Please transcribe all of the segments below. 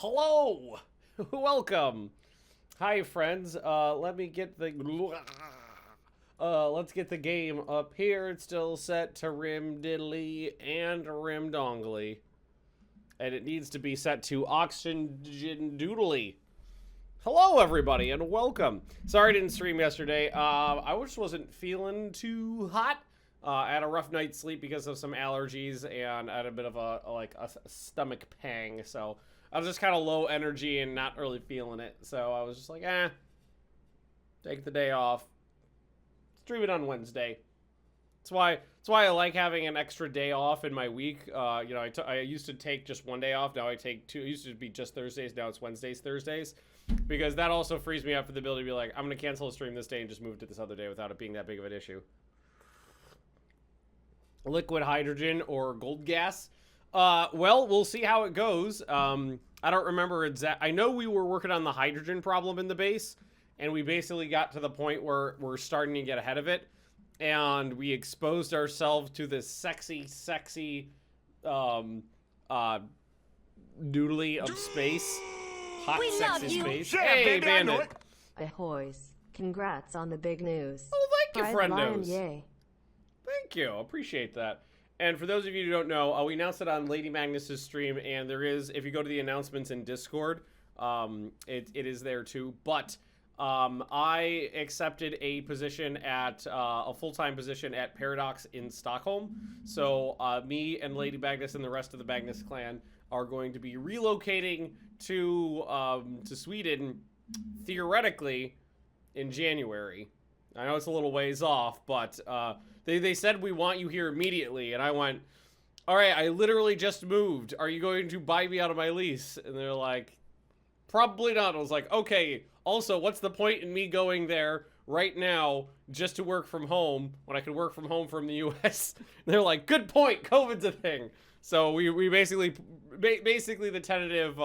Hello! Welcome! Hi, friends. Let me get the... let's get the game up here. It's still set to rim diddly and rim dongly. And it needs to be set to oxygen doodly. Hello, everybody, and welcome. Sorry I didn't stream yesterday. I just wasn't feeling too hot. I had a rough night's sleep because of some allergies, and I had a bit of a stomach pang, so... I was just kind of low energy and not really feeling it. So I was just like, take the day off. Stream it on Wednesday. That's why I like having an extra day off in my week. You know, I used to take just one day off. Now I take two. It used to be just Thursdays. Now it's Wednesdays, Thursdays. Because that also frees me up for the ability to be like, I'm going to cancel a stream this day and just move it to this other day without it being that big of an issue. Liquid hydrogen or gold gas. Well, we'll see how it goes. I don't remember I know we were working on the hydrogen problem in the base, and we basically got to the point where we're starting to get ahead of it, and we exposed ourselves to this sexy, doodly of space. Hot, we sexy space. Yeah, hey, baby, Bandit. Ahoys. Congrats on the big news. Oh, thank you, friendos. Yay. Thank you. Appreciate that. And for those of you who don't know, we announced it on Lady Magnus's stream, and there is, if you go to the announcements in Discord, it is there too. But I accepted a position at, a full-time position at Paradox in Stockholm. So me and Lady Magnus and the rest of the Magnus clan are going to be relocating to Sweden, theoretically, in January. I know it's a little ways off, but they said we want you here immediately, and I went, all right, I literally just moved. Are you going to buy me out of my lease? And they're like, probably not. I was like, okay, also, what's the point in me going there right now just to work from home when I could work from home from the US? And they're like, good point, COVID's a thing. So we basically the tentative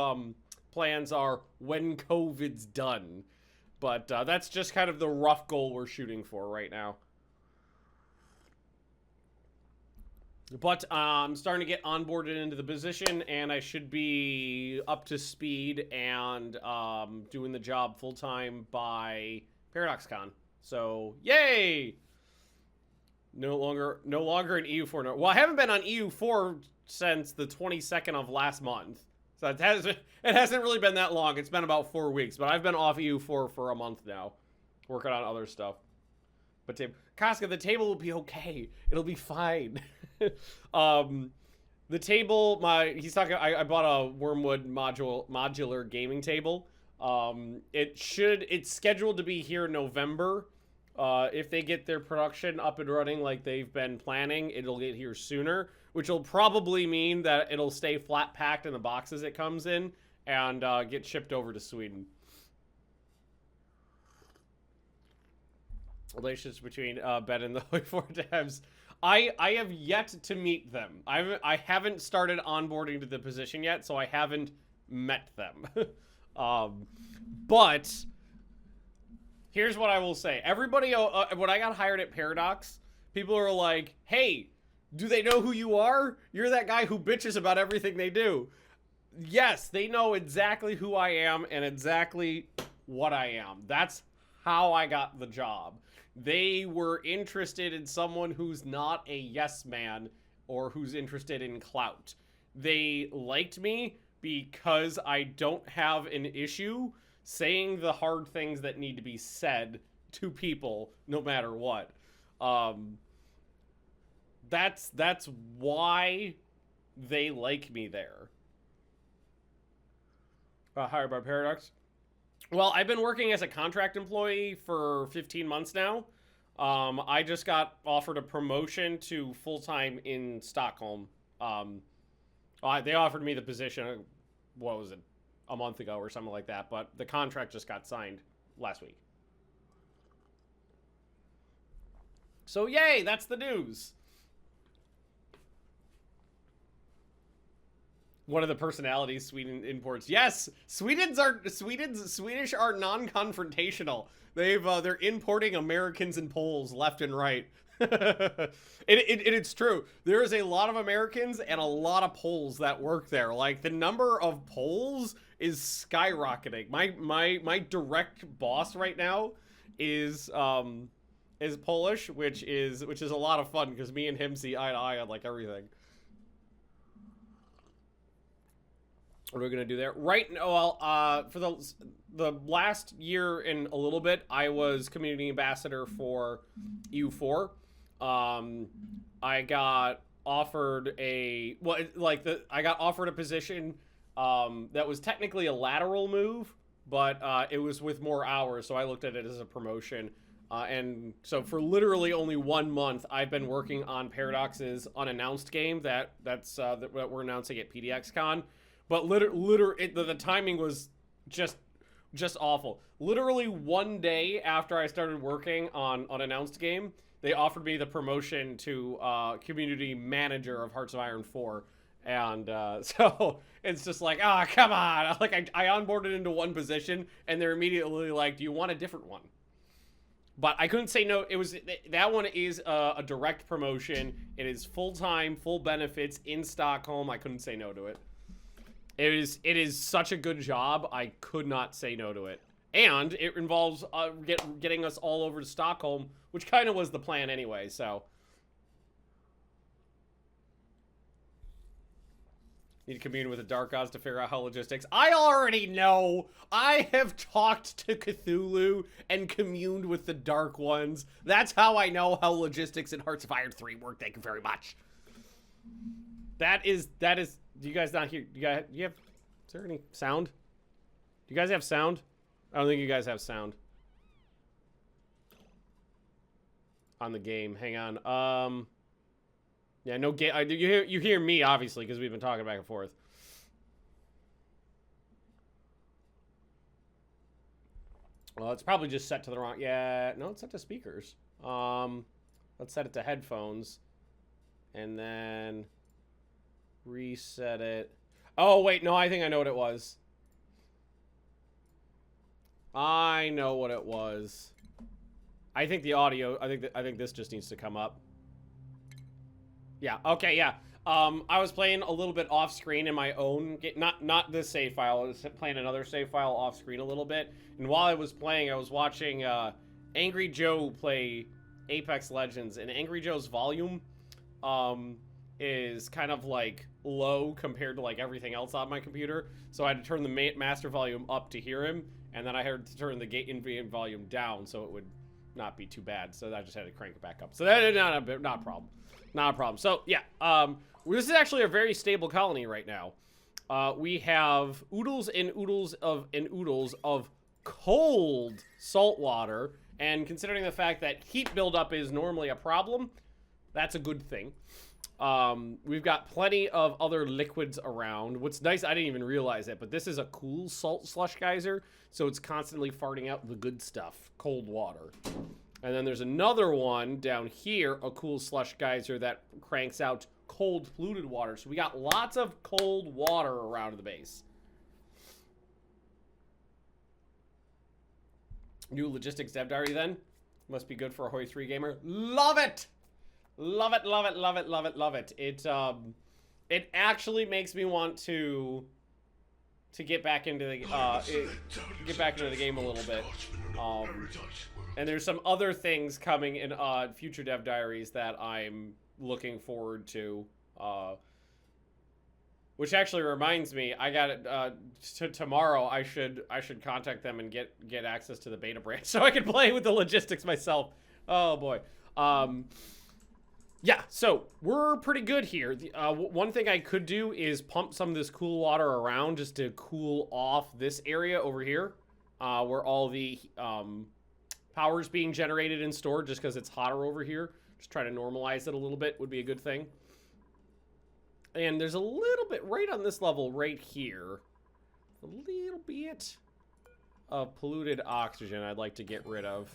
plans are when COVID's done. But that's just kind of the rough goal we're shooting for right now. But I'm starting to get onboarded into the position, and I should be up to speed and doing the job full-time by ParadoxCon. So, yay! No longer in EU4. No, well, I haven't been on EU4 since the 22nd of last month. So it hasn't really been that long. It's been about 4 weeks, but I've been off EU4 for a month now, working on other stuff. But Casca, the table will be okay. It'll be fine. The table, he's talking. I bought a Wormwood modular gaming table. It's scheduled to be here in November. If they get their production up and running like they've been planning, it'll get here sooner, which will probably mean that it'll stay flat packed in the boxes it comes in and get shipped over to Sweden. Relationships between Ben and the Four Devs. I have yet to meet them. I haven't started onboarding to the position yet, so I haven't met them. But here's what I will say. Everybody, when I got hired at Paradox, people are like, hey, do they know who you are? You're that guy who bitches about everything they do. Yes, they know exactly who I am and exactly what I am. That's how I got the job. They were interested in someone who's not a yes man or who's interested in clout. They liked me because I don't have an issue saying the hard things that need to be said to people no matter what. That's why they like me there. Hired by Paradox. Well, I've been working as a contract employee for 15 months now. I just got offered a promotion to full-time in Stockholm. They offered me the position, what was it, a month ago or something like that, but the contract just got signed last week. So yay, that's the news. One of the personalities Sweden imports. Yes, Swedish are non-confrontational. They're importing Americans and Poles left and right. It's true. There is a lot of Americans and a lot of Poles that work there. Like, the number of Poles is skyrocketing. My direct boss right now is Polish, which is a lot of fun because me and him see eye to eye on like everything. What are we gonna do there? Right now, well, for the last year and a little bit, I was community ambassador for EU4. I got offered a I got offered a position that was technically a lateral move, but it was with more hours, so I looked at it as a promotion. And so for literally only 1 month, I've been working on Paradox's unannounced game that we're announcing at PDXCon. But the timing was just awful. Literally 1 day after I started working on unannounced game, they offered me the promotion to community manager of Hearts of Iron 4. And so it's just like, come on. Like I onboarded into one position and they're immediately like, do you want a different one? But I couldn't say no. That one is a direct promotion. It is full-time, full benefits in Stockholm. I couldn't say no to it. It is such a good job. I could not say no to it. And it involves getting us all over to Stockholm, which kind of was the plan anyway, so. Need to commune with the Dark Gods to figure out how logistics. I already know. I have talked to Cthulhu and communed with the Dark Ones. That's how I know how logistics in Hearts of Iron 3 work. Thank you very much. That is. Do you guys not hear? Do you have? Is there any sound? Do you guys have sound? I don't think you guys have sound on the game. Hang on. Yeah, no game. You hear me obviously because we've been talking back and forth. Well, it's probably just set to the wrong. Yeah, no, it's set to speakers. Let's set it to headphones, and then reset it. Oh wait, no, I think I know what it was. I know what it was. I think the audio. I think this just needs to come up. Yeah. Okay. Yeah. I was playing a little bit off screen in my own. Not this save file. I was playing another save file off screen a little bit. And while I was playing, I was watching Angry Joe play Apex Legends, and Angry Joe's volume is kind of like low compared to like everything else on my computer. So I had to turn the master volume up to hear him, and then I had to turn the in-game volume down so it would not be too bad. So I just had to crank it back up. So that is not a problem. Not a problem. So yeah, this is actually a very stable colony right now. We have oodles and oodles of cold salt water, and considering the fact that heat buildup is normally a problem, that's a good thing. We've got plenty of other liquids around. What's nice, I didn't even realize it, but this is a cool salt slush geyser, so it's constantly farting out the good stuff, cold water. And then there's another one down here, a cool slush geyser that cranks out cold polluted water. So we got lots of cold water around the base. New logistics dev diary then. Must be good for a Hoi 3 gamer. Love it! Love it, love it, love it, love it, love it. It actually makes me want to get back into the game a little bit. And there's some other things coming in future dev diaries that I'm looking forward to. Which actually reminds me, I got it tomorrow. I should contact them and get access to the beta branch so I can play with the logistics myself. Oh boy. Yeah, so we're pretty good here. One thing I could do is pump some of this cool water around just to cool off this area over here, where all the power's being generated and stored, just because it's hotter over here. Just try to normalize it a little bit would be a good thing. And there's a little bit right on this level right here, a little bit of polluted oxygen I'd like to get rid of.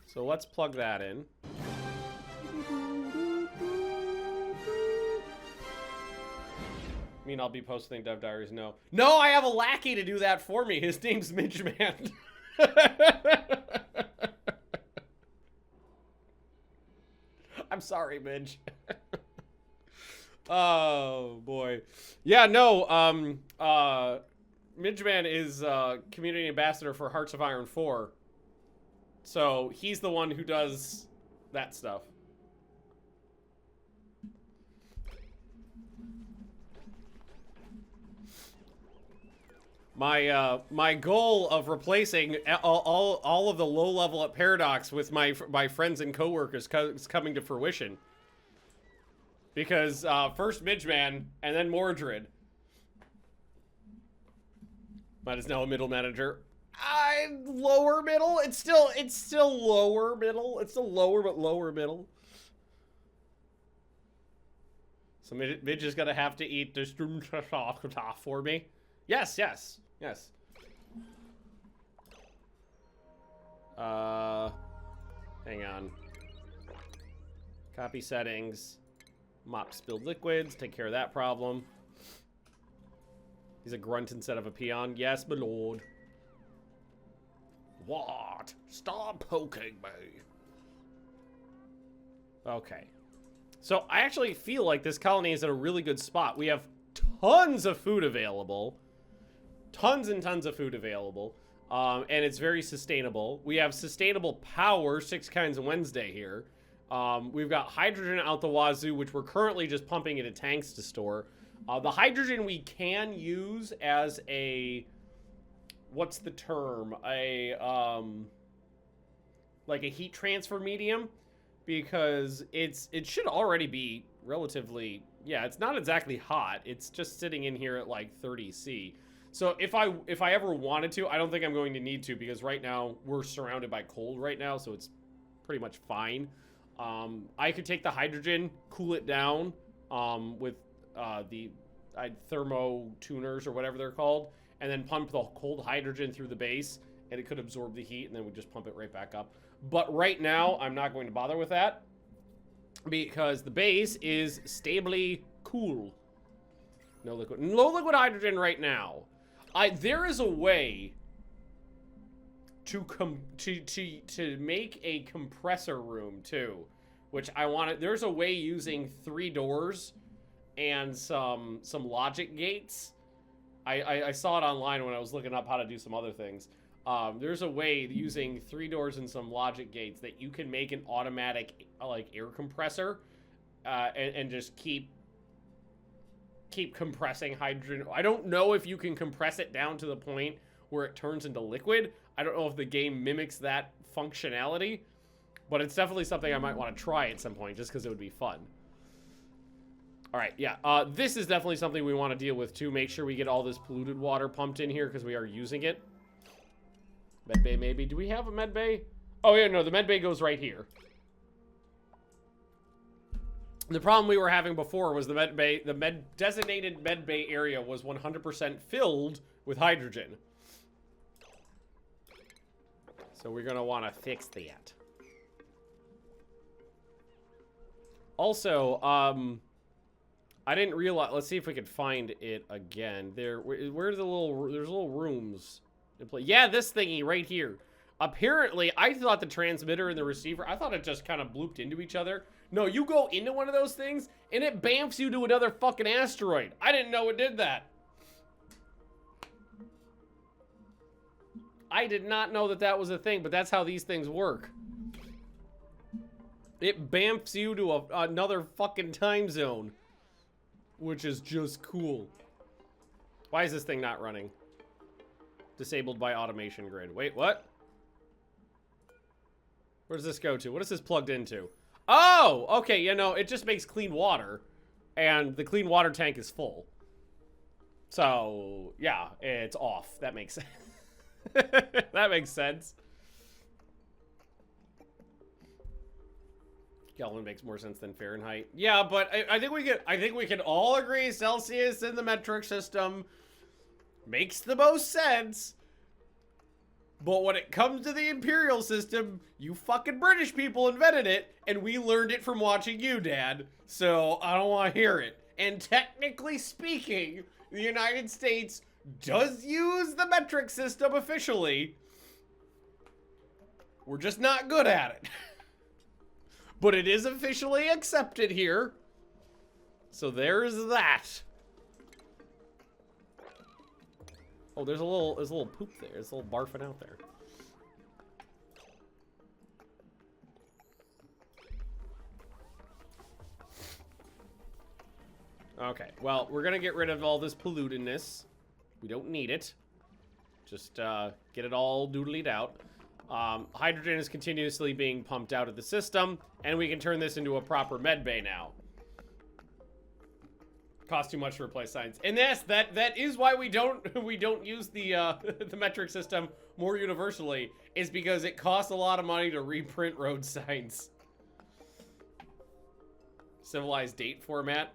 So let's plug that in. I mean, I'll be posting dev diaries. No, I have a lackey to do that for me. His name's Midge Man. I'm sorry, Midge. Oh boy. Yeah, no, Midgeman is community ambassador for Hearts of Iron 4. So he's the one who does that stuff. My goal of replacing all of the low level at Paradox with my friends and coworkers is coming to fruition. Because first Midgeman and then Mordred. Mine is now a middle manager. Lower middle. It's still lower middle. It's still lower but lower middle. So Midge is gonna have to eat this for me. Yes. Hang on. Copy settings. Mop spilled liquids. Take care of that problem. He's a grunt instead of a peon. Yes, my lord. What? Stop poking me. Okay. So I actually feel like this colony is in a really good spot. We have tons of food available. Tons and tons of food available. And it's very sustainable. We have sustainable power, 6 kinds of Wednesday here. We've got hydrogen out the wazoo, which we're currently just pumping into tanks to store. The hydrogen we can use as a, what's the term? Like a heat transfer medium, because it should already be relatively, yeah, it's not exactly hot. It's just sitting in here at like 30°C. So if I ever wanted to, I don't think I'm going to need to, because right now we're surrounded by cold right now, so it's pretty much fine. I could take the hydrogen, cool it down with the thermo tuners or whatever they're called, and then pump the cold hydrogen through the base, and it could absorb the heat, and then we just pump it right back up. But right now, I'm not going to bother with that, because the base is stably cool. No liquid hydrogen right now. There is a way to make a compressor room too, which I want. There's a way using 3 doors and some logic gates. I saw it online when I was looking up how to do some other things. There's a way using 3 doors and some logic gates that you can make an automatic like air compressor and just keep compressing hydrogen. I don't know if you can compress it down to the point where it turns into liquid. I don't know if the game mimics that functionality, but it's definitely something I might want to try at some point just because it would be fun. All right, yeah, this is definitely something we want to deal with too. Make sure we get all this polluted water pumped in here because we are using it. Med bay maybe. Do we have a med bay? Oh yeah, no, the med bay goes right here. The problem we were having before was the designated med bay area was 100% filled with hydrogen. So we're gonna want to fix that. Also, I didn't realize. Let's see if we can find it again. Where are the little? There's little rooms to play. Yeah, this thingy right here. Apparently, I thought the transmitter and the receiver, I thought it just kind of blooped into each other. No, you go into one of those things, and it bamfs you to another fucking asteroid. I didn't know it did that. I did not know that that was a thing, but that's how these things work. It bamfs you to another fucking time zone, which is just cool. Why is this thing not running? Disabled by automation grid. Wait, what? Where does this go to? What is this plugged into? Oh, okay, you know, it just makes clean water, and the clean water tank is full. So, yeah, it's off. That makes sense. That makes sense. Kelvin makes more sense than Fahrenheit. Yeah, but I think we can all agree Celsius in the metric system makes the most sense. But when it comes to the imperial system, you fucking British people invented it, and we learned it from watching you, Dad. So I don't want to hear it. And technically speaking, the United States does use the metric system officially. We're just not good at it. But it is officially accepted here. So there's that. Oh, there's a little poop there. There's a little barfing out there. Okay, well, we're gonna get rid of all this pollutedness. We don't need it. Just get it all doodlied out. Hydrogen is continuously being pumped out of the system, and we can turn this into a proper med bay now. Costs too much to replace science. And yes, that is why we don't use the the metric system more universally, is because it costs a lot of money to reprint road signs. Civilized date format.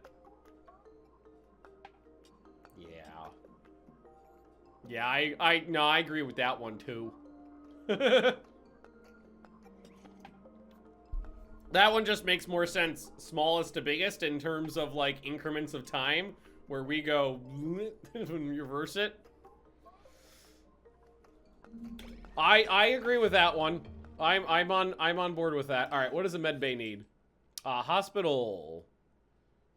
Yeah, I agree with that one too. That one just makes more sense, smallest to biggest, in terms of like increments of time, where we go and reverse it. I agree with that one. I'm on board with that. All right, what does a med bay need? Hospital,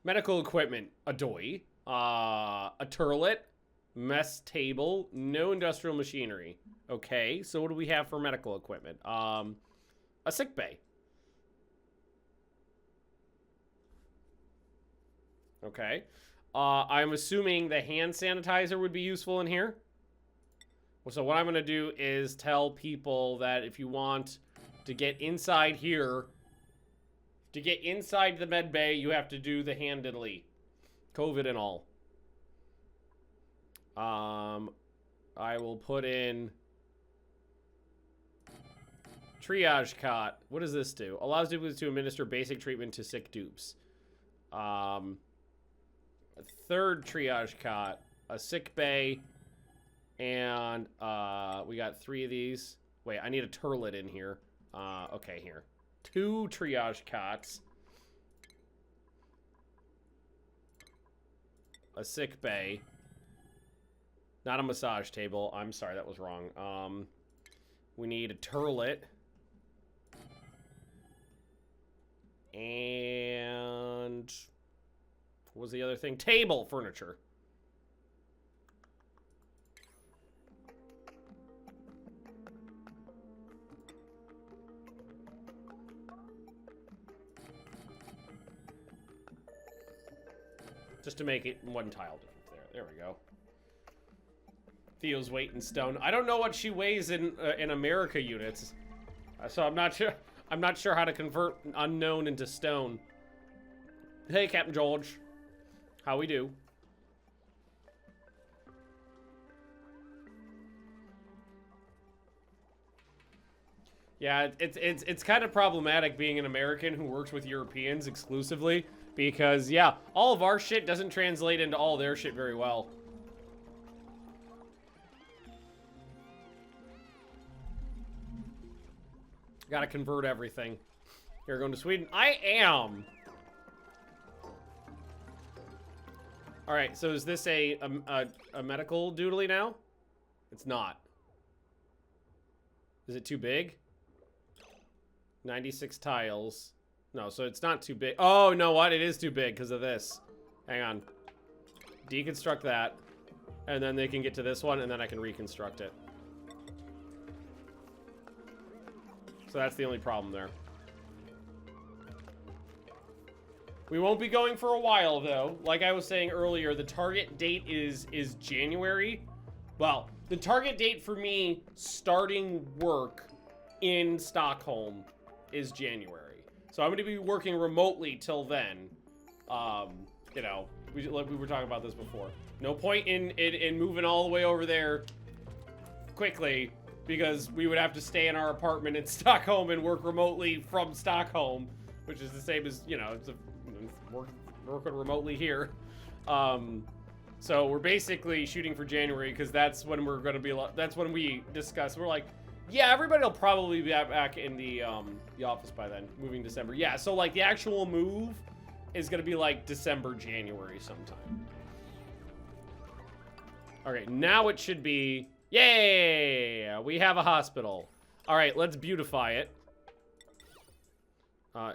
medical equipment, a doy, a turlet, mess table, no industrial machinery. Okay, so what do we have for medical equipment? A sick bay. Okay. I'm assuming the hand sanitizer would be useful in here. So what I'm going to do is tell people that if you want to get inside here, to get inside the med bay, you have to do the hand diddly. COVID and all. I will put in triage cot. What does this do? Allows dupes to administer basic treatment to sick dupes. A third triage cot, a sick bay, and we got 3 of these. Wait, I need a turlet in here. Okay, here. 2 triage cots. A sick bay. Not a massage table. I'm sorry, that was wrong. We need a turlet. And what was the other thing? Table furniture. Just to make it one tile difference there. There we go. Theo's weight in stone. I don't know what she weighs in America units, so I'm not sure. I'm not sure how to convert unknown into stone. Hey, Captain George, how we do? Yeah, it's kind of problematic being an American who works with Europeans exclusively, because yeah, all of our shit doesn't translate into all their shit very well. Gotta convert everything. You're going to Sweden? I am! Alright, so is this a medical doodly now? It's not. Is it too big? 96 tiles. No, so it's not too big. Oh, you know what? It is too big because of this. Hang on. Deconstruct that. And then they can get to this one, and then I can reconstruct it. So that's the only problem there. We won't be going for a while, though. Like I was saying earlier, the target date is January. Well, the target date for me starting work in Stockholm is January. So I'm going to be working remotely till then. You know, we were talking about this before. No point in moving all the way over there quickly, because we would have to stay in our apartment in Stockholm and work remotely from Stockholm, which is the same as, you know, it's working remotely here. So we're basically shooting for January, because that's when we're going to be, that's when we discuss. We're like, yeah, everybody will probably be back in the office by then, moving December. Yeah, so like the actual move is going to be like December, January sometime. Okay, now it should be, yay, we have a hospital. All right, let's beautify it.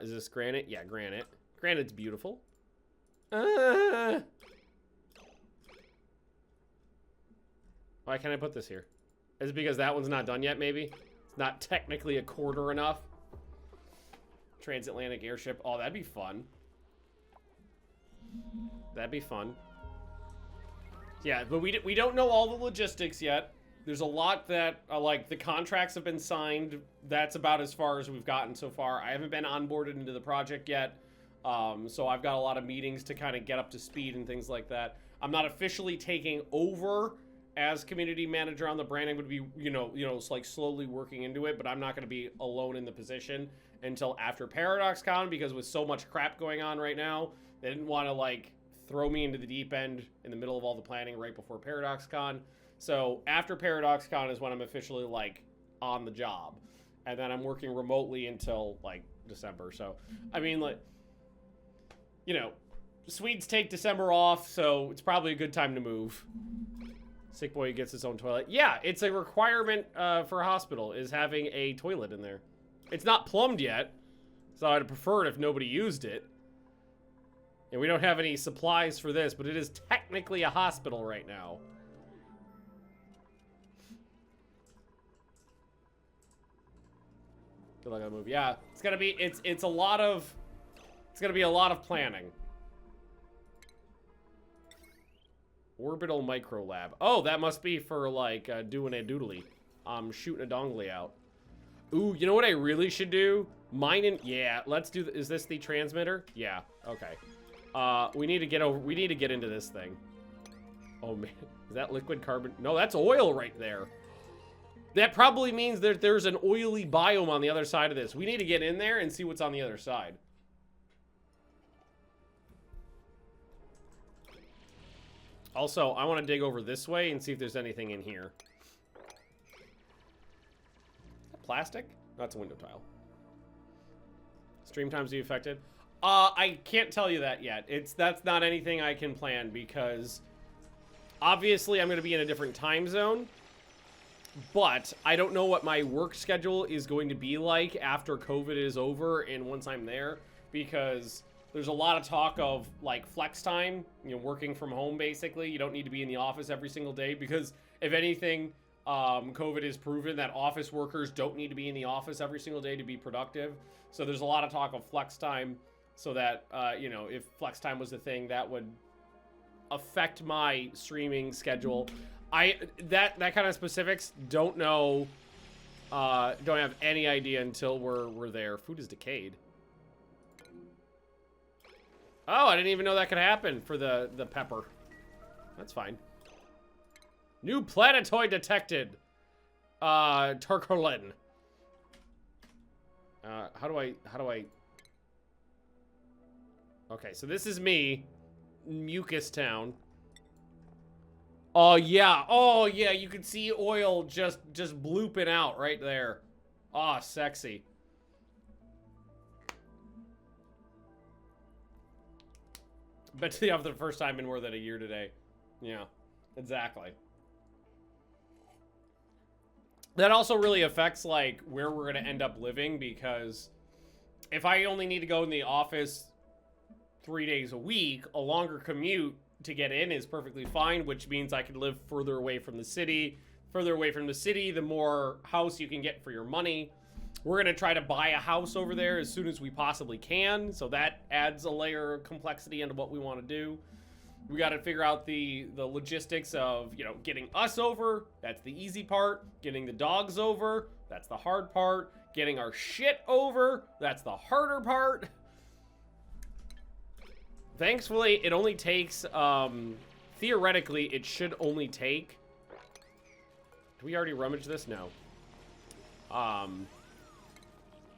Is this granite? Yeah, granite. Granite's beautiful. Why can't I put this here? Is it because that one's not done yet, maybe? It's not technically a quarter enough. Transatlantic airship. Oh, that'd be fun. That'd be fun. Yeah, but we don't know all the logistics yet. There's a lot that, like, the contracts have been signed. That's about as far as we've gotten so far. I haven't been onboarded into the project yet. So I've got a lot of meetings to kind of get up to speed and things like that. I'm not officially taking over as community manager on the brand. I'm going to be, you know, it's like slowly working into it, but I'm not going to be alone in the position until after ParadoxCon, because with so much crap going on right now, they didn't want to, like, throw me into the deep end in the middle of all the planning right before ParadoxCon. So after ParadoxCon is when I'm officially, like, on the job. And then I'm working remotely until, like, December. So, I mean, like, you know, Swedes take December off, so it's probably a good time to move. Sick boy gets his own toilet. Yeah, it's a requirement for a hospital, is having a toilet in there. It's not plumbed yet, so I'd prefer it if nobody used it. And we don't have any supplies for this, but it is technically a hospital right now. Good luck on the move. Yeah, it's gonna be it's gonna be a lot of planning. Orbital micro lab. Oh, that must be for, like, doing a doodly. Shooting a dongly out. Ooh, you know what I really should do? Yeah, let's do. Is this the transmitter? Yeah. Okay. We need to get into this thing. Oh man, is that liquid carbon? No, that's oil right there. That probably means that there's an oily biome on the other side of this. We need to get in there and see what's on the other side. Also, I want to dig over this way and see if there's anything in here. Plastic? That's a window tile. Stream times be affected? I can't tell you that yet. That's not anything I can plan, because obviously I'm going to be in a different time zone, but I don't know what my work schedule is going to be like after COVID is over and once I'm there, because there's a lot of talk of, like, flex time, you know, working from home, basically. You don't need to be in the office every single day, because if anything, COVID has proven that office workers don't need to be in the office every single day to be productive. So there's a lot of talk of flex time, so that, you know, if flex time was the thing, that would affect my streaming schedule. That kind of specifics, don't know, don't have any idea until we're there. Food is decayed. Oh, I didn't even know that could happen for the pepper. That's fine. New planetoid detected. Turkolin. How do I... Okay, so this is me. Mucus Town. Oh, yeah. Oh, yeah, you can see oil just blooping out right there. Oh, sexy. Bet you have the first time in more than a year today. Yeah, exactly. That also really affects, like, where we're going to end up living, because if I only need to go in the office 3 days a week, a longer commute to get in is perfectly fine, which means I could live further away from the city. Further away from the city, the more house you can get for your money. We're going to try to buy a house over there as soon as we possibly can, so that adds a layer of complexity into what we want to do. We got to figure out the logistics of, you know, getting us over. That's the easy part. Getting the dogs over. That's the hard part. Getting our shit over. That's the harder part. Thankfully, it only takes, theoretically, it should only take... Do we already rummage this? No.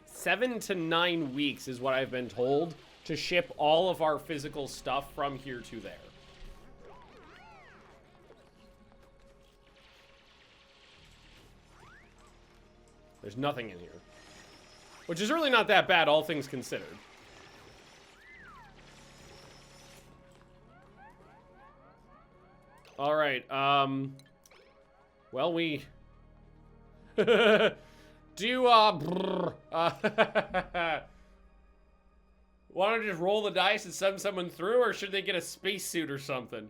7 to 9 weeks is what I've been told to ship all of our physical stuff from here to there. There's nothing in here. Which is really not that bad, all things considered. Alright, well, we... Do, want to just roll the dice and send someone through, or should they get a spacesuit or something?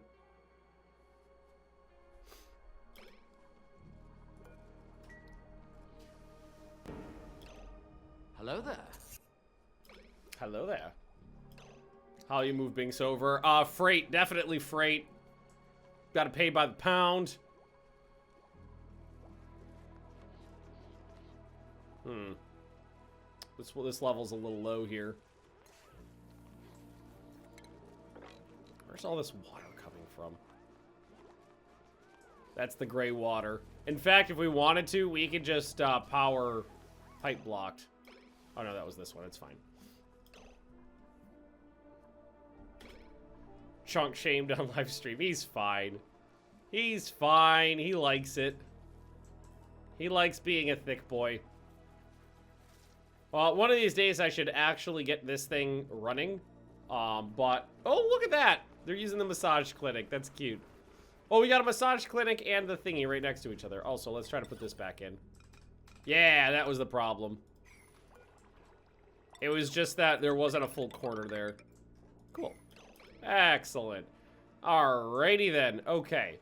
Hello there. Hello there. How you move Binks over? Freight. Definitely freight. Gotta pay by the pound. This level's a little low here. Where's all this water coming from? That's the gray water. In fact, if we wanted to, we could just power pipe blocked. Oh no, that was this one. It's fine. Chunk shamed on live stream. He's fine. He's fine. He likes it. He likes being a thick boy. Well, one of these days I should actually get this thing running. But, oh, look at that. They're using the massage clinic. That's cute. Oh, we got a massage clinic and the thingy right next to each other. Also, let's try to put this back in. Yeah, that was the problem. It was just that there wasn't a full corner there. Cool. Excellent. Alrighty then. Okay.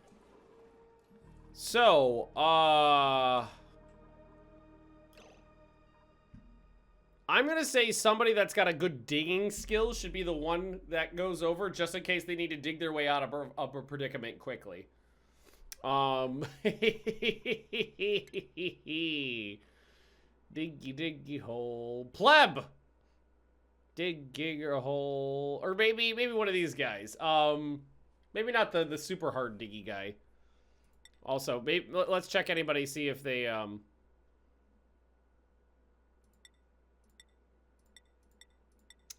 So, I'm gonna say somebody that's got a good digging skill should be the one that goes over, just in case they need to dig their way out of a predicament quickly. Diggy diggy hole. Pleb! Dig a hole. Or maybe one of these guys. Maybe not the super hard diggy guy. Also, maybe, let's check anybody, see if they,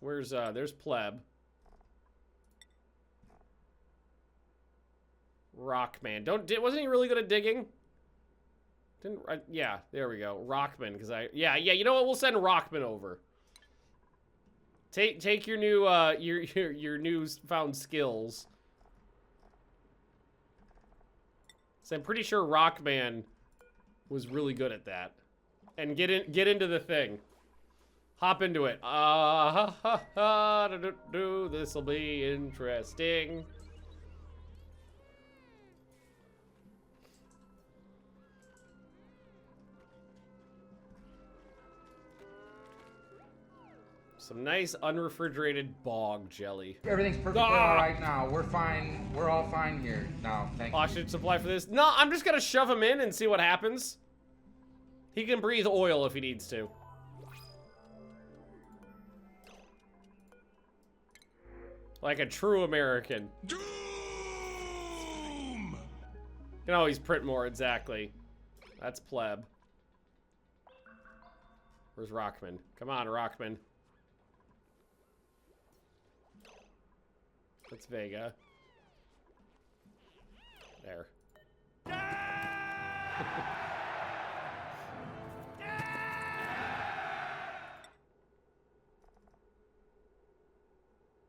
there's Pleb. Rockman. Wasn't he really good at digging? Yeah, there we go. Rockman, because yeah, you know what? We'll send Rockman over. Take your new, your new found skills. So I'm pretty sure Rockman was really good at that. And get into the thing. Hop into it. This'll be interesting. Some nice unrefrigerated bog jelly. Everything's perfectly all right now. We're fine. We're all fine here now. Thank you. Oxygen supply for this. No, I'm just gonna shove him in and see what happens. He can breathe oil if he needs to. Like a true American. Doom! You can always print more, exactly. That's Pleb. Where's Rockman? Come on, Rockman. That's Vega. There.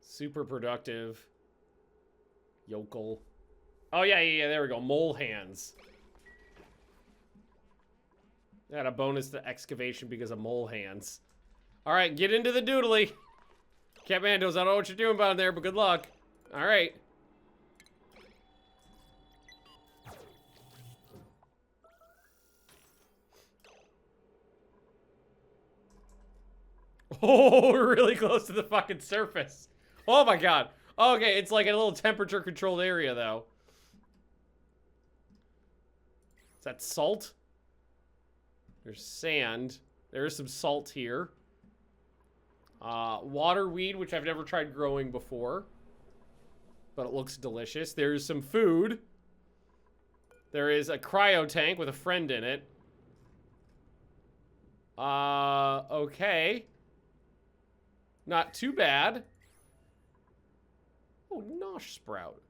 Super productive. Yokel. Oh, yeah, there we go. Mole hands. Got a bonus to excavation because of mole hands. All right, get into the doodly. Catmandos, I don't know what you're doing down there, but good luck. All right. Oh, we're really close to the fucking surface. Oh my god. Okay, it's like a little temperature controlled area though. Is that salt? There's sand. There's some salt here. Waterweed, which I've never tried growing before. But it looks delicious. There's some food. There is a cryo tank with a friend in it. Okay. Not too bad. Oh, Nosh Sprout.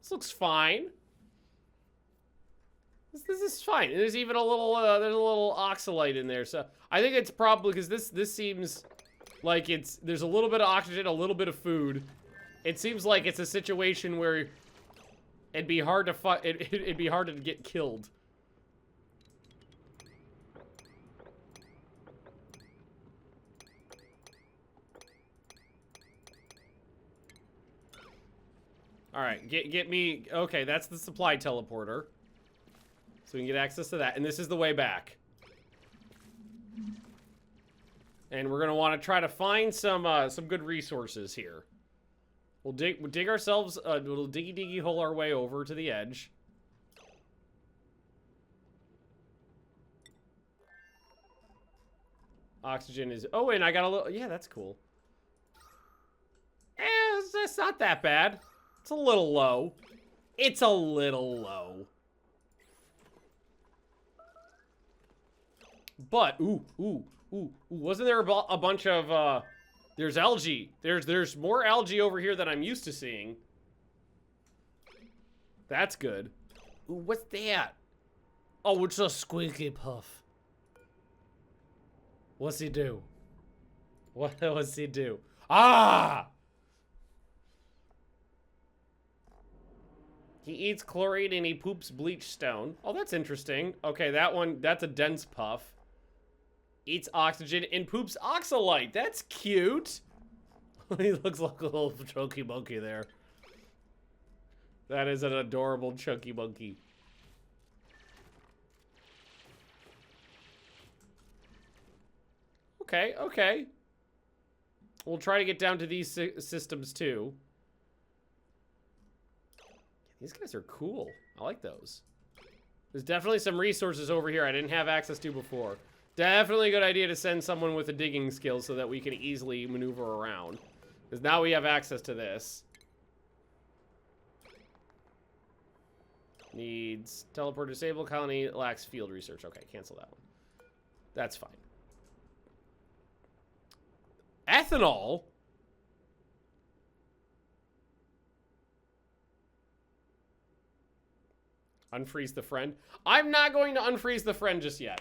This looks fine. This is fine. There's even a little, there's a little oxalite in there. So I think it's probably because this seems like there's a little bit of oxygen, a little bit of food. It seems like it's a situation where it'd be hard to it'd be hard to get killed. All right, get me. Okay, that's the supply teleporter. So we can get access to that, and this is the way back. And we're gonna want to try to find some good resources here. We'll dig ourselves a little diggy hole our way over to the edge. Oxygen is... Oh, and I got a little... Yeah, that's cool. It's not that bad. It's a little low. It's a little low. But, ooh. Wasn't there a bunch of, there's algae. There's more algae over here than I'm used to seeing. That's good. Ooh, what's that? Oh, it's a squeaky puff. What's he do? What does he do? Ah! He eats chlorine and he poops bleach stone. Oh, that's interesting. Okay, that's a dense puff. Eats oxygen and poops oxalite. That's cute. He looks like a little chunky monkey there. That is an adorable chunky monkey. Okay. We'll try to get down to these systems too. These guys are cool. I like those. There's definitely some resources over here I didn't have access to before. Definitely a good idea to send someone with a digging skill so that we can easily maneuver around. Because now we have access to this. Needs teleport disabled colony, lacks field research. Okay, cancel that one. That's fine. Ethanol? Unfreeze the friend. I'm not going to unfreeze the friend just yet.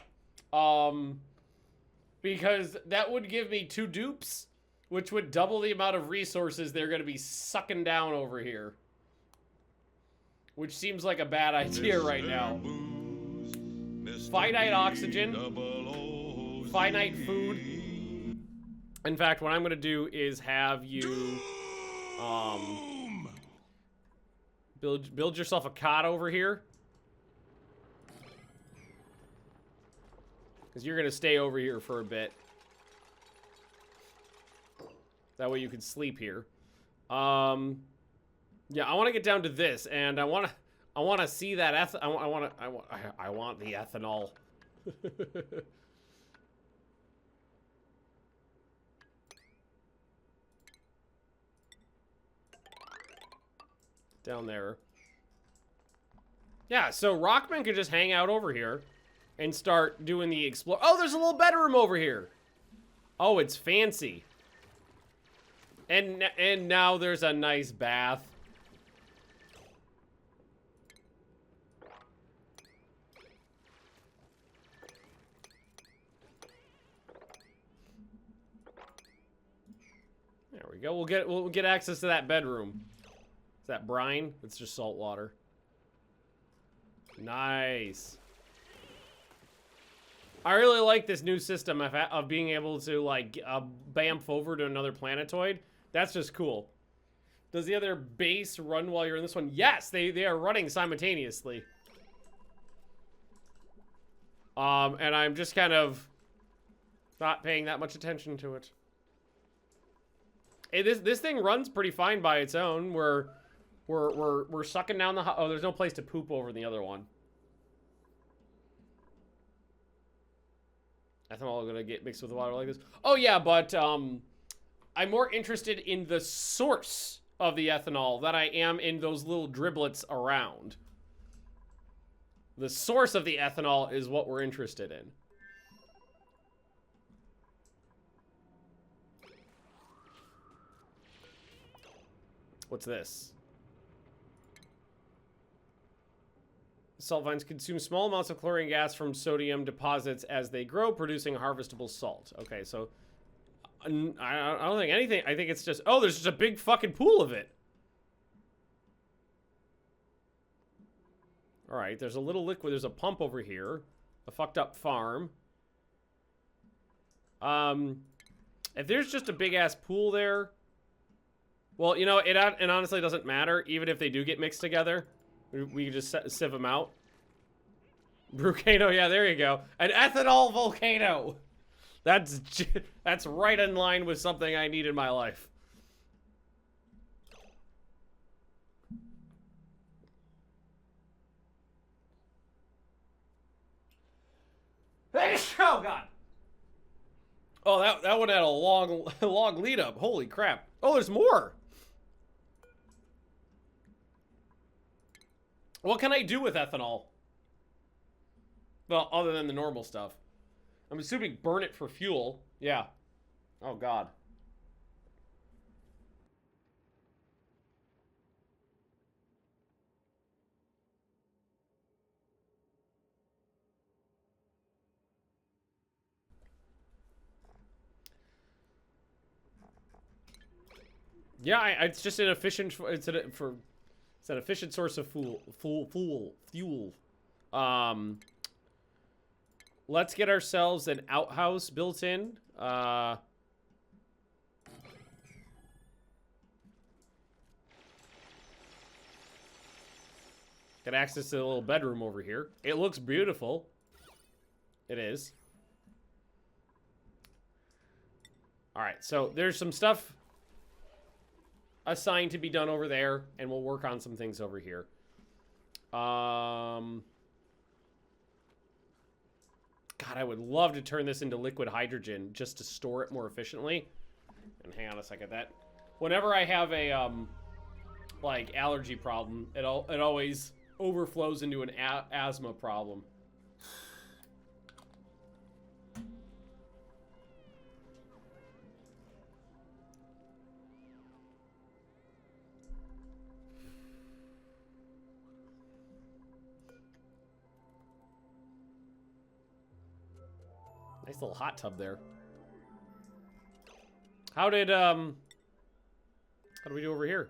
Because that would give me 2 dupes, which would double the amount of resources they're going to be sucking down over here. Which seems like a bad idea right now. Finite oxygen. Finite food. In fact, what I'm going to do is have you, build yourself a cot over here. Because you're going to stay over here for a bit. That way you can sleep here. Yeah, I want to get down to this, and I want to see that I want the ethanol. Down there. Yeah, so Rockman could just hang out over here and start doing the explore. Oh, there's a little bedroom over here. Oh, it's fancy. And now there's a nice bath. There we go. We'll get access to that bedroom. Is that brine? It's just salt water. Nice. I really like this new system of being able to, like, bamf over to another planetoid. That's just cool. Does the other base run while you're in this one? Yes, they are running simultaneously. And I'm just kind of not paying that much attention to it. Hey, this thing runs pretty fine by its own. We're sucking down the... Oh, there's no place to poop over in the other one. Ethanol gonna get mixed with water like this. Oh yeah, but I'm more interested in the source of the ethanol than I am in those little driblets around. The source of the ethanol is what we're interested in. What's this? Salt vines consume small amounts of chlorine gas from sodium deposits as they grow, producing harvestable salt. Okay, so I don't think anything. I think it's just... Oh, there's just a big fucking pool of it. All right, there's a little liquid. There's a pump over here. A fucked up farm. If there's just a big ass pool there... Well, you know, it honestly doesn't matter. Even if they do get mixed together. We can just sieve them out. Volcano, yeah, there you go. An ethanol volcano. That's right in line with something I need in my life. Oh god. Oh, that one had a long lead up. Holy crap. Oh, there's more. What can I do with ethanol? Well, other than the normal stuff. I'm assuming burn it for fuel. Yeah. Oh god. Yeah, it's just an efficient. It's an efficient source of fuel. Let's get ourselves an outhouse built in. Get access to the little bedroom over here. It looks beautiful. It is. All right, so there's some stuff assigned to be done over there, and we'll work on some things over here. God, I would love to turn this into liquid hydrogen just to store it more efficiently. And hang on a second, whenever I have a like allergy problem, it always overflows into an asthma problem. Nice little hot tub there. How do we do over here?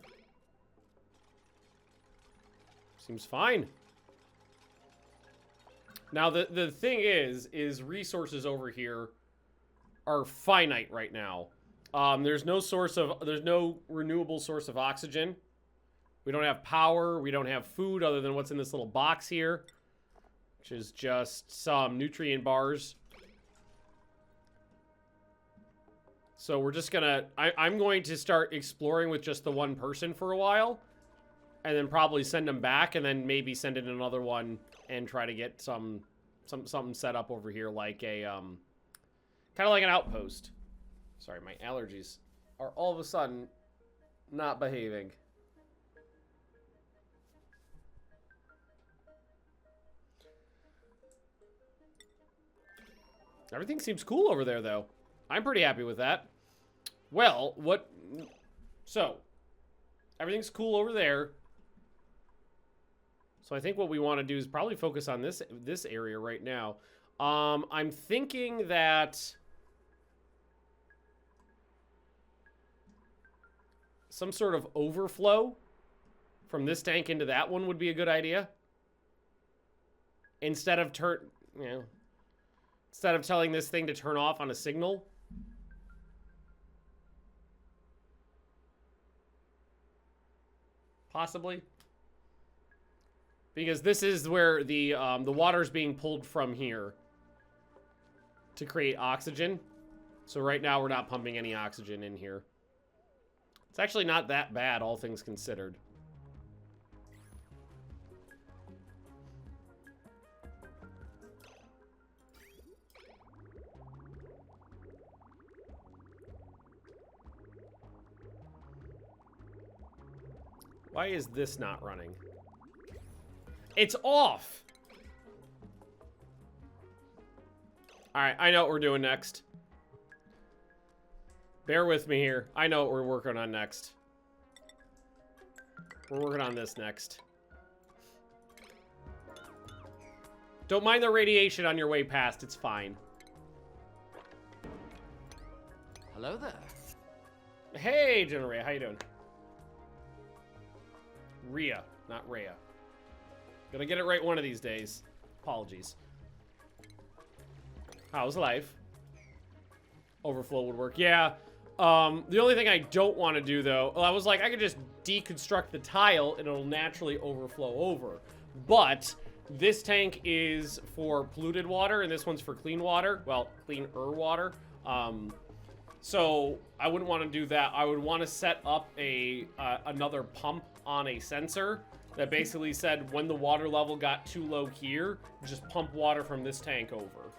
Seems fine. Now the thing is resources over here are finite right now. There's no renewable source of oxygen. We don't have power, we don't have food other than what's in this little box here, which is just some nutrient bars. So we're just gonna, I'm going to start exploring with just the one person for a while, and then probably send them back, and then maybe send in another one and try to get something set up over here, like a, kind of like an outpost. Sorry, my allergies are all of a sudden not behaving. Everything seems cool over there, though. I'm pretty happy with that. Well, so, everything's cool over there. So I think what we want to do is probably focus on this area right now. I'm thinking that some sort of overflow from this tank into that one would be a good idea. Instead of telling this thing to turn off on a signal. Possibly. Because this is where the water's being pulled from here to create oxygen. So right now we're not pumping any oxygen in here. It's actually not that bad, all things considered. Why is this not running? It's off! Alright, I know what we're doing next. Bear with me here. I know what we're working on next. We're working on this next. Don't mind the radiation on your way past. It's fine. Hello there. Hey, General. How you doing? Rhea, not Rhea. Gonna get it right one of these days. Apologies. How's life? Overflow would work. Yeah. The only thing I don't want to do, though... Well, I was like, I could just deconstruct the tile and it'll naturally overflow over. But This tank is for polluted water, and this one's for clean water. Well, cleaner water. So I wouldn't want to do that. I would want to set up a another pump on a sensor that basically said when the water level got too low here, just pump water from this tank over.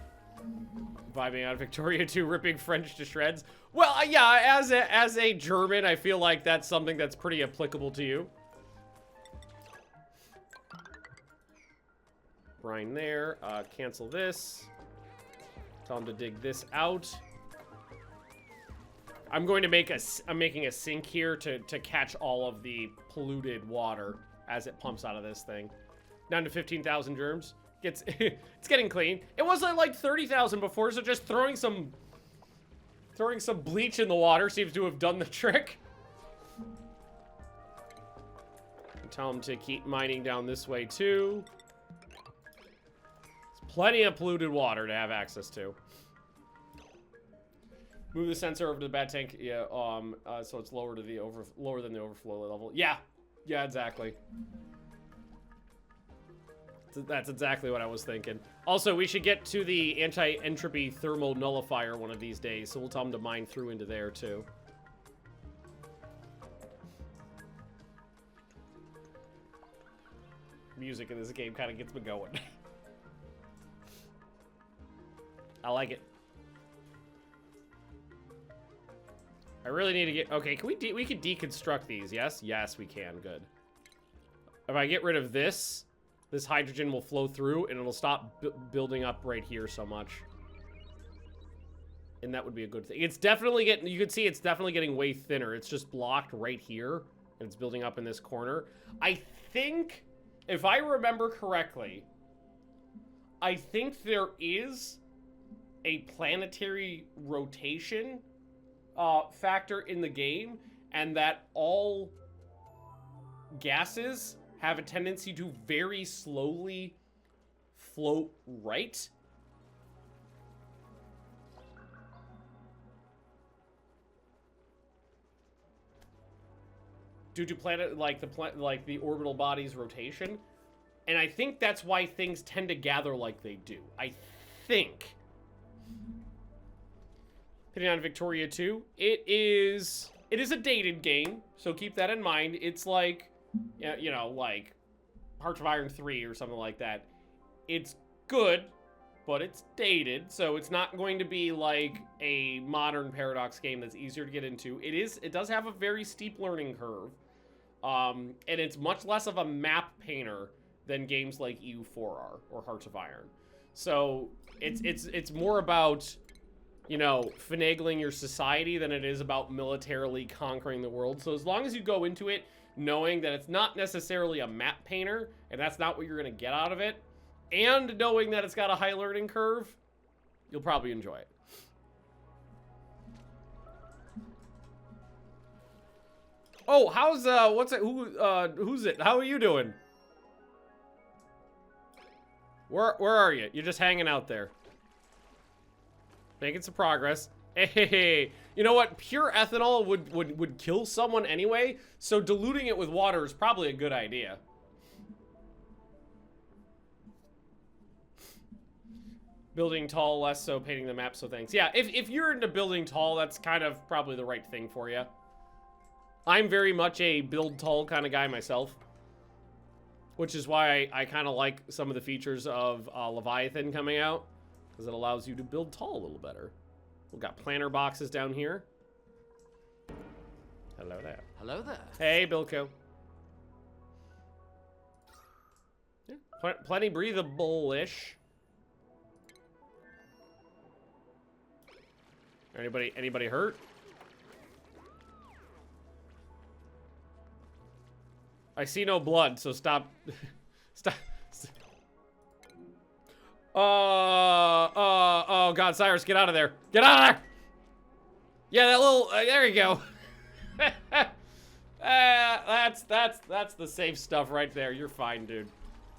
Vibing out Victoria 2, ripping French to shreds. Well, yeah, as a German, I feel like that's something that's pretty applicable to you. Brine there. Cancel this. Tell him to dig this out. I'm going to make I'm making a sink here to catch all of the polluted water as it pumps out of this thing. Down to 15,000 germs. It's getting clean. It wasn't like 30,000 before, so just throwing some bleach in the water seems to have done the trick. Tell him to keep mining down this way too. There's plenty of polluted water to have access to. Move the sensor over to the bad tank. Yeah, so it's lower to the lower than the overflow level. Yeah, exactly. That's exactly what I was thinking. Also, we should get to the anti-entropy thermal nullifier one of these days, so we'll tell them to mine through into there too. Music in this game kind of gets me going. I like it. I really need to get... Okay, can we can deconstruct these, yes? Yes, we can. Good. If I get rid of this, this hydrogen will flow through, and it'll stop building up right here so much. And that would be a good thing. It's definitely getting... You can see it's definitely getting way thinner. It's just blocked right here, and it's building up in this corner. I think, if I remember correctly, I think there is a planetary rotation factor in the game, and that all gases have a tendency to very slowly float right. Due to the orbital body's rotation. And I think that's why things tend to gather like they do. I think. Hitting on Victoria 2. It is a dated game, so keep that in mind. It's like, you know, like Hearts of Iron 3 or something like that. It's good, but it's dated, so it's not going to be like a modern Paradox game that's easier to get into. It does have a very steep learning curve, and it's much less of a map painter than games like EU4 are, or Hearts of Iron. So it's more about, you know, finagling your society than it is about militarily conquering the world. So as long as you go into it knowing that it's not necessarily a map painter, and that's not what you're going to get out of it, and knowing that it's got a high learning curve, you'll probably enjoy it. Oh, how's, who's it? How are you doing? Where are you? You're just hanging out there. Making some progress. Hey, you know what? Pure ethanol would kill someone anyway, so diluting it with water is probably a good idea. Building tall, less so painting the map, so thanks. Yeah, if you're into building tall, that's kind of probably the right thing for you. I'm very much a build tall kind of guy myself, which is why I kind of like some of the features of Leviathan coming out, because it allows you to build tall a little better. We've got planter boxes down here. Hello there. Hello there. Hey, Bilko. Yeah, plenty breathable-ish. Anybody hurt? I see no blood, so stop. Stop. Oh God, Cyrus, get out of there. Get out of there. Yeah, that little, there you go. That's the safe stuff right there. You're fine, dude.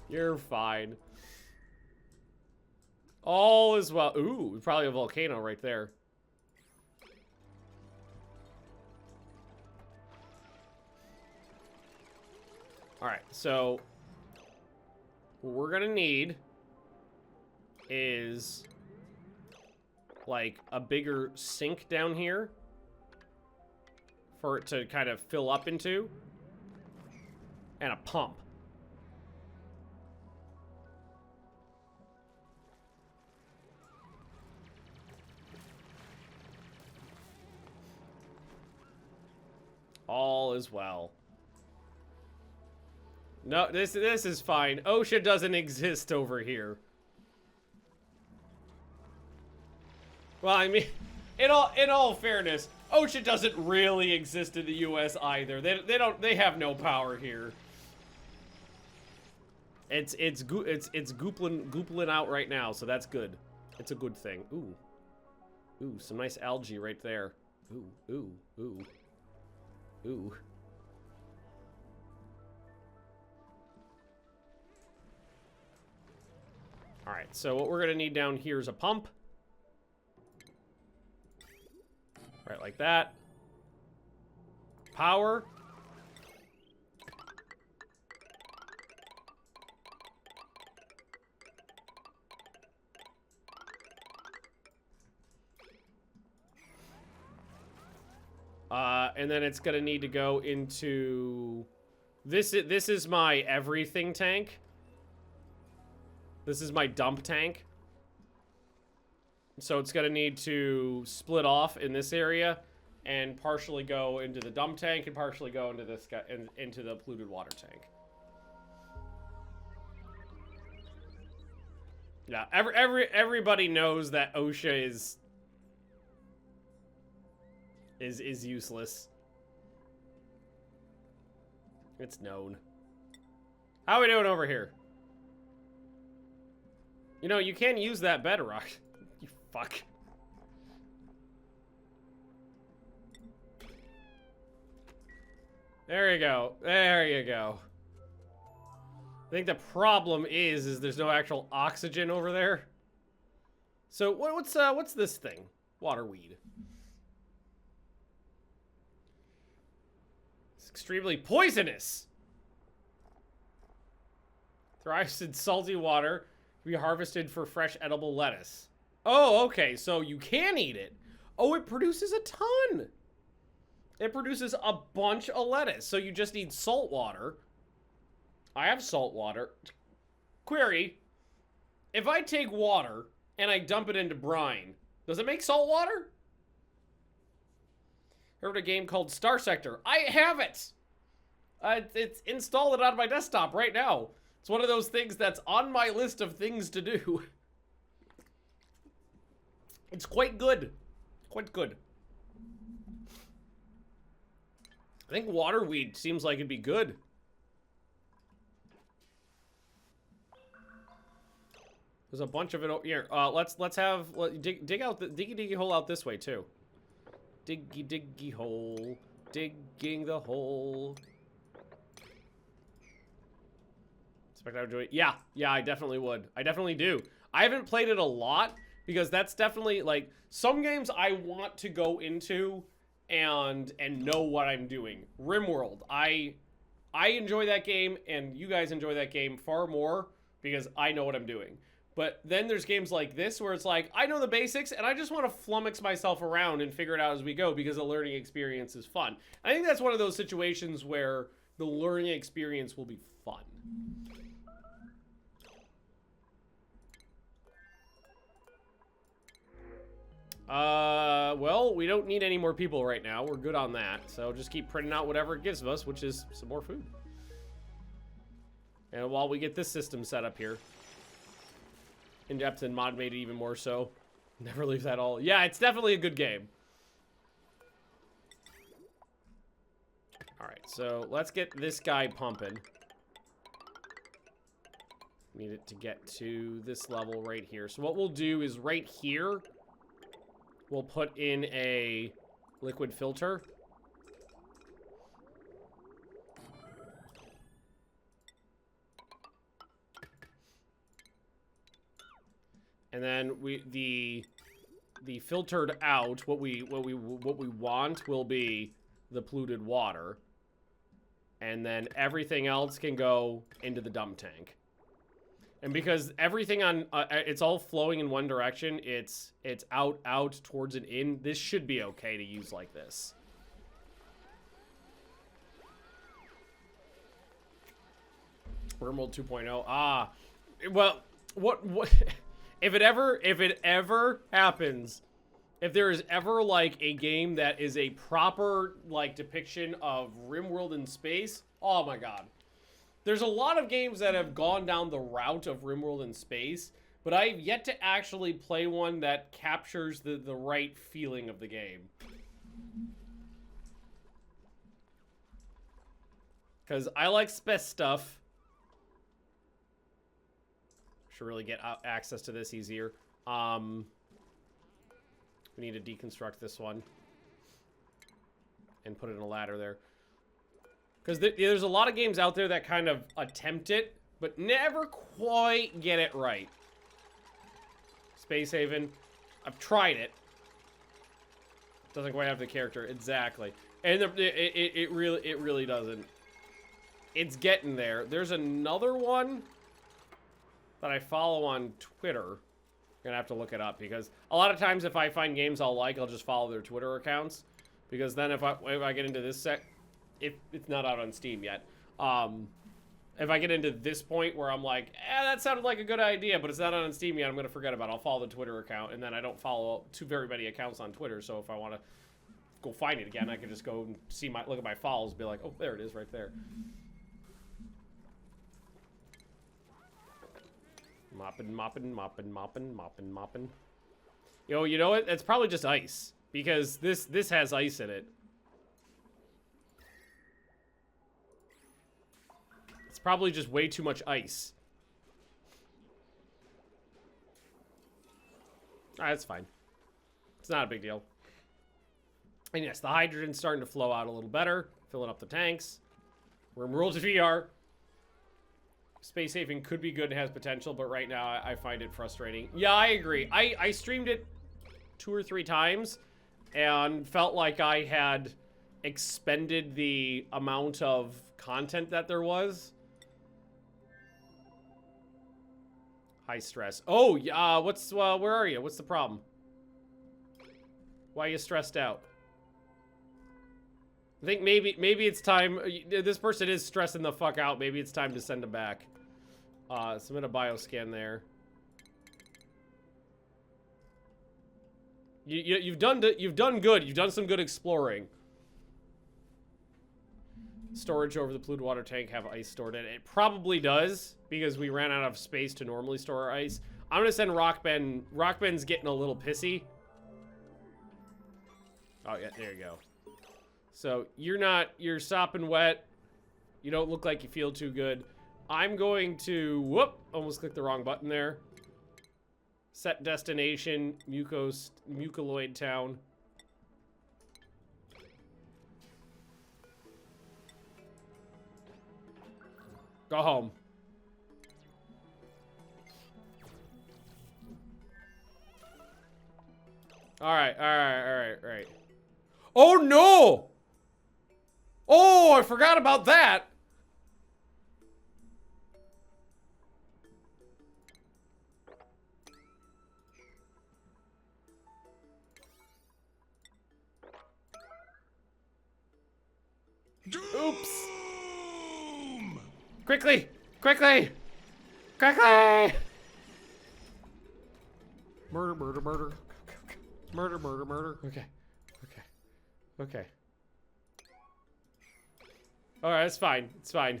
You're fine. All is well. Ooh, probably a volcano right there. All right, so what we're gonna need is like a bigger sink down here for it to kind of fill up into, and a pump. All is well. No, this is fine. OSHA doesn't exist over here. Well, I mean, in all fairness, OSHA doesn't really exist in the U.S. either. They have no power here. It's goopling out right now, so that's good. It's a good thing. Ooh, some nice algae right there. Ooh. All right, so what we're gonna need down here is a pump. Right, like that. Power. And then it's gonna need to go into this is my everything tank. This is my dump tank. So it's gonna need to split off in this area and partially go into the dump tank and partially go into this guy into the polluted water tank. Yeah, everybody knows that OSHA is useless. It's known. How are we doing over here? You know, you can use that bedrock. You fuck. There you go. There you go. I think the problem is there's no actual oxygen over there. So what's this thing? Waterweed. It's extremely poisonous. Thrives in salty water. Can be harvested for fresh edible lettuce. Oh, okay. So you can eat it. Oh, it produces a ton. It produces a bunch of lettuce. So you just need salt water. I have salt water. Query. If I take water and I dump it into brine, does it make salt water? Heard of a game called Star Sector? I have it. It's installed it on my desktop right now. It's one of those things that's on my list of things to do. It's quite good. Quite good. I think waterweed seems like it'd be good. There's a bunch of it here. Let's have dig out the diggy hole out this way too. Diggy hole, digging the hole. Expect I would enjoy it. Yeah, I definitely would. I definitely do. I haven't played it a lot because that's definitely like some games I want to go into and know what I'm doing. RimWorld, I enjoy that game, and you guys enjoy that game far more because I know what I'm doing. But then there's games like this where it's like, I know the basics, and I just want to flummox myself around and figure it out as we go because the learning experience is fun. I think that's one of those situations where the learning experience will be fun. Well, we don't need any more people right now. We're good on that. So just keep printing out whatever it gives us, which is some more food. And while we get this system set up here. In-depth and mod made it even more so. Never leave that all. Yeah, it's definitely a good game. Alright, so let's get this guy pumping. Need it to get to this level right here. So what we'll do is right here, we'll put in a liquid filter. And then the filtered out, what we want will be the polluted water. And then everything else can go into the dump tank. And because everything on, it's all flowing in one direction, it's out, towards an in. This should be okay to use like this. Wormworld 2.0. Ah, well, what, if it ever happens, if there is ever, like, a game that is a proper, like, depiction of RimWorld in space, oh my god. There's a lot of games that have gone down the route of RimWorld in space, but I've yet to actually play one that captures the right feeling of the game. Because I like space stuff. Should really get access to this easier. We need to deconstruct this one. And put it in a ladder there. Because there's a lot of games out there that kind of attempt it, but never quite get it right. Space Haven. I've tried it. Doesn't quite have the character. Exactly. And it really doesn't. It's getting there. There's another one that I follow on Twitter. I'm gonna have to look it up because a lot of times if I find games I'll like, I'll just follow their Twitter accounts. Because then if I get into this if it's not out on Steam yet, if I get into this point where I'm like, that sounded like a good idea, but it's not out on Steam yet, I'm gonna forget about it. I'll follow the Twitter account, and then I don't follow too very many accounts on Twitter. So if I want to go find it again, I can just go and look at my follows, be like, oh, there it is, right there. Mopping. Yo, you know what? It's probably just ice. Because this has ice in it. It's probably just way too much ice. That's fine. It's not a big deal. And yes, the hydrogen's starting to flow out a little better. Filling up the tanks. We're in World of VR. Space Haven could be good and has potential, but right now I find it frustrating. Yeah, I agree. I streamed it 2 or 3 times and felt like I had expended the amount of content that there was. High stress. Oh, yeah, where are you? What's the problem? Why are you stressed out? I think maybe it's time. This person is stressing the fuck out. Maybe it's time to send him back. Submit a bioscan there. You've done good. You've done some good exploring. Storage over the polluted water tank have ice stored in it. It probably does because we ran out of space to normally store our ice. I'm gonna send Rockben. Rockben's getting a little pissy. Oh yeah, there you go. So you're sopping wet. You don't look like you feel too good. I'm going to, almost clicked the wrong button there. Set destination, Mucoloid Town. Go home. All right. Oh no! Oh, I forgot about that. Oops. Quickly! Murder. Okay. Alright, it's fine.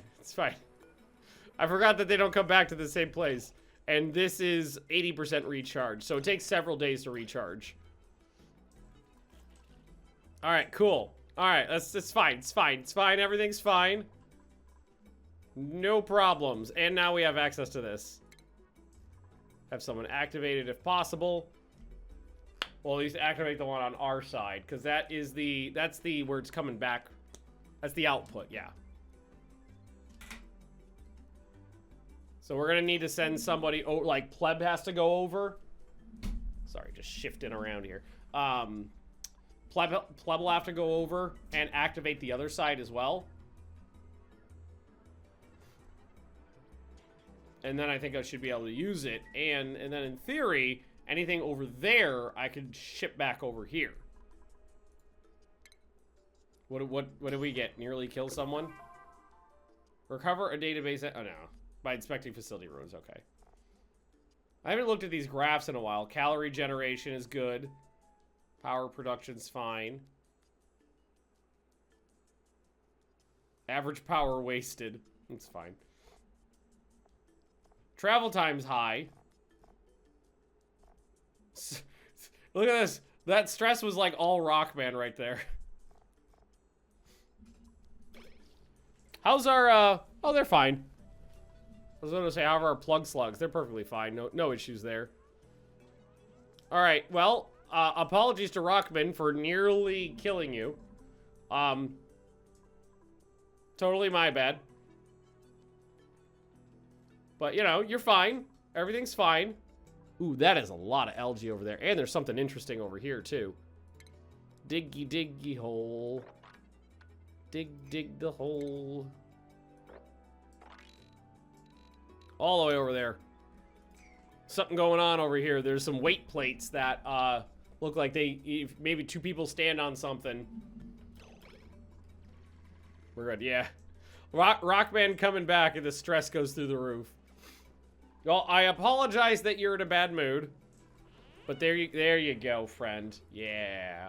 I forgot that they don't come back to the same place. And this is 80% recharge, so it takes several days to recharge. Alright, cool. Alright, it's fine. Everything's fine. No problems. And now we have access to this. Have someone activate it if possible. Well, at least activate the one on our side, because that's the where it's coming back. That's the output, yeah. So we're gonna need to send somebody, like Pleb has to go over. Sorry, just shifting around here. Pleb will have to go over and activate the other side as well. And then I think I should be able to use it. And then in theory, anything over there, I could ship back over here. What did we get? Nearly kill someone? Recover a database. Oh no. By inspecting facility ruins. Okay. I haven't looked at these graphs in a while. Calorie generation is good. Power production's fine. Average power wasted. It's fine. Travel time's high. Look at this. That stress was like all Rockman right there. How's our, oh, they're fine. I was going to say, how are our plug slugs? They're perfectly fine. No issues there. All right, well, apologies to Rockman for nearly killing you. Totally my bad. But, you know, you're fine. Everything's fine. Ooh, that is a lot of algae over there. And there's something interesting over here, too. Diggy, diggy hole. Dig the hole. All the way over there. Something going on over here. There's some weight plates that look like maybe two people stand on something. We're good, yeah. Rockman coming back and the stress goes through the roof. Well, I apologize that you're in a bad mood. But there you go, friend. Yeah.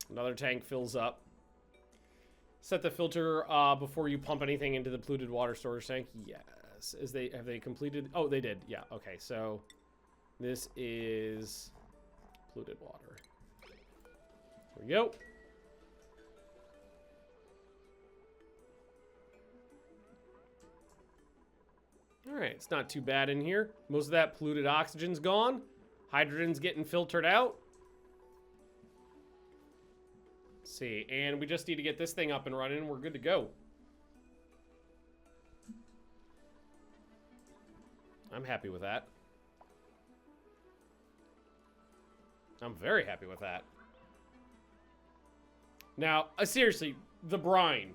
Another tank fills up. Set the filter before you pump anything into the polluted water storage tank. Yes. Have they completed? Oh, they did. Yeah. Okay. So this is polluted water. There we go. All right. It's not too bad in here. Most of that polluted oxygen's gone. Hydrogen's getting filtered out. See, and we just need to get this thing up and running and we're good to go. I'm happy with that. I'm very happy with that. Now, seriously, the brine.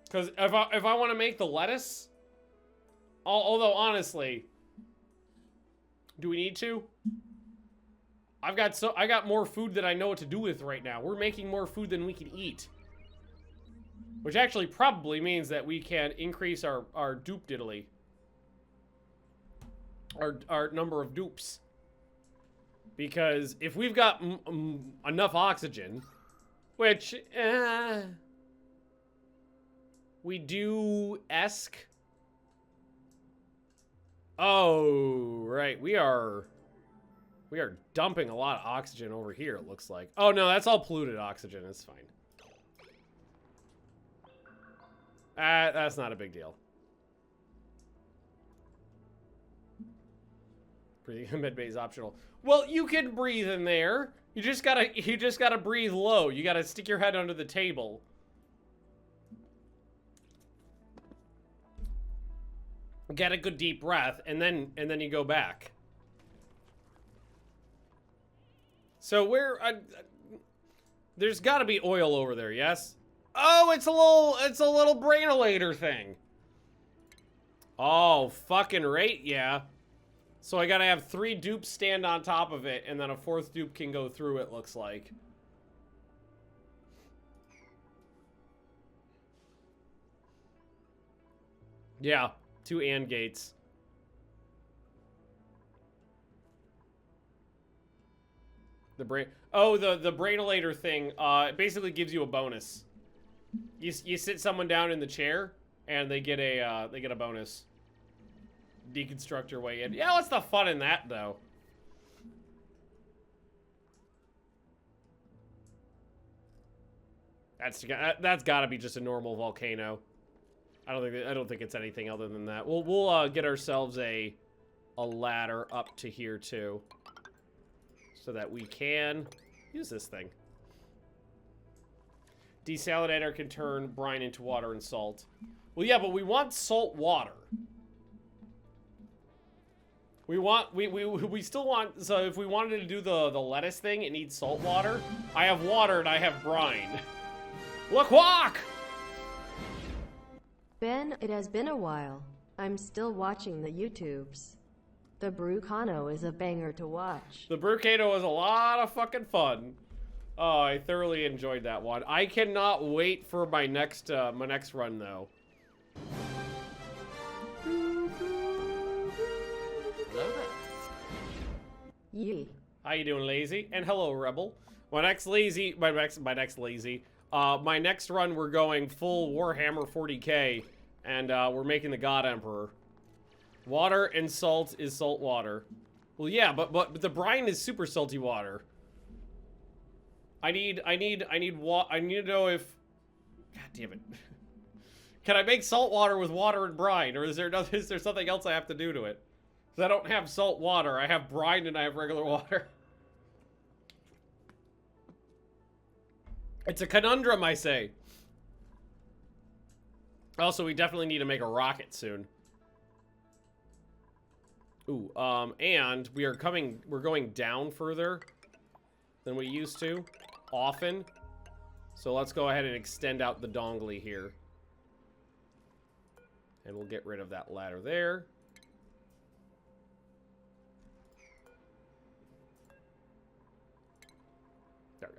Because if I want to make the lettuce, although honestly, do we need to? I got more food than I know what to do with right now. We're making more food than we can eat. Which actually probably means that we can increase our dupe diddly. Our number of dupes. Because if we've got enough oxygen, which, we do-esque. Oh, right. We are dumping a lot of oxygen over here, it looks like. Oh, no, that's all polluted oxygen. It's fine. That's not a big deal. Breathing in med bay is optional. Well, you can breathe in there. You just gotta breathe low. You gotta stick your head under the table. Get a good deep breath, and then you go back. So there's got to be oil over there, yes? Oh, it's a little brainolator thing. Oh, fucking right, yeah. So I gotta have 3 dupes stand on top of it, and then a 4th dupe can go through it, looks like. Yeah, 2 AND gates. The brainolator thing basically gives you a bonus. You sit someone down in the chair and they get a bonus. Deconstruct your way in. Yeah, what's the fun in that though? That's got to be just a normal volcano. I don't think it's anything other than that. We'll get ourselves a ladder up to here too. So that we can use this thing. Desalinator can turn brine into water and salt. Well, yeah, but we want salt water. We still want, so if we wanted to do the lettuce thing, it needs salt water. I have water and I have brine. Quack! Ben, it has been a while. I'm still watching the YouTubes. The Volcano is a banger to watch. The Volcano was a lot of fucking fun. Oh, I thoroughly enjoyed that one. I cannot wait for my next run though. Hello there. Yee. How you doing, Lazy? And hello, Rebel. My next run we're going full Warhammer 40k, and we're making the God Emperor. Water and salt is salt water. Well, yeah, but the brine is super salty water. I need to know if... God damn it. Can I make salt water with water and brine, or is there something else I have to do to it? Because I don't have salt water, I have brine and I have regular water. It's a conundrum, I say. Also, we definitely need to make a rocket soon. Ooh, and we're going down further than we used to, often. So let's go ahead and extend out the dongly here. And we'll get rid of that ladder there. There we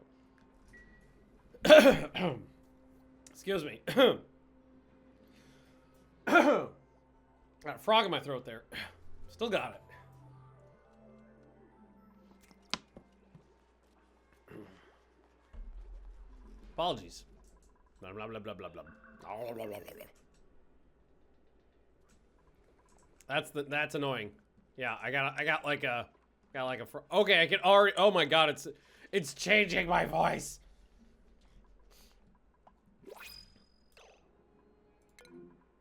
go. Excuse me. Got a frog in my throat there. Still got it. Apologies. Blah blah blah blah blah blah. Blah, blah, blah, blah. That's annoying. Yeah, I got like a okay, I can already. Oh my god, it's changing my voice.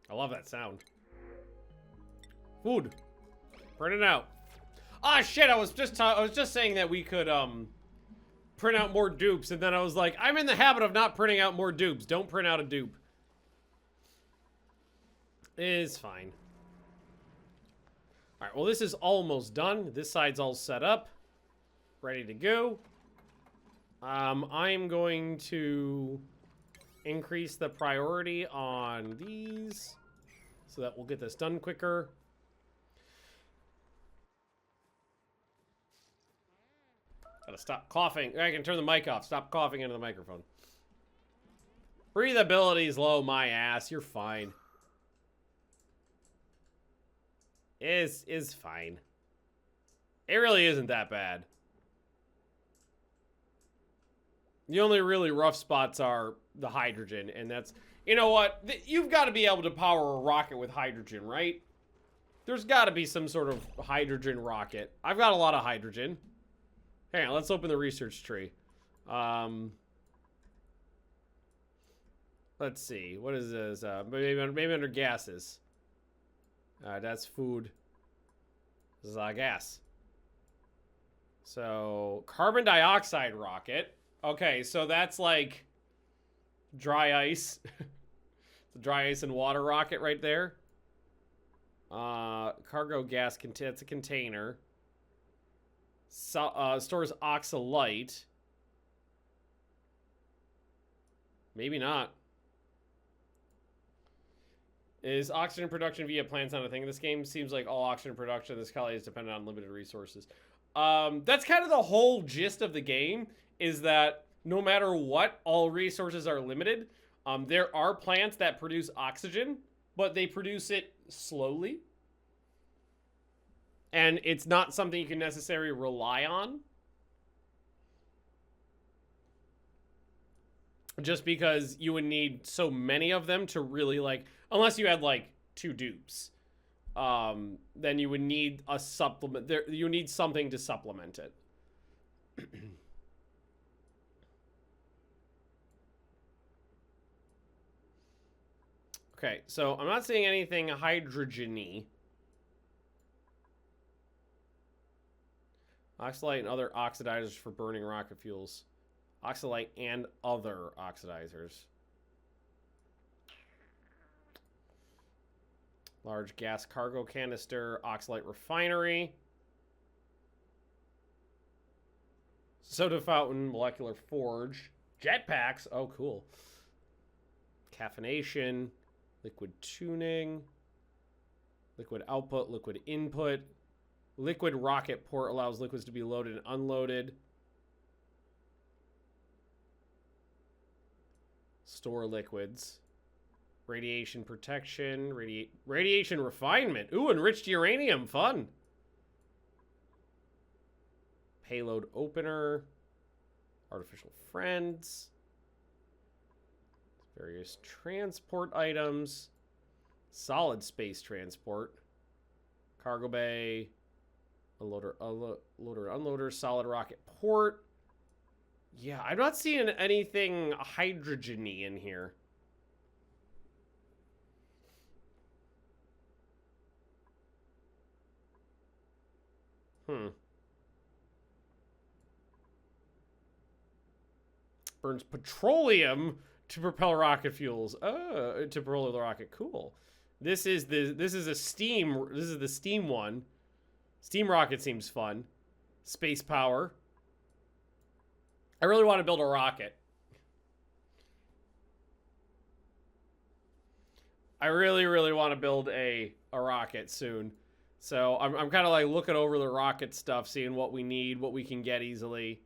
I love that sound. Food. Print it out. Ah, shit, I was just saying that we could print out more dupes, and then I was like, I'm in the habit of not printing out more dupes. Don't print out a dupe. It's fine. All right, well, this is almost done. This side's all set up, ready to go. I'm going to increase the priority on these so that we'll get this done quicker. Gotta stop coughing. I can turn the mic off. Stop coughing into the microphone. Breathability's low, my ass. You're fine. Is fine. It really isn't that bad. The only really rough spots are the hydrogen, and that's... You know what? You've got to be able to power a rocket with hydrogen, right? There's got to be some sort of hydrogen rocket. I've got a lot of hydrogen. Hang on, let's open the research tree. Let's see. What is this? Maybe under gases. That's food. This is gas. So, carbon dioxide rocket. Okay, so that's like dry ice. The dry ice and water rocket right there. Cargo gas, that's a container. Stores oxalite. Maybe not. Is oxygen production via plants not a thing in this game? Seems like all oxygen production in this colony is dependent on limited resources. That's kind of the whole gist of the game, is that no matter what, all resources are limited. There are plants that produce oxygen, but they produce it slowly. And it's not something you can necessarily rely on. Just because you would need so many of them to really, like... Unless you had, like, 2 dupes. Then you would need a supplement. You need something to supplement it. Okay, so I'm not seeing anything hydrogen-y. Oxalite and other oxidizers for burning rocket fuels. Oxalite and other oxidizers. Large gas cargo canister, oxalite refinery. Soda fountain, molecular forge. Jetpacks, oh cool. Caffeination, liquid tuning, liquid output, liquid input. Liquid rocket port allows liquids to be loaded and unloaded. Store liquids. Radiation protection, radiation refinement. Ooh, enriched uranium, fun. Payload opener, artificial friends, various transport items, solid space transport, cargo bay, unloader, solid rocket port. Yeah, I'm not seeing anything hydrogen-y in here. Burns petroleum to propel rocket fuels. To propel the rocket. Cool. This is the steam one. Steam rocket seems fun. Space power. I really want to build a rocket. I really, really want to build a rocket soon. So I'm kind of like looking over the rocket stuff, seeing what we need, what we can get easily.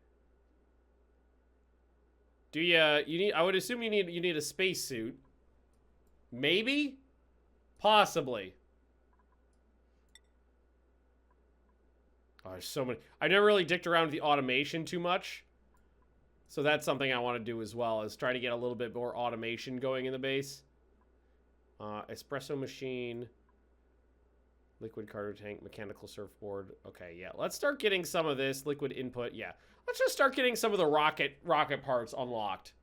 Do you need? I would assume you need a spacesuit. Maybe, possibly. Oh, there's so many. I never really dicked around with the automation too much, so that's something I want to do as well. Is try to get a little bit more automation going in the base. Espresso machine, liquid cargo tank, mechanical surfboard. Okay, yeah. Let's start getting some of this liquid input. Yeah. Let's just start getting some of the rocket parts unlocked.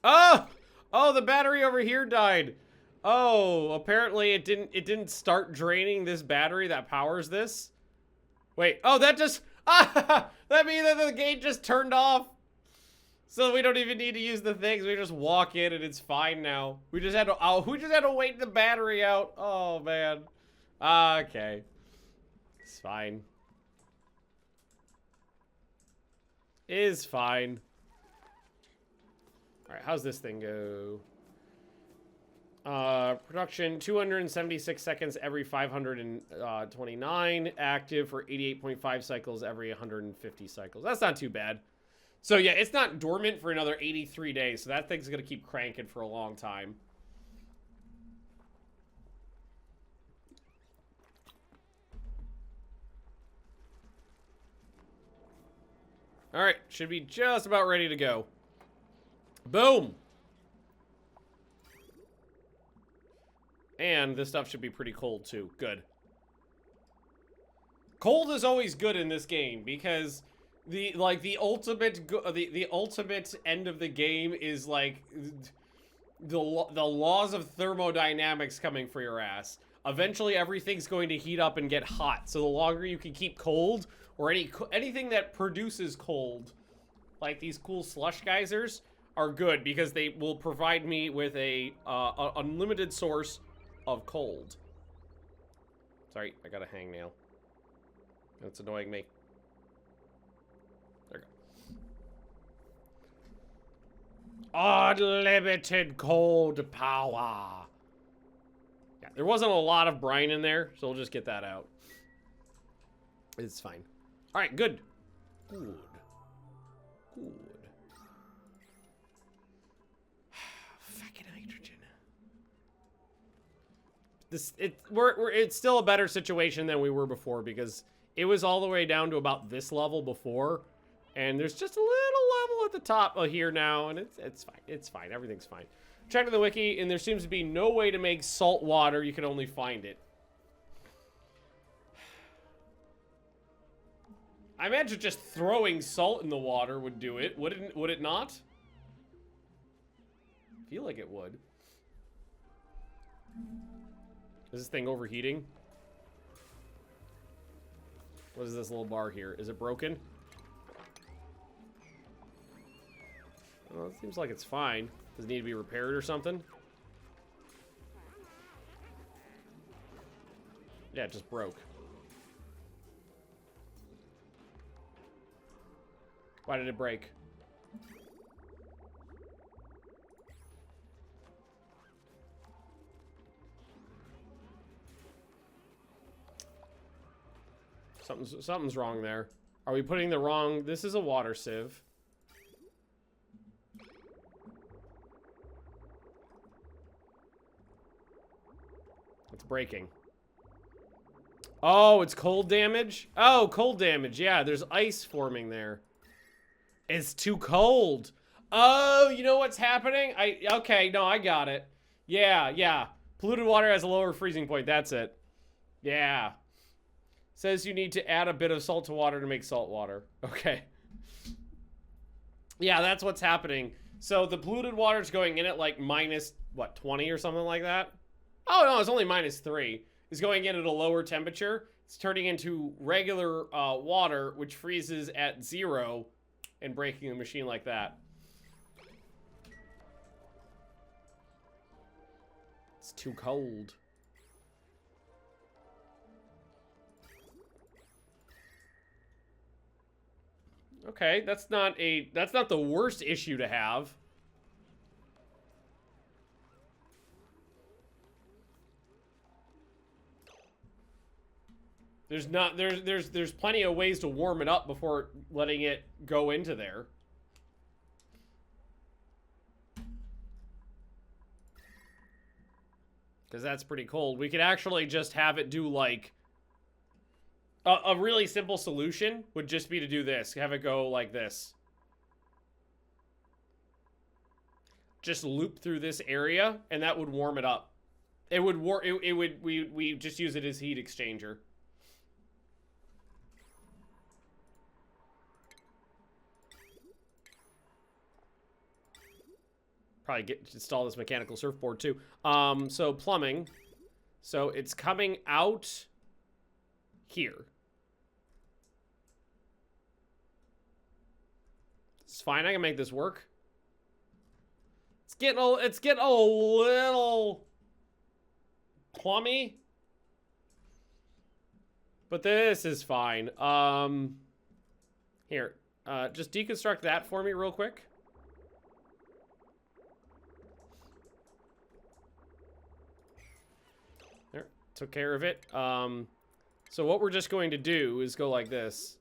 Oh! Oh, the battery over here died. Oh, apparently it didn't start draining this battery that powers this. Wait. Oh, that just that means that the gate just turned off. So we don't even need to use the things. We just walk in and it's fine now. We just had to wait the battery out. Oh man. Okay. It's fine. Is fine. All right, how's this thing go? Production 276 seconds every 529. Active for 88.5 cycles every 150 cycles. That's not too bad. So yeah, it's not dormant for another 83 days, so that thing's gonna keep cranking for a long time. Alright, should be just about ready to go. Boom! And this stuff should be pretty cold too. Good. Cold is always good in this game because the ultimate end of the game is like the laws of thermodynamics coming for your ass. Eventually everything's going to heat up and get hot. So the longer you can keep cold, or anything that produces cold, like these cool slush geysers, are good because they will provide me with a unlimited source of cold. Sorry, I got a hangnail. That's annoying me. There we go. Unlimited cold power. Yeah, there wasn't a lot of brine in there, so we'll just get that out. It's fine. All right, good. Good. Good. Fucking hydrogen. It's still a better situation than we were before because it was all the way down to about this level before, and there's just a little level at the top of here now, and it's fine. It's fine. Everything's fine. Check the wiki, and there seems to be no way to make salt water. You can only find it. I imagine just throwing salt in the water would do it. Would it not? I feel like it would. Is this thing overheating? What is this little bar here? Is it broken? Well, it seems like it's fine. Does it need to be repaired or something? Yeah, it just broke. Why did it break? Something's wrong there. Are we putting the wrong... This is a water sieve. It's breaking. Oh, it's cold damage? Oh, cold damage. Yeah, there's ice forming there. It's too cold. Oh, you know what's happening? Okay, no, I got it. Yeah. Polluted water has a lower freezing point. That's it. Yeah. Says you need to add a bit of salt to water to make salt water. Okay. Yeah, that's what's happening. So the polluted water's going in at like minus, what, 20 or something like that? Oh, no, it's only minus 3. It's going in at a lower temperature. It's turning into regular water, which freezes at 0 and breaking the machine like that. It's too cold. Okay, that's not the worst issue to have. There's plenty of ways to warm it up before letting it go into there. Because that's pretty cold. We could actually just have it do like... A really simple solution would just be to do this. Have it go like this. Just loop through this area, and that would warm it up. It would we just use it as heat exchanger. Probably install this mechanical surfboard too. So plumbing. So it's coming out here. It's fine. I can make this work. It's getting a little plummy, but this is fine. Here, just deconstruct that for me real quick. There, took care of it. So what we're just going to do is go like this.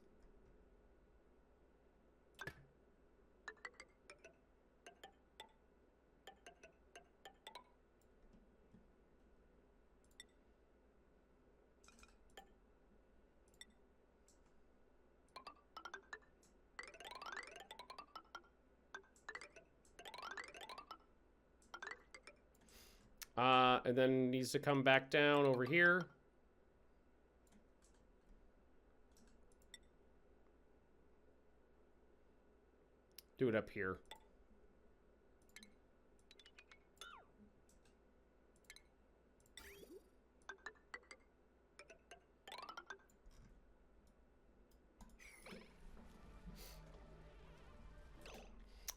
And then needs to come back down over here. Do it up here.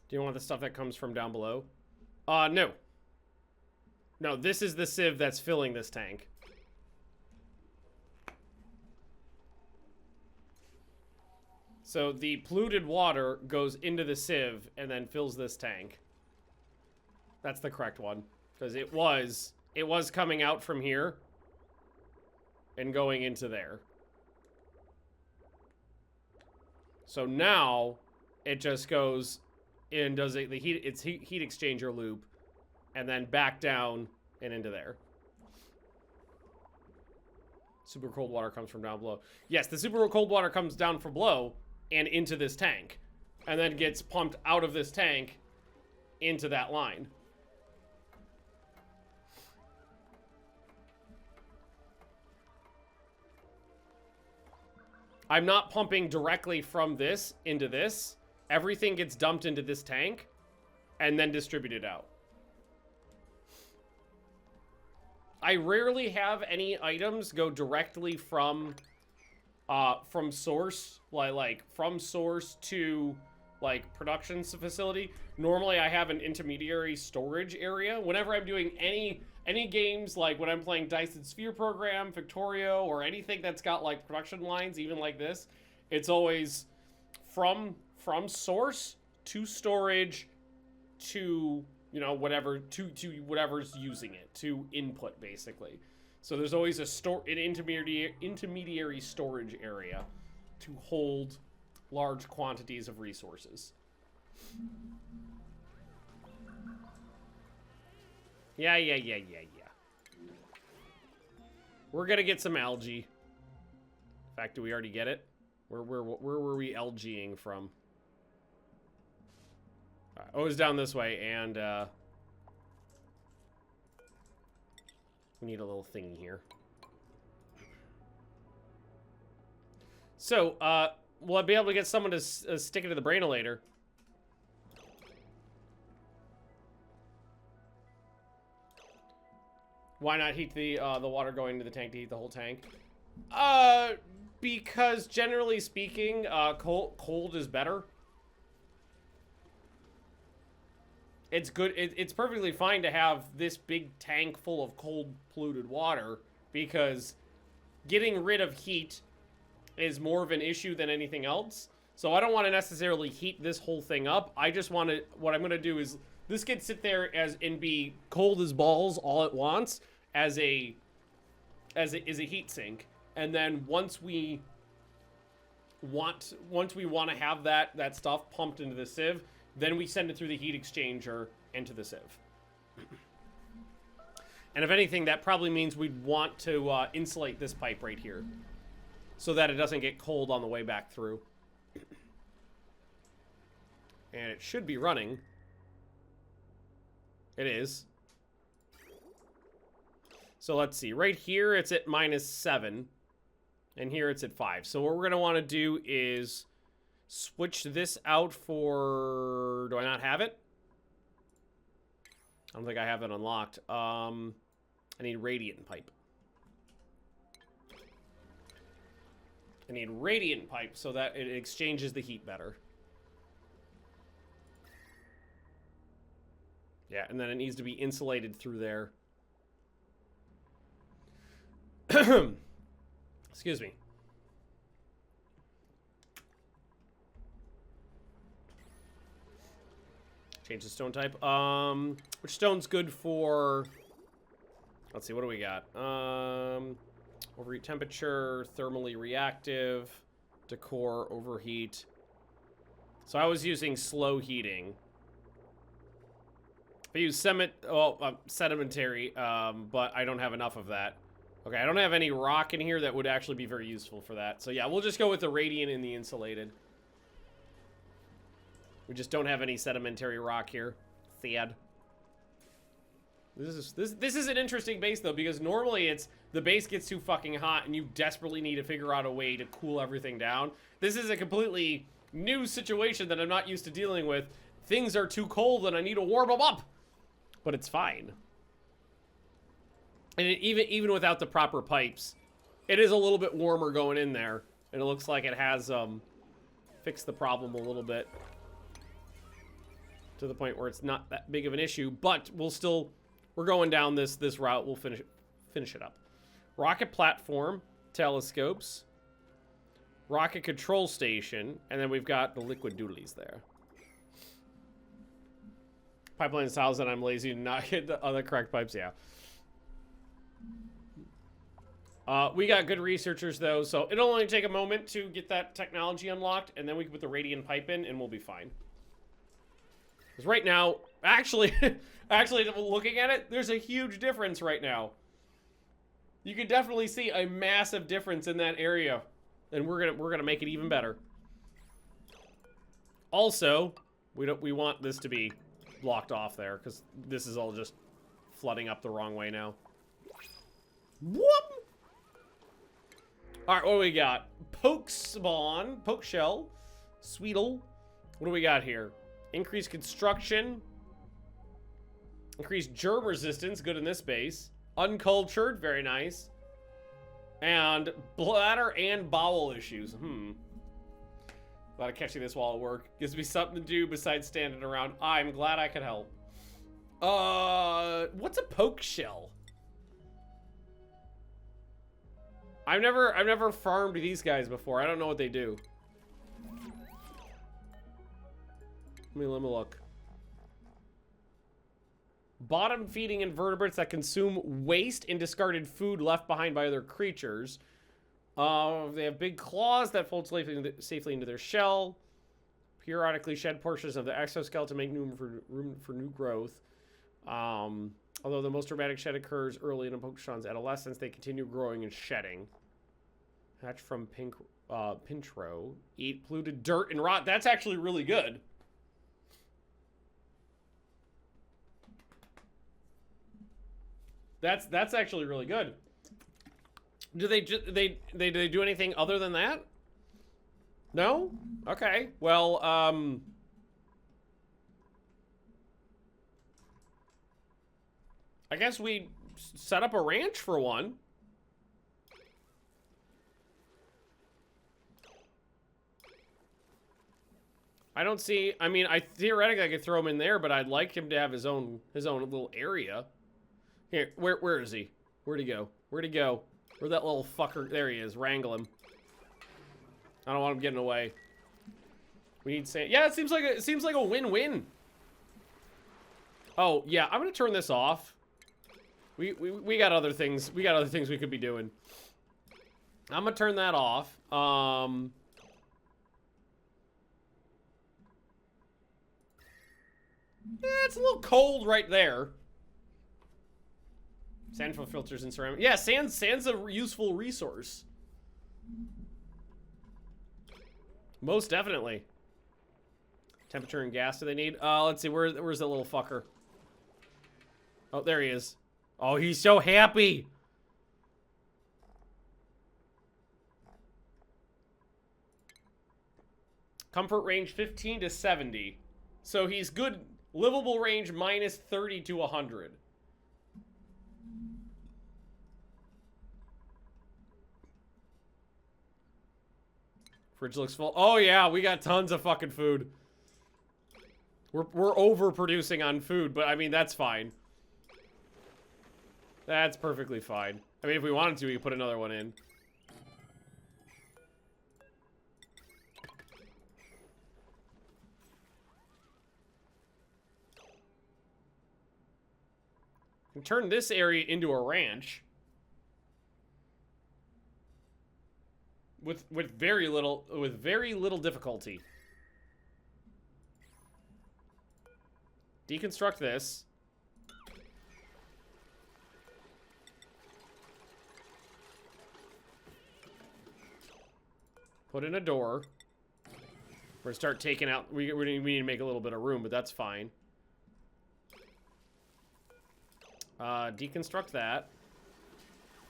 Do you want the stuff that comes from down below? No. No, this is the sieve that's filling this tank. So the polluted water goes into the sieve and then fills this tank. That's the correct one. Because it was coming out from here and going into there. So now it just goes in, does it, it's heat exchanger loop, and then back down and into there. Super cold water comes from down below. Yes, the super cold water comes down from below and into this tank, and then gets pumped out of this tank into that line. I'm not pumping directly from this into this. Everything gets dumped into this tank and then distributed out. I rarely have any items go directly from source, like from source to like production facility. Normally I have an intermediary storage area. Whenever I'm doing any games, like when I'm playing Dyson Sphere Program, Victorio, or anything that's got like production lines, even like this, it's always from from source to storage to, you know, whatever, to whatever's using it, to input, basically. So there's always an intermediary storage area to hold large quantities of resources. Yeah. We're gonna get some algae. In fact, do we already get it? Where were we algaeing from? Oh, it was down this way, and we need a little thingy here. So, will I be able to get someone to stick it to the brainolator? Why not heat the water going into the tank to heat the whole tank? Because generally speaking, cold is better. It's good. It's perfectly fine to have this big tank full of cold polluted water, because getting rid of heat is more of an issue than anything else. So I don't want to necessarily heat this whole thing up. I just want to, what I'm going to do is this could sit there and be cold as balls all at once as a heat sink. And then once we want to have that stuff pumped into the sieve, then we send it through the heat exchanger into the sieve. And if anything, that probably means we'd want to insulate this pipe right here so that it doesn't get cold on the way back through. And it should be running. It is. So let's see. Right here, it's at -7. And here it's at 5. So what we're going to want to do is switch this out for... Do I not have it? I don't think I have it unlocked. I need radiant pipe. I need radiant pipe so that it exchanges the heat better. Yeah, and then it needs to be insulated through there. Excuse me. Change the stone type. Which stone's good for... Let's see, what do we got? Overheat temperature, thermally reactive, decor, overheat. So I was using slow heating. I use sedimentary, but I don't have enough of that. Okay, I don't have any rock in here that would actually be very useful for that. So yeah, we'll just go with the radiant and the insulated. We just don't have any sedimentary rock here. Sad. This is an interesting base though, because normally it's the base gets too fucking hot and you desperately need to figure out a way to cool everything down. This is a completely new situation that I'm not used to dealing with. Things are too cold and I need to warm them up. But it's fine. And even without the proper pipes, it is a little bit warmer going in there. And it looks like it has fixed the problem a little bit. To the point where it's not that big of an issue. But we're going down this route. We'll finish it up. Rocket platform, telescopes, rocket control station, and then we've got the liquid doodlies there. Pipeline styles, and I'm lazy to not hit the other correct pipes. Yeah. We got good researchers though, so it'll only take a moment to get that technology unlocked, and then we can put the radiant pipe in, and we'll be fine. Because right now, actually, looking at it, there's a huge difference right now. You can definitely see a massive difference in that area, and we're gonna make it even better. Also, we want this to be blocked off there, because this is all just flooding up the wrong way now. Whoop! Alright, what do we got? Poke spawn, poke shell, Sweetle. What do we got here? Increased construction. Increased germ resistance, good in this base. Uncultured, very nice. And bladder and bowel issues. Glad I'm catching this while at work. Gives me something to do besides standing around. I'm glad I could help. What's a poke shell? I've never farmed these guys before. I don't know what they do. Let me look. Bottom feeding invertebrates that consume waste and discarded food left behind by other creatures. They have big claws that fold safely into their shell. Periodically shed portions of the exoskeleton to make room for new growth. Although the most dramatic shed occurs early in a Pokemon's adolescence, they continue growing and shedding. Hatch from Pintro. Eat polluted dirt and rot. That's actually really good. That's actually really good. Do they do anything other than that? No? Okay. Well, I guess we set up a ranch for one. I don't see, I mean, theoretically I could throw him in there, but I'd like him to have his own little area. Here, where is he? Where'd he go? Where'd he go? Where'd that little fucker? There he is. Wrangle him. I don't want him getting away. We need sand. Yeah, it seems like a win-win. Oh yeah, I'm gonna turn this off. We got other things. We got other things we could be doing. I'm gonna turn that off. Yeah, it's a little cold right there. Sand filters and ceramic. Yeah, sand's a useful resource. Most definitely. Temperature and gas do they need? Let's see, where's that little fucker? Oh, there he is. Oh, he's so happy. Comfort range 15 to 70. So he's good. Livable range minus 30 to 100. Fridge looks full. Oh yeah, we got tons of fucking food. We're overproducing on food, but I mean that's fine. That's perfectly fine. I mean, if we wanted to, we could put another one in. And turn this area into a ranch. With very little difficulty. Deconstruct this. Put in a door. We're gonna start taking out. We need to make a little bit of room, but that's fine. Deconstruct that.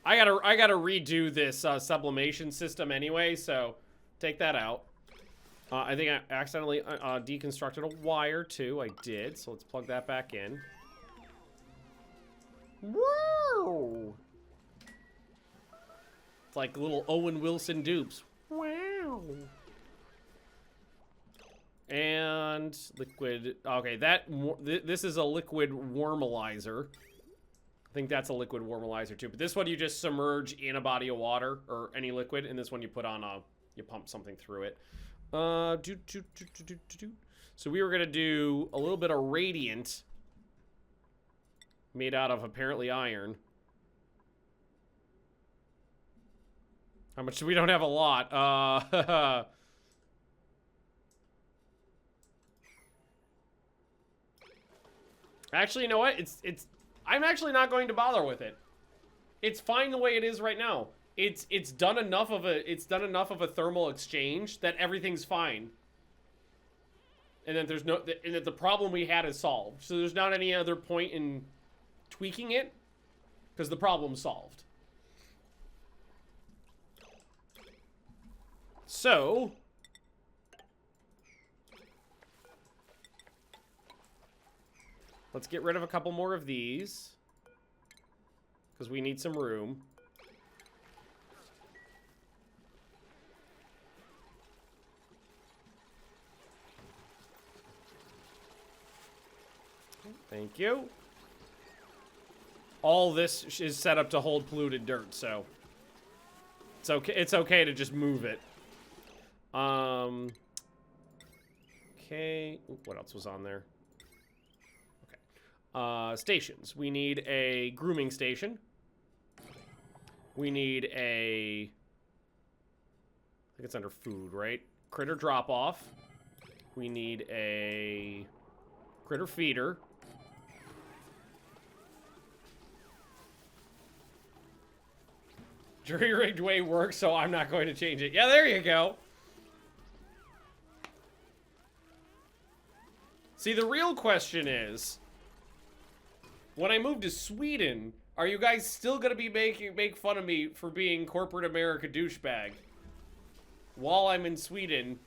I gotta redo this sublimation system anyway, so take that out. I think I accidentally deconstructed a wire too. I did, so let's plug that back in. Whoa! It's like little Owen Wilson dupes. Wow! And liquid. Okay, this is a liquid warmalizer. I think that's a liquid warmalizer too, but this one you just submerge in a body of water or any liquid, and this one you put on you pump something through it. So we were gonna do a little bit of radiant made out of apparently iron. How much? We don't have a lot. Actually, you know what? I'm actually not going to bother with it. It's fine the way it is right now. It's done enough of a thermal exchange that everything's fine. And then and that the problem we had is solved. So there's not any other point in tweaking it because the problem's solved. So let's get rid of a couple more of these because we need some room. Thank you. All this is set up to hold polluted dirt, so it's okay to just move it. Okay. Ooh, what else was on there? Okay. Stations. We need a grooming station. We need a... I think it's under food, right? Critter drop-off. We need a critter feeder. Jury-rigged way works, so I'm not going to change it. Yeah, there you go. See, the real question is, when I move to Sweden, are you guys still gonna be make fun of me for being corporate America douchebag while I'm in Sweden?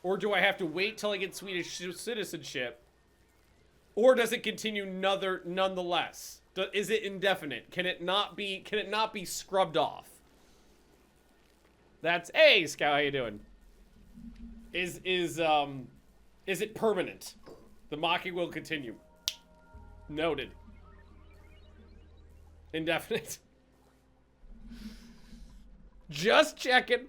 Or do I have to wait till I get Swedish citizenship? Or does it continue nonetheless? Is it indefinite? Can it not be scrubbed off? That's, hey, Scout, how you doing? Is it permanent? The mocking will continue. Noted. Indefinite. Just checking.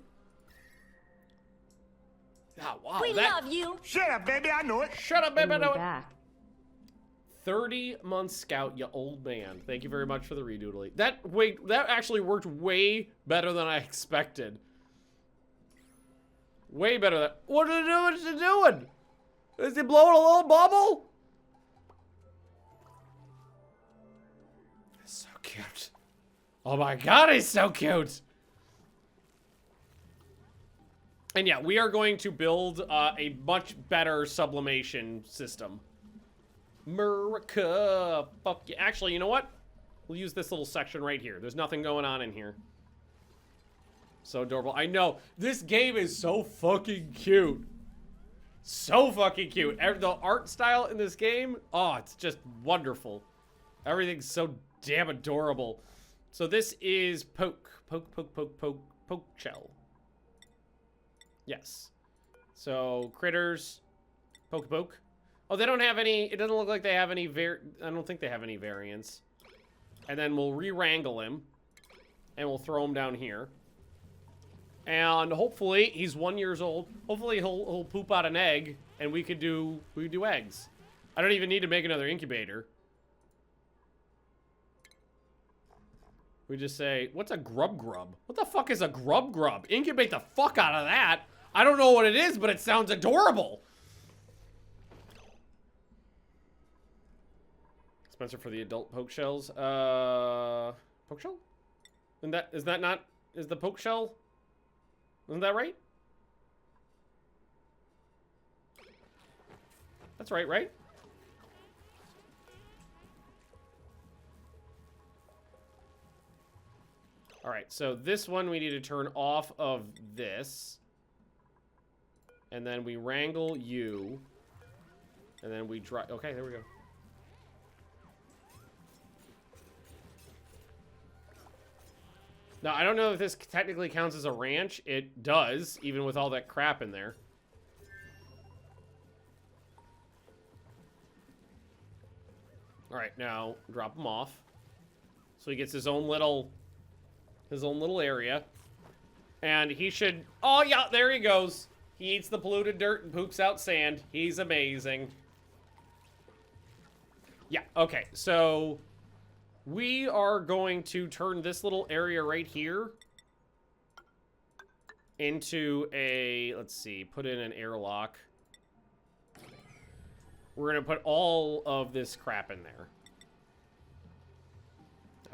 Oh, wow. We love you. Shut up, baby. I know it. Shut up, baby. I And know we're it. back. 30 months Scout, you old man. Thank you very much for the redoodling. That actually worked way better than I expected. Way better than... What is it doing? Is it blowing a little bubble? It's so cute. Oh my god, he's so cute. And yeah, we are going to build a much better sublimation system. America. Fuck yeah. Actually, you know what? We'll use this little section right here. There's nothing going on in here. So adorable. I know. This game is so fucking cute. So fucking cute. The art style in this game, oh, it's just wonderful. Everything's so damn adorable. So this is poke shell. Yes. So critters, poke. Oh, they don't have any, it doesn't look like they have any I don't think they have any variants. And then we'll re-wrangle him. And we'll throw him down here. And hopefully, he's 1 year old. Hopefully he'll poop out an egg, and we could do eggs. I don't even need to make another incubator. We just say, what's a grub? What the fuck is a grub? Incubate the fuck out of that. I don't know what it is, but it sounds adorable. Spencer for the adult poke shells. Poke shell? Is the poke shell? Isn't that right? That's right? All right, so this one we need to turn off of this. And then we wrangle you. And then we dry. Okay, there we go. Now, I don't know if this technically counts as a ranch. It does, even with all that crap in there. All right, now drop him off. So he gets his own little area. And he should, oh yeah, there he goes. He eats the polluted dirt and poops out sand. He's amazing. Yeah, okay, so we are going to turn this little area right here into a, let's see, put in an airlock. We're going to put all of this crap in there.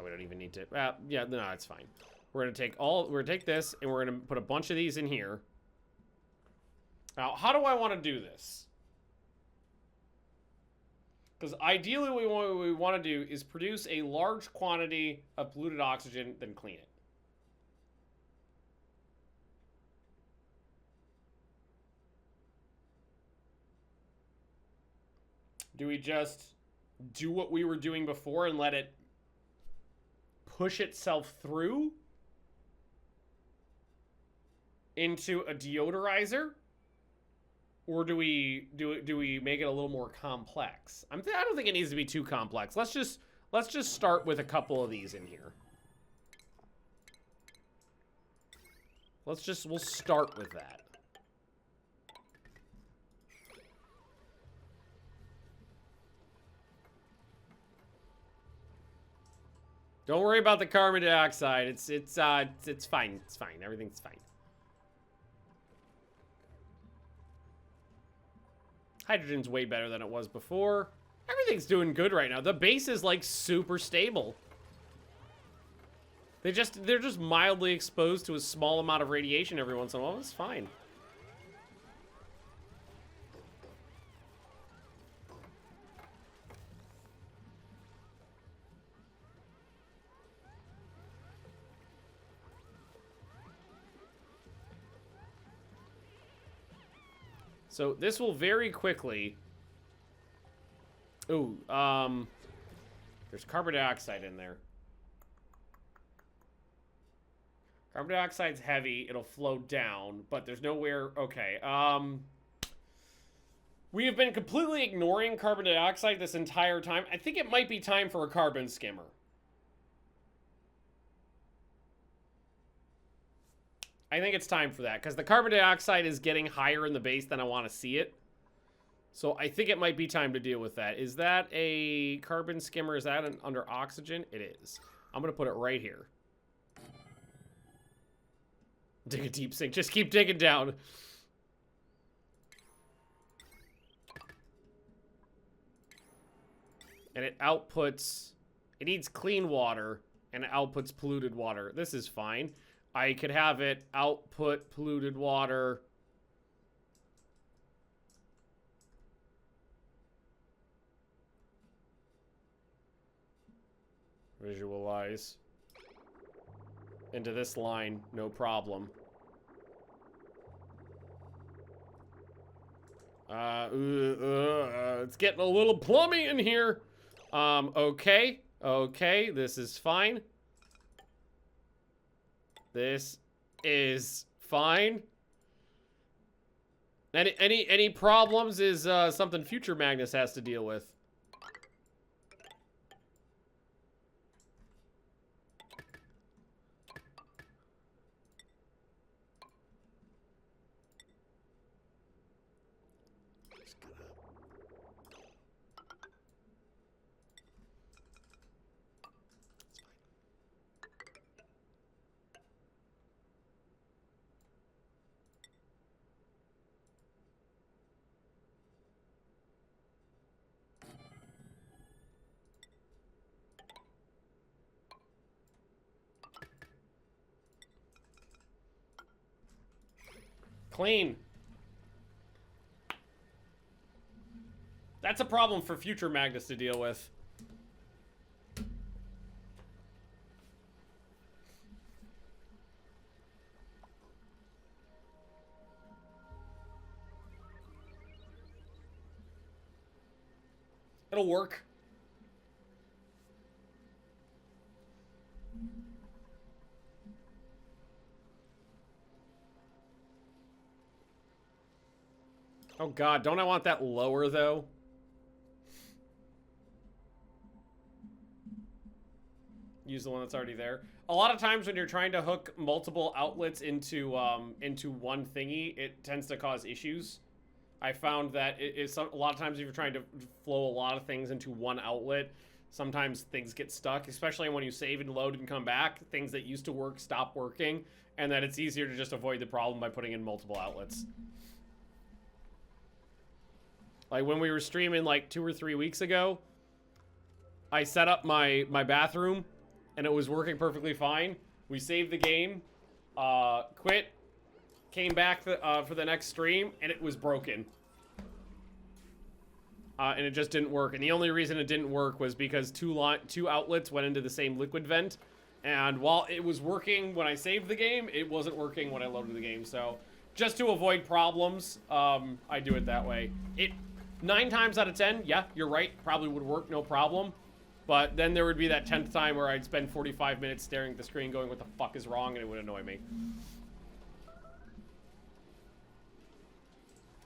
Oh, we don't even need to, yeah, no, it's fine. We're going to take this and we're going to put a bunch of these in here. Now, how do I want to do this? Because ideally what we want to do is produce a large quantity of polluted oxygen, then clean it. Do we just do what we were doing before and let it push itself through into a deodorizer? Or do we make it a little more complex? I don't think it needs to be too complex. Let's just start with a couple of these in here. We'll start with that. Don't worry about the carbon dioxide. It's fine. It's fine. Everything's fine. Hydrogen's way better than it was before. Everything's doing good right now. The base is like super stable. They're just mildly exposed to a small amount of radiation every once in a while. It's fine. So this will very quickly. Ooh, there's carbon dioxide in there. Carbon dioxide's heavy. It'll flow down, but there's nowhere. Okay. We have been completely ignoring carbon dioxide this entire time. I think it might be time for a carbon skimmer. I think it's time for that because the carbon dioxide is getting higher in the base than I want to see it. So I think it might be time to deal with that. Is that a carbon skimmer? Is that under oxygen? It is. I'm going to put it right here. Dig a deep sink. Just keep digging down. And it outputs... It needs clean water, and it outputs polluted water. This is fine. I could have it output polluted water... Visualize. Into this line, no problem. It's getting a little plummy in here. Okay, this is fine. This is fine. Any problems is something future Magnus has to deal with. Clean. That's a problem for future Magnus to deal with. It'll work. Oh god, don't I want that lower though? Use the one that's already there. A lot of times when you're trying to hook multiple outlets into one thingy, it tends to cause issues. I found that a lot of times if you're trying to flow a lot of things into one outlet, sometimes things get stuck, especially when you save and load and come back. Things that used to work stop working, and that it's easier to just avoid the problem by putting in multiple outlets. Like when we were streaming like 2 or 3 weeks ago, I set up my bathroom and it was working perfectly fine. We saved the game, quit, came back for the next stream, and it was broken. And it just didn't work. And the only reason it didn't work was because two outlets went into the same liquid vent. And while it was working when I saved the game, it wasn't working when I loaded the game. So just to avoid problems, I do it that way. 9 times out of 10, yeah, you're right, probably would work, no problem. But then there would be that 10th time where I'd spend 45 minutes staring at the screen going, what the fuck is wrong, and it would annoy me.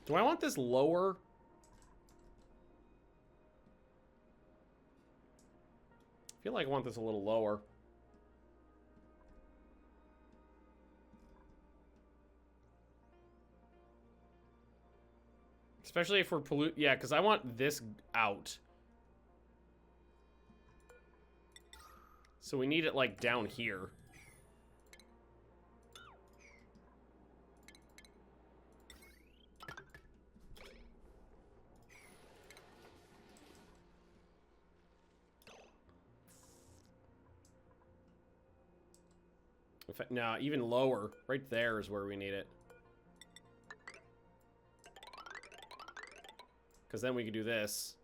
Do I want this lower? I feel like I want this a little lower. Especially if we're yeah, because I want this out. So we need it, like, down here. In fact, no, even lower. Right there is where we need it. Because then we could do this.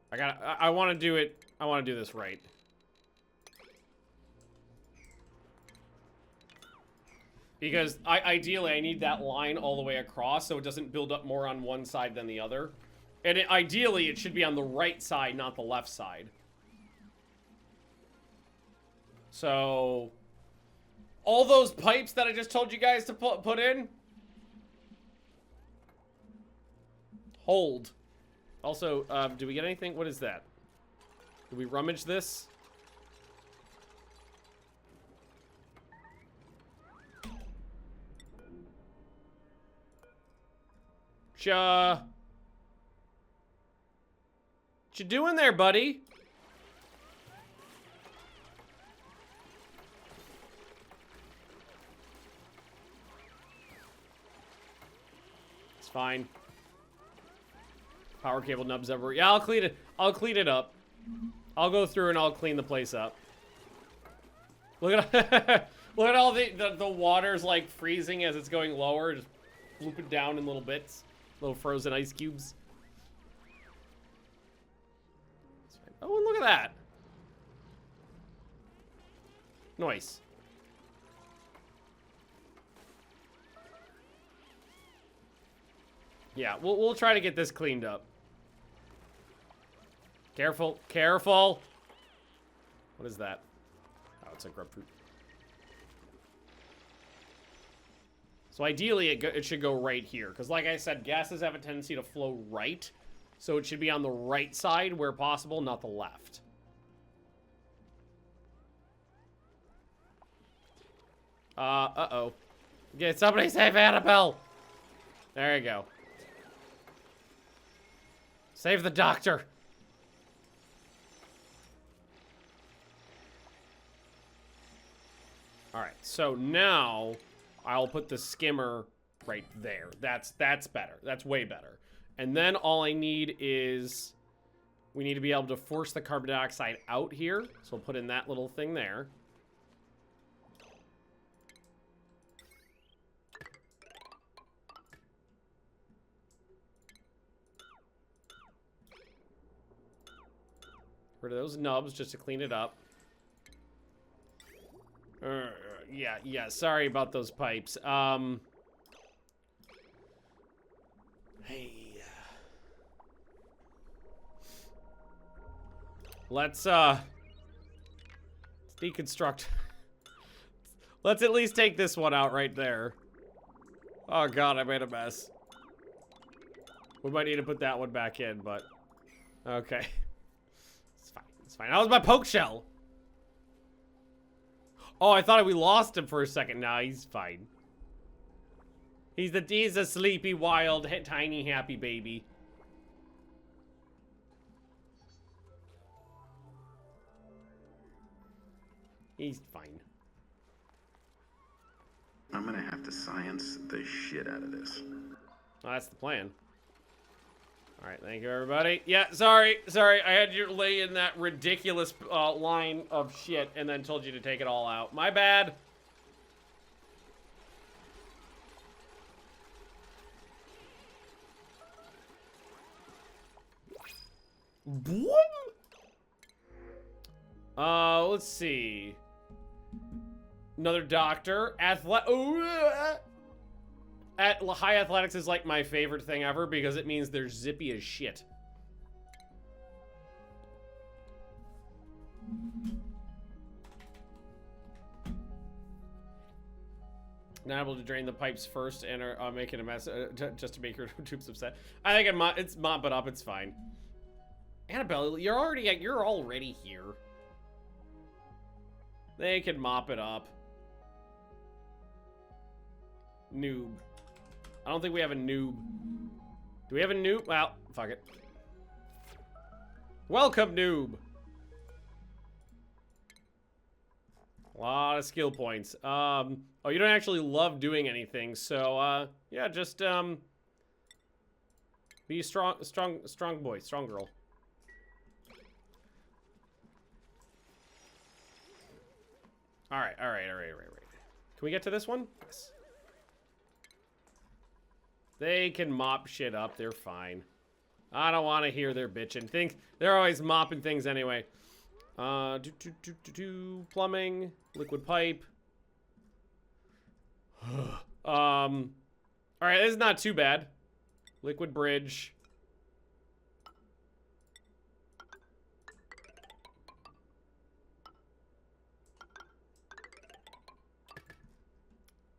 I want to do it. I want to do this right. Because ideally, I need that line all the way across so it doesn't build up more on one side than the other. And ideally, it should be on the right side, not the left side. So, all those pipes that I just told you guys to put in, hold. Also, do we get anything? What is that? Do we rummage this? What you doing there, buddy? It's fine. Power cable nubs everywhere. Yeah, I'll clean it. I'll clean it up. I'll go through and I'll clean the place up. Look at look at all the water's like freezing as it's going lower, just blooping down in little bits, little frozen ice cubes. Oh, and look at that. Nice. Yeah, we'll try to get this cleaned up. Careful, careful. What is that? Oh, it's a grapefruit. So ideally, it should go right here. Because like I said, gases have a tendency to flow right. So it should be on the right side where possible, not the left. Uh-oh. Get somebody save Annabelle! There you go. Save the doctor! Alright, so now I'll put the skimmer right there. That's better. That's way better. And then all I need is we need to be able to force the carbon dioxide out here. So we'll put in that little thing there. Rid of those nubs just to clean it up. Yeah, sorry about those pipes. Hey. Let's deconstruct. Let's at least take this one out right there. Oh god, I made a mess. We might need to put that one back in, but okay. It's fine. It's fine. That was my poke shell. Oh, I thought we lost him for a second. Nah, he's fine. He's a sleepy, wild, tiny, happy baby. He's fine. I'm gonna have to science the shit out of this. Oh, that's the plan. Alright, thank you, everybody. Yeah, sorry. I had you lay in that ridiculous line of shit and then told you to take it all out. My bad. Boom. Let's see. Another doctor. High athletics is like my favorite thing ever because it means they're zippy as shit. Not able to drain the pipes first and are making a mess just to make your troops upset. I think it's mop it up. It's fine. Annabelle, you're already here. They can mop it up. Noob. I don't think we have a noob. Do we have a noob? Well, fuck it. Welcome, noob. A lot of skill points. Oh, you don't actually love doing anything, so, yeah, just, be a strong boy, strong girl. All right. Can we get to this one? Yes. They can mop shit up. They're fine. I don't want to hear their bitching. They're always mopping things anyway. Plumbing, liquid pipe. All right, this is not too bad. Liquid bridge.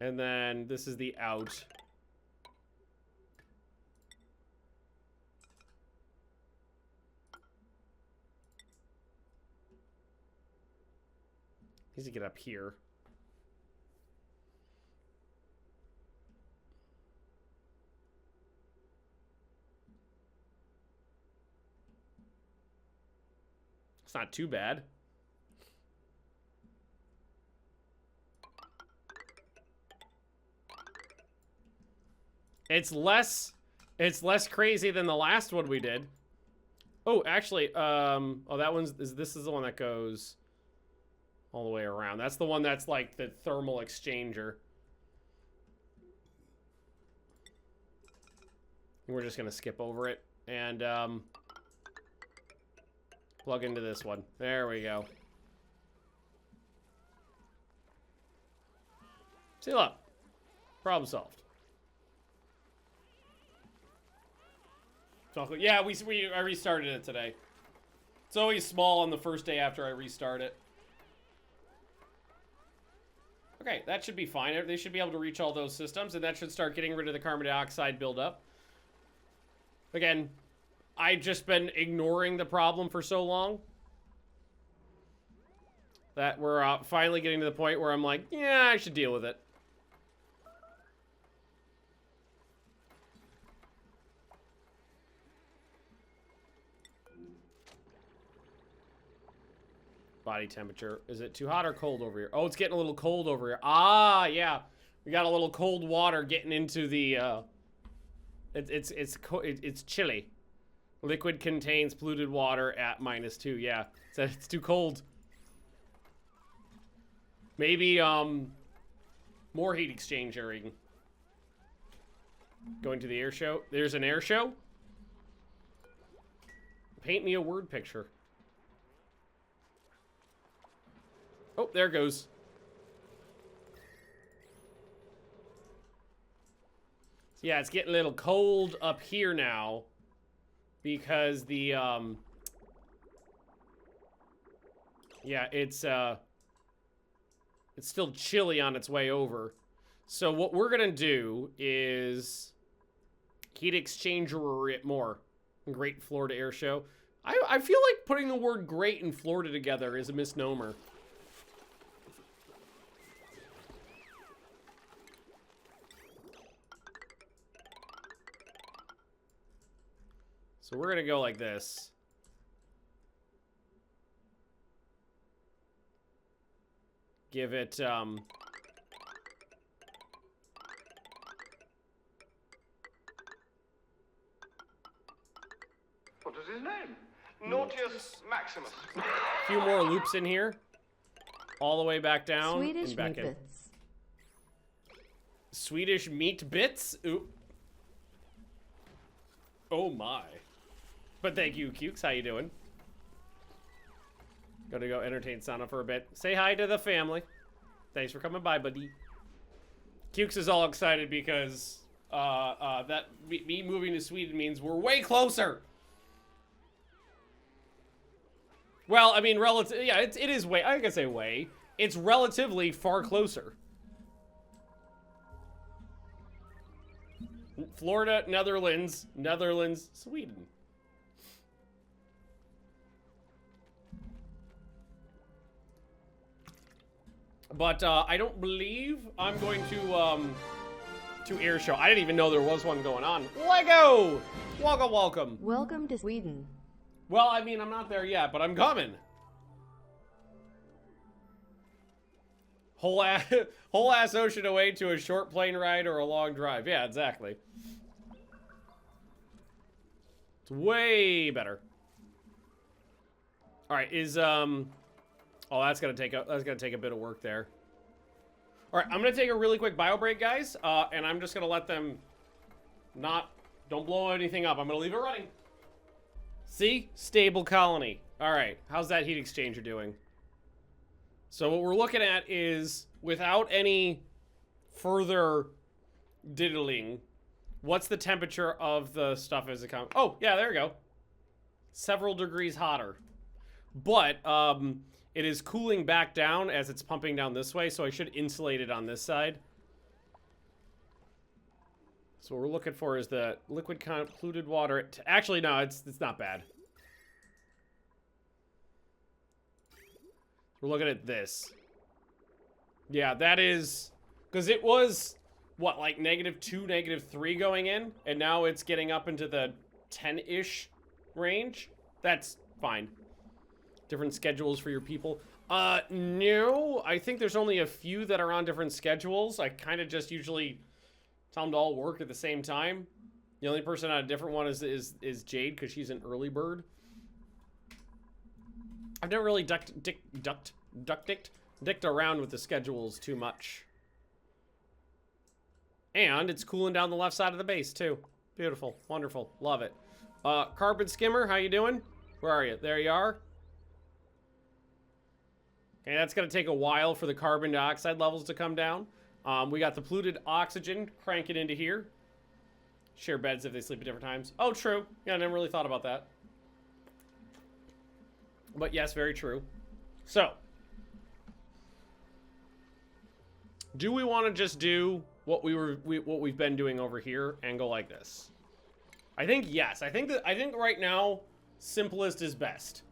And then this is the out. Needs to get up here. It's not too bad. It's less crazy than the last one we did. Oh, actually, oh, that one's, this is the one that goes all the way around. That's the one that's like the thermal exchanger. We're just gonna skip over it and plug into this one. There we go. Seal up. Problem solved. Yeah, I restarted it today. It's always small on the first day after I restart it. Okay, that should be fine. They should be able to reach all those systems, and that should start getting rid of the carbon dioxide buildup. Again, I've just been ignoring the problem for so long that we're finally getting to the point where I'm like, yeah, I should deal with it. Body temperature. Is it too hot or cold over here? Oh, it's getting a little cold over here. Ah, yeah. We got a little cold water getting into the, it's chilly. Liquid contains polluted water at -2. Yeah, so it's too cold. Maybe, more heat exchanger. Going to the air show. There's an air show? Paint me a word picture. Oh, there it goes. So yeah, it's getting a little cold up here now because the yeah, it's still chilly on its way over. So what we're gonna do is heat exchanger it more. Great Florida Air Show. I feel like putting the word great and Florida together is a misnomer. So we're gonna go like this. Give it, What is his name? Nautius Maximus. a few more loops in here. All the way back down Swedish and back meat in. bits. Swedish meat bits? Oop. Oh my. But thank you, Cukes. How you doing? Gonna go entertain Sana for a bit. Say hi to the family. Thanks for coming by, buddy. Cukes is all excited because me moving to Sweden means we're way closer. Well, I mean, relative. Yeah, it is way. I can say way. It's relatively far closer. Florida, Netherlands, Sweden. But I don't believe I'm going to air show. I didn't even know there was one going on. Lego! Welcome. Welcome to Sweden. Well, I mean, I'm not there yet, but I'm coming. Whole ass ocean away to a short plane ride or a long drive. Yeah, exactly. It's way better. All right, oh, that's gonna take a bit of work there. All right, I'm gonna take a really quick bio break, guys, and I'm just gonna let them don't blow anything up. I'm gonna leave it running. See, stable colony. All right, how's that heat exchanger doing? So what we're looking at is, without any further diddling, what's the temperature of the stuff as it comes? Oh, yeah, there we go. Several degrees hotter. But it is cooling back down as it's pumping down this way, so I should insulate it on this side. So what we're looking for is the liquid polluted water. Actually, no, it's not bad. We're looking at this. Yeah, that is... Because it was, what, like -2, -3 going in? And now it's getting up into the 10-ish range? That's fine. Different schedules for your people. No. I think there's only a few that are on different schedules. I kind of just usually tell them to all work at the same time. The only person on a different one is Jade, because she's an early bird. I've never really dicked around with the schedules too much. And it's cooling down the left side of the base too. Beautiful, wonderful, love it. Carbon Skimmer, how you doing? Where are you? There you are. Okay, that's gonna take a while for the carbon dioxide levels to come down. We got the polluted oxygen cranking into here. Share beds if they sleep at different times. Oh, true. Yeah, I never really thought about that. But yes, very true. So, do we want to just do what we've been doing over here and go like this? I think yes. I think right now simplest is best.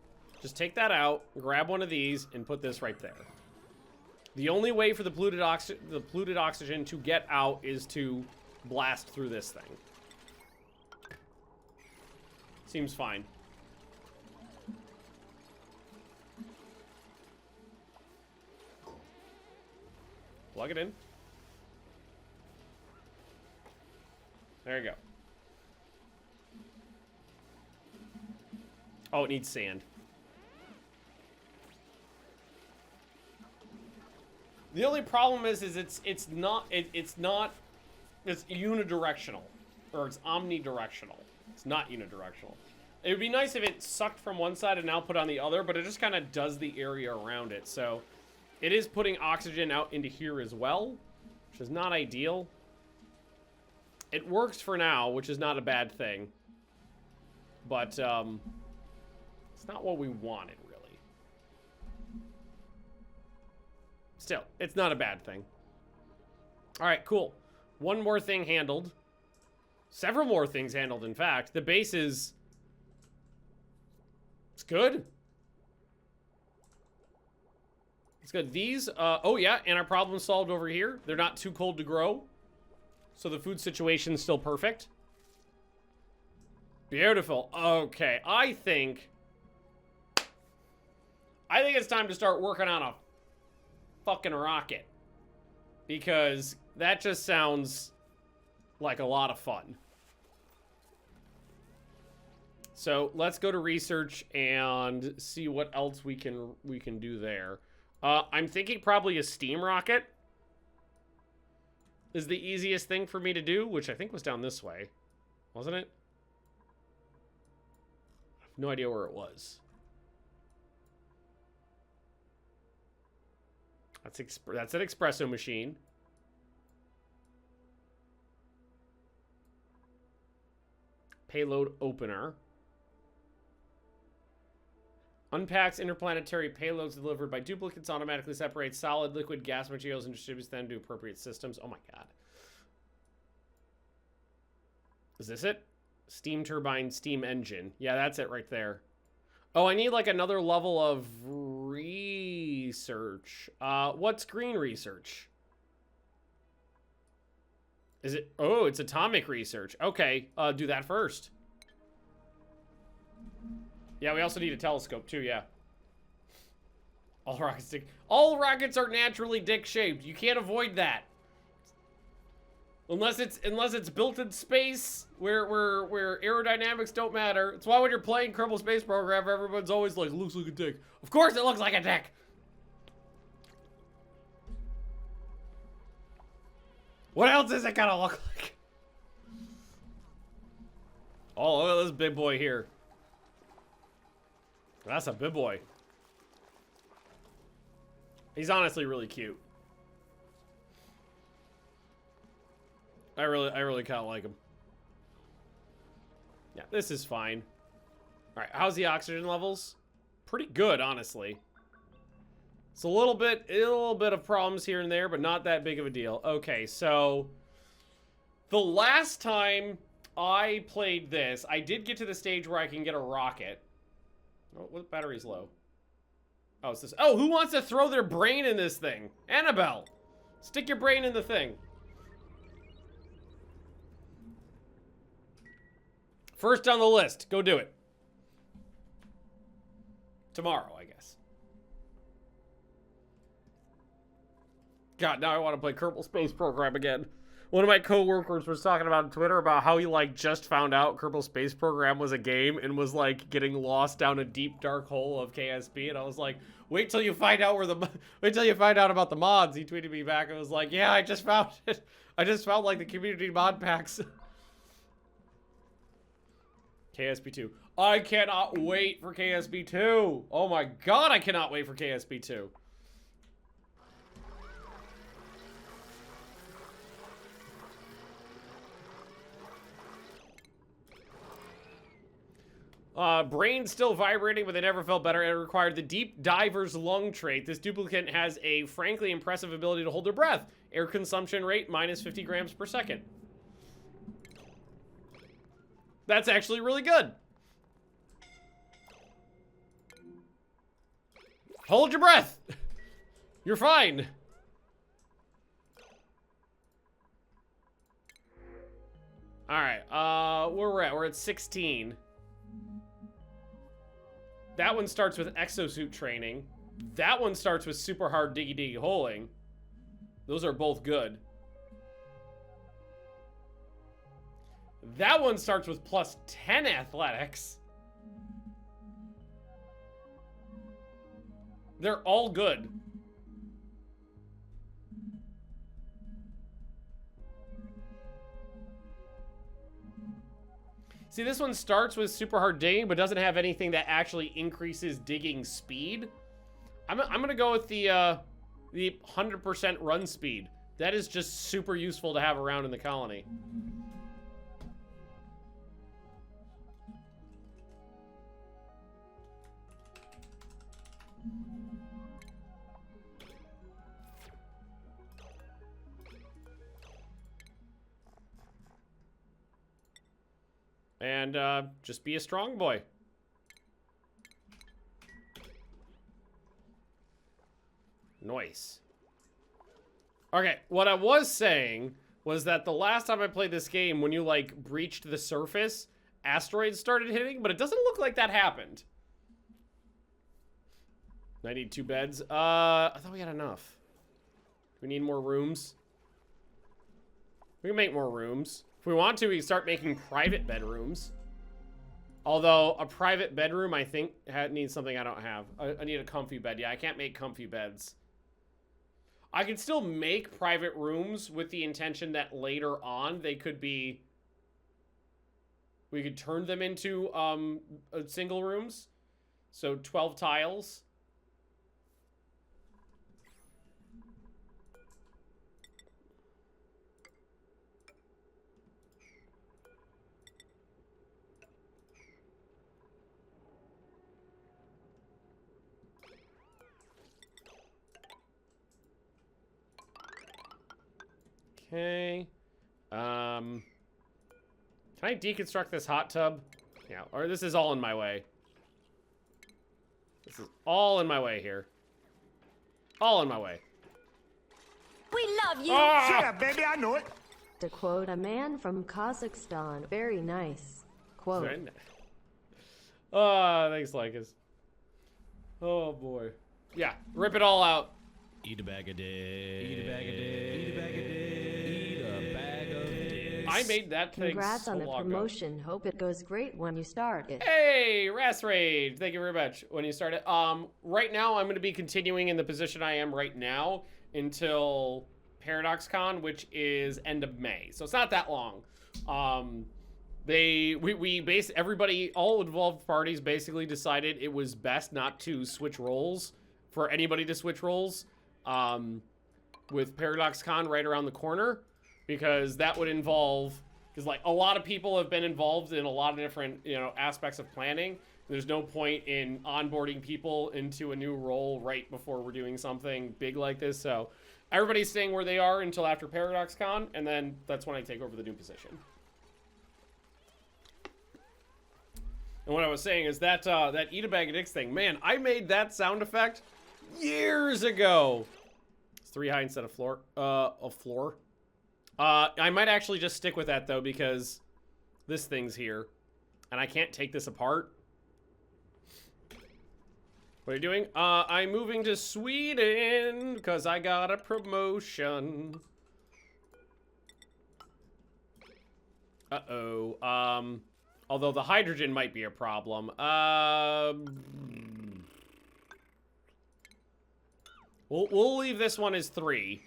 Just take that out, grab one of these, and put this right there. The only way for the polluted oxygen to get out is to blast through this thing. Seems fine. Plug it in. There you go. Oh, it needs sand. The only problem is it's unidirectional, or it's omnidirectional. It's not unidirectional. It would be nice if it sucked from one side and output on the other, but it just kind of does the area around it. So it is putting oxygen out into here as well, which is not ideal. It works for now, which is not a bad thing. But it's not what we wanted, really. Still, it's not a bad thing. All right, cool. One more thing handled. Several more things handled, in fact. The base is... It's good. It's good. These, oh yeah, and our problem solved over here. They're not too cold to grow. So the food situation's still perfect. Beautiful. Okay, I think it's time to start working on a fucking rocket. Because that just sounds like a lot of fun. So let's go to research and see what else we can do there. I'm thinking probably a steam rocket is the easiest thing for me to do, which I think was down this way, wasn't it? I have no idea where it was. That's an espresso machine. Payload opener. Unpacks interplanetary payloads delivered by duplicates, automatically separates solid, liquid, gas materials, and distributes them to appropriate systems. Oh my god. Is this it? Steam turbine, steam engine. Yeah, that's it right there. Oh, I need like another level of research. What's green research? Is it? Oh, it's atomic research. Okay, do that first. Yeah, we also need a telescope too, yeah. All rockets are naturally dick-shaped. You can't avoid that. Unless it's built in space where aerodynamics don't matter. It's why when you're playing Kerbal Space Program, everyone's always like, looks like a dick. Of course it looks like a dick. What else is it gonna look like? Oh, look at this big boy here. That's a big boy. He's honestly really cute. I really kind of like him. Yeah, this is fine. All right, how's the oxygen levels? Pretty good, honestly. It's a little bit of problems here and there, but not that big of a deal. Okay, so the last time I played this, I did get to the stage where I can get a rocket. Oh, what battery's low? Oh, it's this. Oh, who wants to throw their brain in this thing? Annabelle, stick your brain in the thing. First on the list. Go do it. Tomorrow, I guess. God, now I want to play Kerbal Space Program again. One of my coworkers was talking about on Twitter about how he like just found out Kerbal Space Program was a game and was like getting lost down a deep dark hole of KSP, and I was like, wait till you find out about the mods. He tweeted me back and was like, yeah, I just found it. I just found like the community mod packs. KSP 2. I cannot wait for KSP 2. Oh my god, I cannot wait for KSP 2. Brain still vibrating, but they never felt better. It required the deep diver's lung trait. This duplicate has a frankly impressive ability to hold their breath. Air consumption rate minus 50 grams per second. That's actually really good. Hold your breath. You're fine. All right, where we're at? We're at 16. That one starts with exosuit training. That one starts with super hard diggy diggy holing. Those are both good. That one starts with plus 10 athletics. They're all good. See, this one starts with super hard digging, but doesn't have anything that actually increases digging speed. I'm gonna go with the 100% run speed. That is just super useful to have around in the colony. And just be a strong boy. Nice. Okay, what I was saying was that the last time I played this game, when you like breached the surface, asteroids started hitting, but it doesn't look like that happened. I need 2 beds. I thought we had enough. We need more rooms. We can make more rooms. If we want to, we can start making private bedrooms. Although, a private bedroom, I think, needs something I don't have. I need a comfy bed. Yeah, I can't make comfy beds. I can still make private rooms with the intention that later on they could be... We could turn them into single rooms. So, 12 tiles. Okay. Can I deconstruct this hot tub? Yeah, or this is all in my way. This is all in my way here. All in my way. We love you! Ah! Shut up, baby, I know it. To quote a man from Kazakhstan, very nice. Quote. Thanks, Lycus. Oh boy. Yeah, rip it all out. Eat a bag of dicks. Eat a bag of dicks. Eat a bag of dicks. Eat a bag of dicks. I made that thing Congrats so on the long ago. promotion. Hope it goes great when you start it. Hey, Ras Rage. Thank you very much. When you start it. Right now I'm going to be continuing in the position I am right now until ParadoxCon, which is end of May. So it's not that long. Everybody, all involved parties basically decided it was best not to switch roles, for anybody to switch roles, with ParadoxCon right around the corner, because that would involve, because like a lot of people have been involved in a lot of different, aspects of planning. There's no point in onboarding people into a new role right before we're doing something big like this. So everybody's staying where they are until after ParadoxCon, and then that's when I take over the new position. And what I was saying is that that Eat a Bag of Dicks thing, man, I made that sound effect years ago. It's 3 high instead of floor. A floor. I might actually just stick with that though, because this thing's here, and I can't take this apart. What are you doing? I'm moving to Sweden because I got a promotion. Uh-oh. Although the hydrogen might be a problem. We'll leave this one as 3.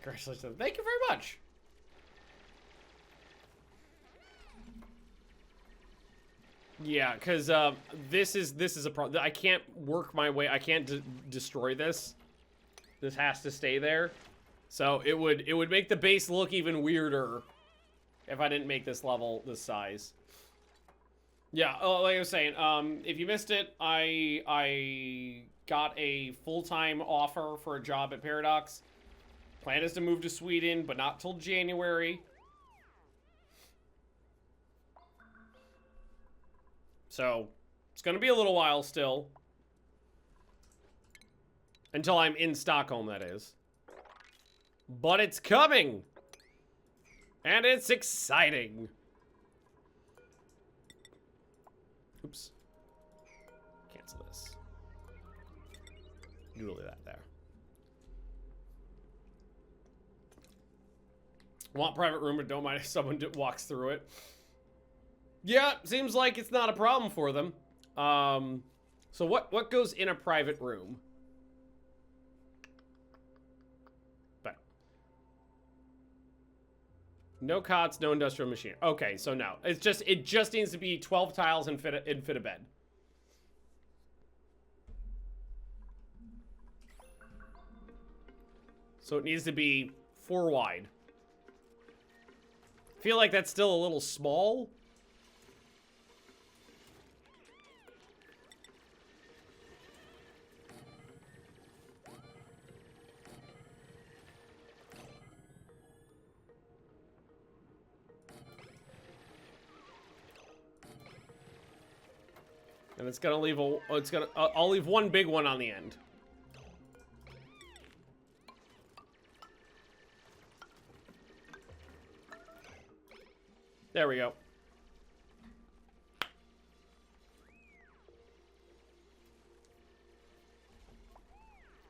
Congratulations. Thank you very much. Yeah, because this is a problem. I can't work my way. I can't destroy this. This has to stay there. So it would make the base look even weirder if I didn't make this level this size. Yeah, like I was saying, if you missed it, I got a full-time offer for a job at Paradox. Plan is to move to Sweden, but not till January. So, it's going to be a little while still. Until I'm in Stockholm, that is. But it's coming! And it's exciting! Oops. Cancel this. Doodle that there. Want private room, but don't mind if someone walks through it. Yeah, seems like it's not a problem for them. So what goes in a private room? But no cots, no industrial machine. Okay, so no, it just needs to be 12 tiles and fit a bed. So it needs to be 4 wide. Feel like that's still a little small. And it's gonna leave I'll leave one big one on the end. There we go.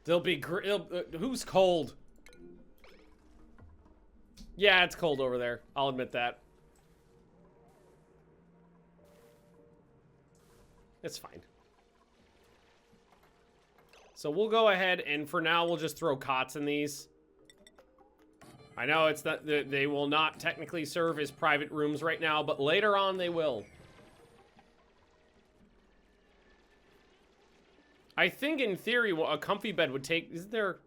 They'll be who's cold? Yeah, it's cold over there. I'll admit that. It's fine. So we'll go ahead and for now we'll just throw cots in these. I know it's that they will not technically serve as private rooms right now, but later on they will. I think in theory a comfy bed would take, is there?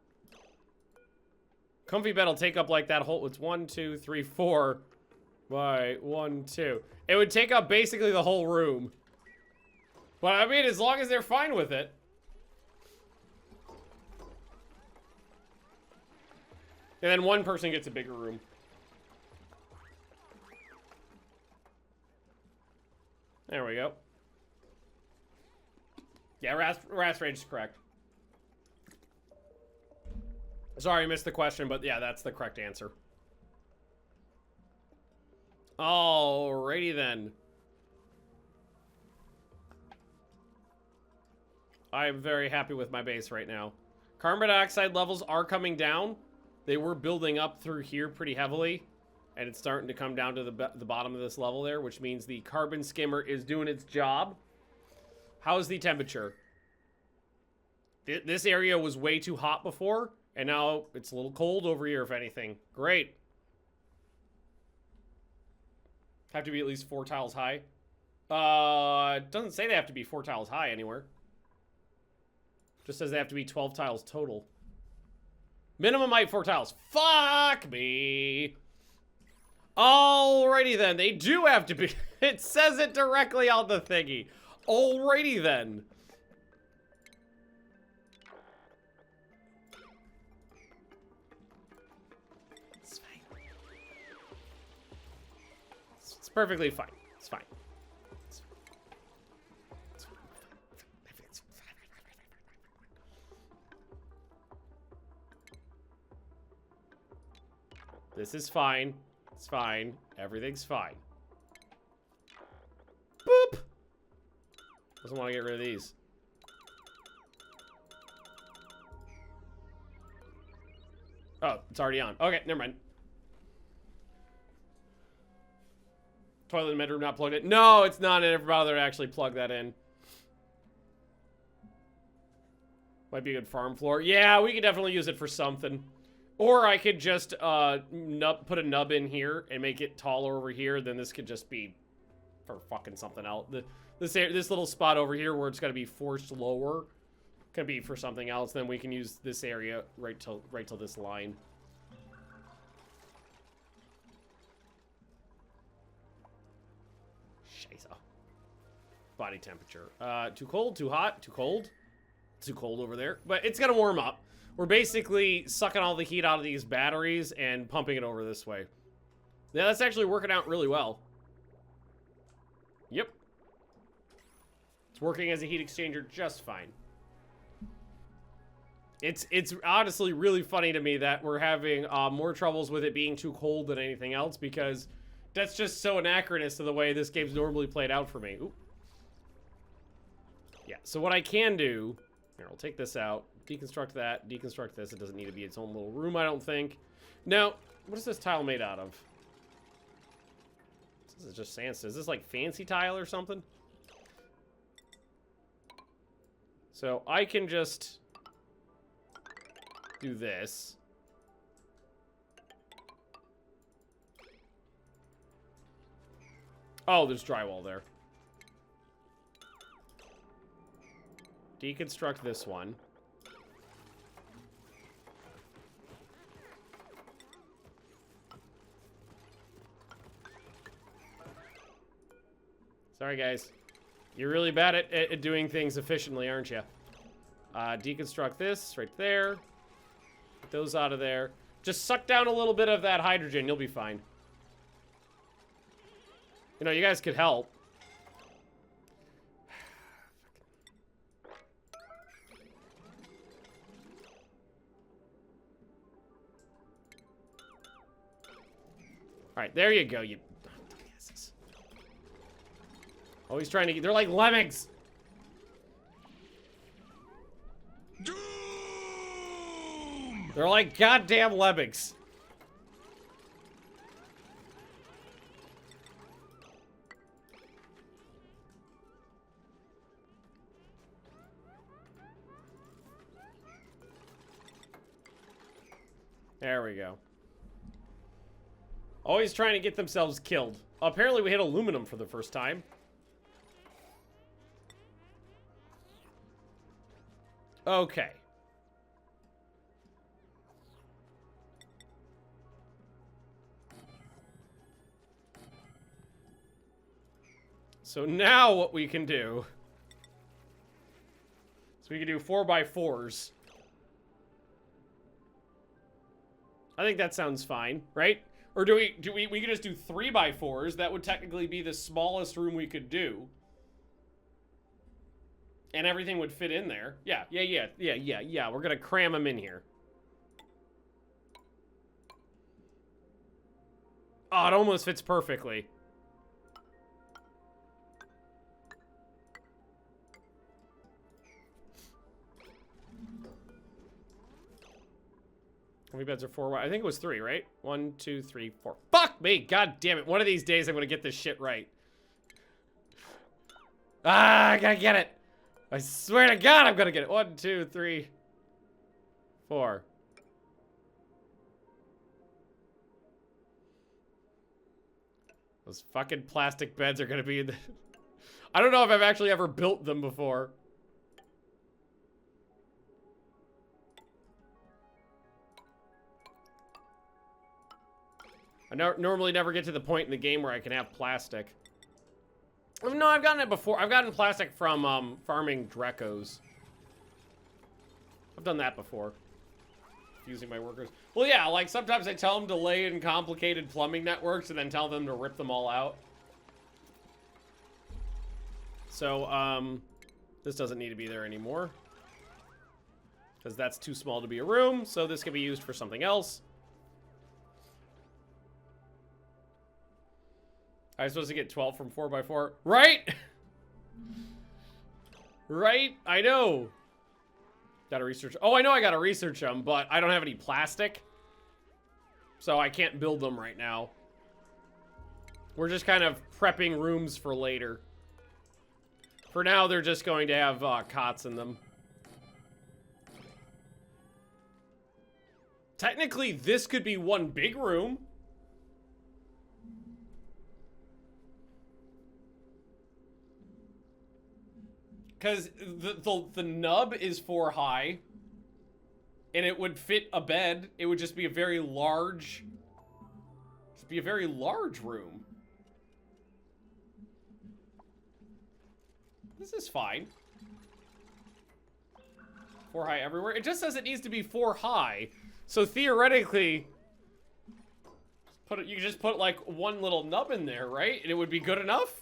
Comfy bed will take up like that whole, it's 1, 2, 3, 4 by 1, 2. It would take up basically the whole room. But I mean, as long as they're fine with it. And then one person gets a bigger room. There we go. Yeah, Rast Rage is correct. Sorry, I missed the question, but yeah, that's the correct answer. Alrighty then. I'm very happy with my base right now. Carbon dioxide levels are coming down. They were building up through here pretty heavily, and it's starting to come down to the bottom of this level there, which means the carbon skimmer is doing its job. How's the temperature? This area was way too hot before, and now it's a little cold over here, if anything. Great. Have to be at least 4 tiles high. It doesn't say they have to be 4 tiles high anywhere. Just says they have to be 12 tiles total. Minimum height 4 tiles. Fuck me. Alrighty then. They do have to be. It says it directly on the thingy. Alrighty then. It's fine. It's perfectly fine. It's fine. This is fine. It's fine. Everything's fine. Boop! Doesn't want to get rid of these. Oh, it's already on. Okay, never mind. Toilet in the bedroom not plugged in. No, it's not. I never bothered to actually plug that in. Might be a good farm floor. Yeah, we could definitely use it for something. Or I could just put a nub in here and make it taller over here. Then this could just be for fucking something else. This little spot over here where it's got to be forced lower could be for something else. Then we can use this area right till this line. Scheiße. Body temperature. Too cold, too hot, too cold. Too cold over there. But it's gonna warm up. We're basically sucking all the heat out of these batteries and pumping it over this way. Yeah, that's actually working out really well. Yep. It's working as a heat exchanger just fine. It's honestly really funny to me that we're having more troubles with it being too cold than anything else, because that's just so anachronous to the way this game's normally played out for me. Ooh. Yeah, so what I can do... Here, I'll take this out. Deconstruct that. Deconstruct this. It doesn't need to be its own little room, I don't think. Now, what is this tile made out of? This is just sandstone. Is this like fancy tile or something? So I can just do this. Oh, there's drywall there. Deconstruct this one. Sorry, guys. You're really bad at doing things efficiently, aren't you? Deconstruct this right there. Get those out of there. Just suck down a little bit of that hydrogen. You'll be fine. You know, you guys could help. All right, there you go, you dumbasses. Always trying to get... They're like lemmings! Doom! They're like goddamn lemmings. There we go. Always trying to get themselves killed. Apparently we hit aluminum for the first time. Okay. So now what we can do is we can do 4x4s. I think that sounds fine, right? Or we could just do 3x4s. That would technically be the smallest room we could do. And everything would fit in there. Yeah. We're gonna cram them in here. Oh, it almost fits perfectly. How many beds are 4 wide? I think it was 3, right? 1, 2, 3, 4. Fuck me! God damn it. One of these days I'm gonna get this shit right. Ah, I gotta get it. I swear to God I'm gonna get it. 1, 2, 3, 4. Those fucking plastic beds are gonna be in the... I don't know if I've actually ever built them before. I normally never get to the point in the game where I can have plastic. No, I've gotten it before. I've gotten plastic from farming Drecos. I've done that before. Using my workers. Well, yeah, like sometimes I tell them to lay in complicated plumbing networks and then tell them to rip them all out. So, this doesn't need to be there anymore. Because that's too small to be a room, so this can be used for something else. I was supposed to get 12 from 4x4. Right? Right? I know. Gotta research. Oh, I know I gotta research them, but I don't have any plastic. So I can't build them right now. We're just kind of prepping rooms for later. For now, they're just going to have cots in them. Technically, this could be one big room. Because the nub is 4 high. And it would fit a bed. It would just be a very large... Just be a very large room. This is fine. 4 high everywhere. It just says it needs to be 4 high. So theoretically... you could just put like one little nub in there, right? And it would be good enough?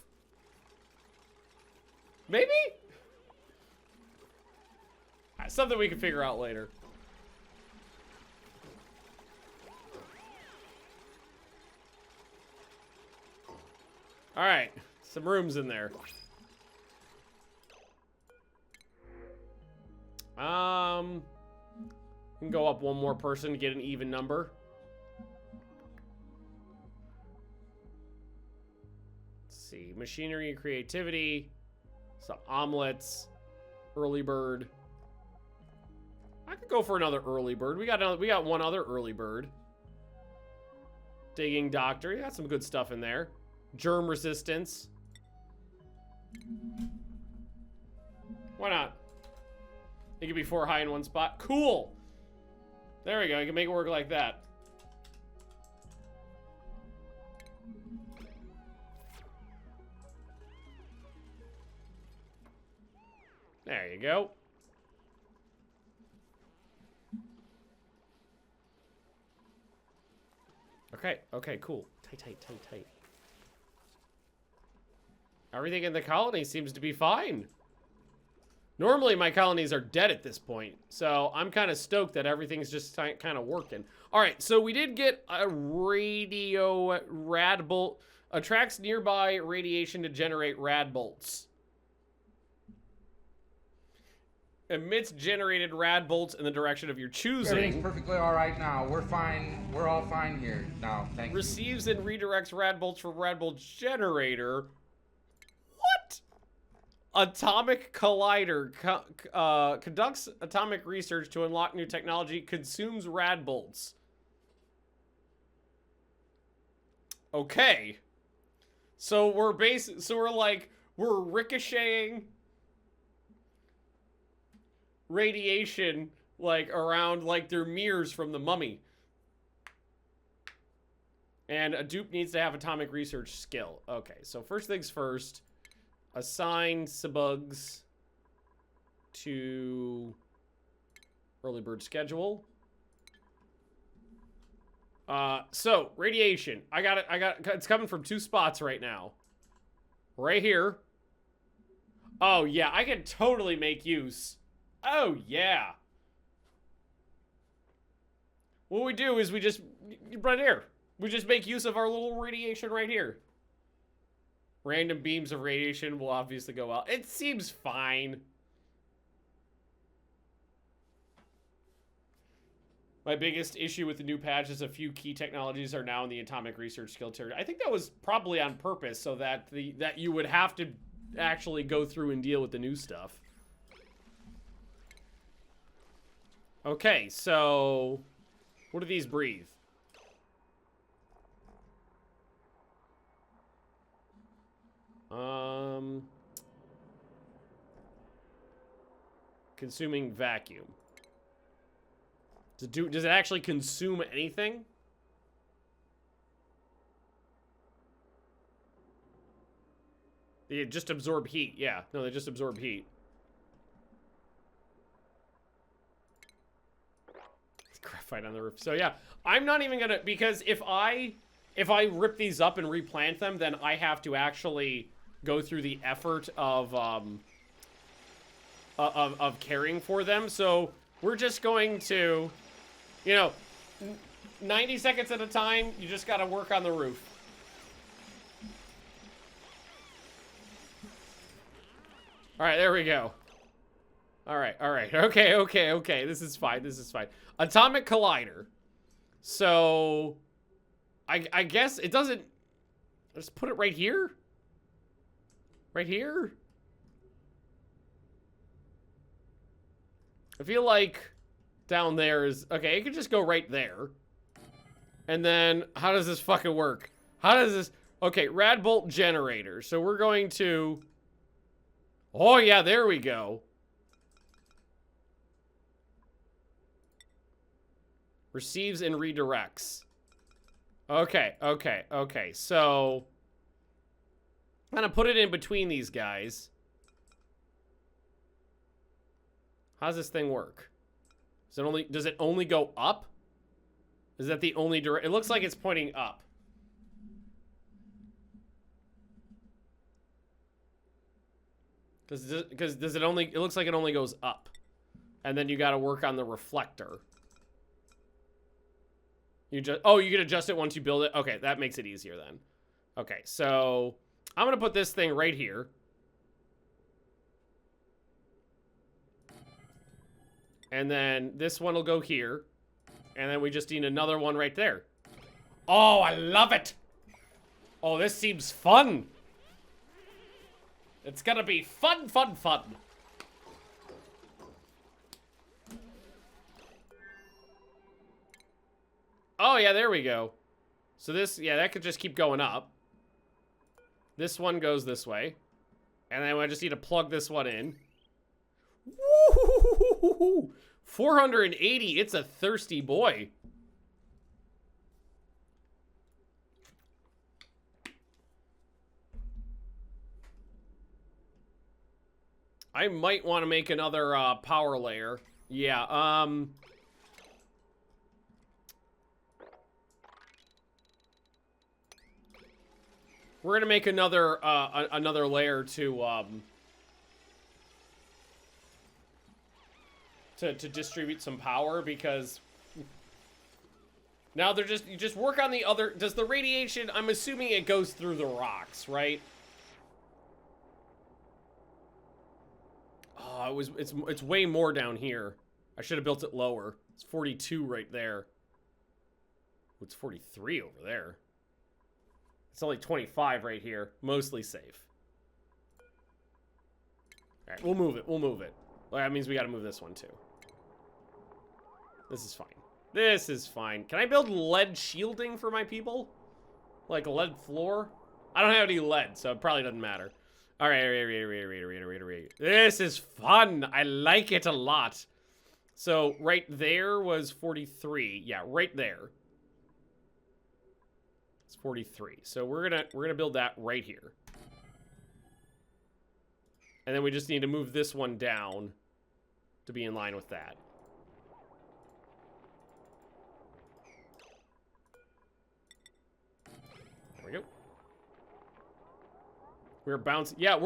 Maybe? Something we can figure out later. Alright, some rooms in there. We can go up one more person to get an even number. Let's see, machinery and creativity, some omelets, early bird. I could go for another early bird. We got one other early bird. Digging doctor. You got some good stuff in there. Germ resistance. Why not? It could be 4 high in one spot. Cool. There we go. You can make it work like that. There you go. Okay, cool. Tight. Everything in the colony seems to be fine. Normally, my colonies are dead at this point, so I'm kind of stoked that everything's just kind of working. All right, so we did get a radio Radbolt. Attracts nearby radiation to generate Radbolts. Emits generated Radbolts in the direction of your choosing. Everything's perfectly all right now. We're fine. We're all fine here now. Thank you. Receives and redirects Radbolts from Radbolt generator. What? Atomic Collider conducts atomic research to unlock new technology. Consumes Radbolts. Okay. So we're we're ricocheting radiation like around like their mirrors from the Mummy. And a dupe needs to have atomic research skill. Okay, so first things first, assign Subugs to early bird schedule. So radiation. I got it. It's coming from 2 spots right now. Right here. Oh, yeah, I can totally make use. Oh, yeah. What we do is we just, right here, we just make use of our little radiation right here. Random beams of radiation will obviously go out. It seems fine. My biggest issue with the new patch is a few key technologies are now in the atomic research skill tier. I think that was probably on purpose so that that you would have to actually go through and deal with the new stuff. Okay, so what do these breathe? Consuming vacuum. Does it actually consume anything? They just absorb heat. Yeah, no, they just absorb heat. Graphite on the roof. So yeah, I'm not even gonna, because if I rip these up and replant them, then I have to actually go through the effort of caring for them. So we're just going to, you know, 90 seconds at a time, you just gotta work on the roof. Alright, there we go. Alright, okay. This is fine, Atomic Collider. So, I guess it doesn't... Let's put it right here? Right here? I feel like down there is... Okay, it could just go right there. And then, how does this fucking work? How does this... Okay, Radbolt generator. So we're going to... Oh, yeah, there we go. Receives and redirects. Okay. So, I'm gonna put it in between these guys. How does this thing work? Does it only go up? Is that the only direction? It looks like it's pointing up. Because does it only... It looks like it only goes up. And then you gotta work on the reflector. You can adjust it once you build it. Okay, that makes it easier then. Okay, so I'm gonna put this thing right here. And then this one will go here. And then we just need another one right there. Oh, I love it! Oh, this seems fun! It's gonna be fun. Oh, yeah, there we go. So this, yeah, that could just keep going up. This one goes this way. And then I just need to plug this one in. Woo! 480, it's a thirsty boy. I might want to make another power layer. Yeah, we're gonna make another another layer to distribute some power, because now they're you just work on the other. Does the radiation? I'm assuming it goes through the rocks, right? Oh, it's way more down here. I should have built it lower. It's 42 right there. It's 43 over there. It's only 25 right here. Mostly safe. All right, we'll move it. Well, that means we got to move this one too. This is fine. Can I build lead shielding for my people? Like a lead floor? I don't have any lead, so it probably doesn't matter. All right. This is fun. I like it a lot. So right there was 43. Yeah, right there. It's 43. So we're gonna build that right here. And then we just need to move this one down to be in line with that. There we go. We're bouncing. Yeah,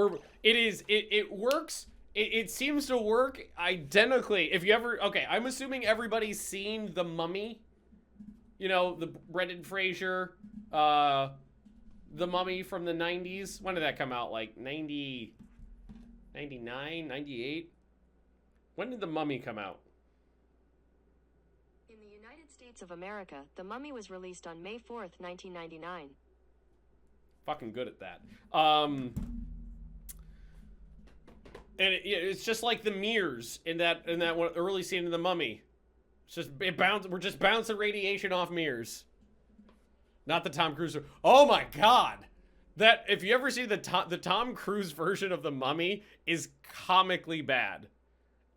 it works. It seems to work identically. If you ever, okay, I'm assuming everybody's seen The Mummy. You know, the Brendan Fraser, The Mummy from the 90s. When did that come out? Like 90, 99, 98? When did The Mummy come out? In the United States of America, The Mummy was released on May 4th, 1999. Fucking good at that. And it's just like the mirrors in that one early scene in The Mummy. It's just we're just bouncing radiation off mirrors. Not the Tom Cruise. Oh my god. That if you ever see the Tom Cruise version of The Mummy is comically bad.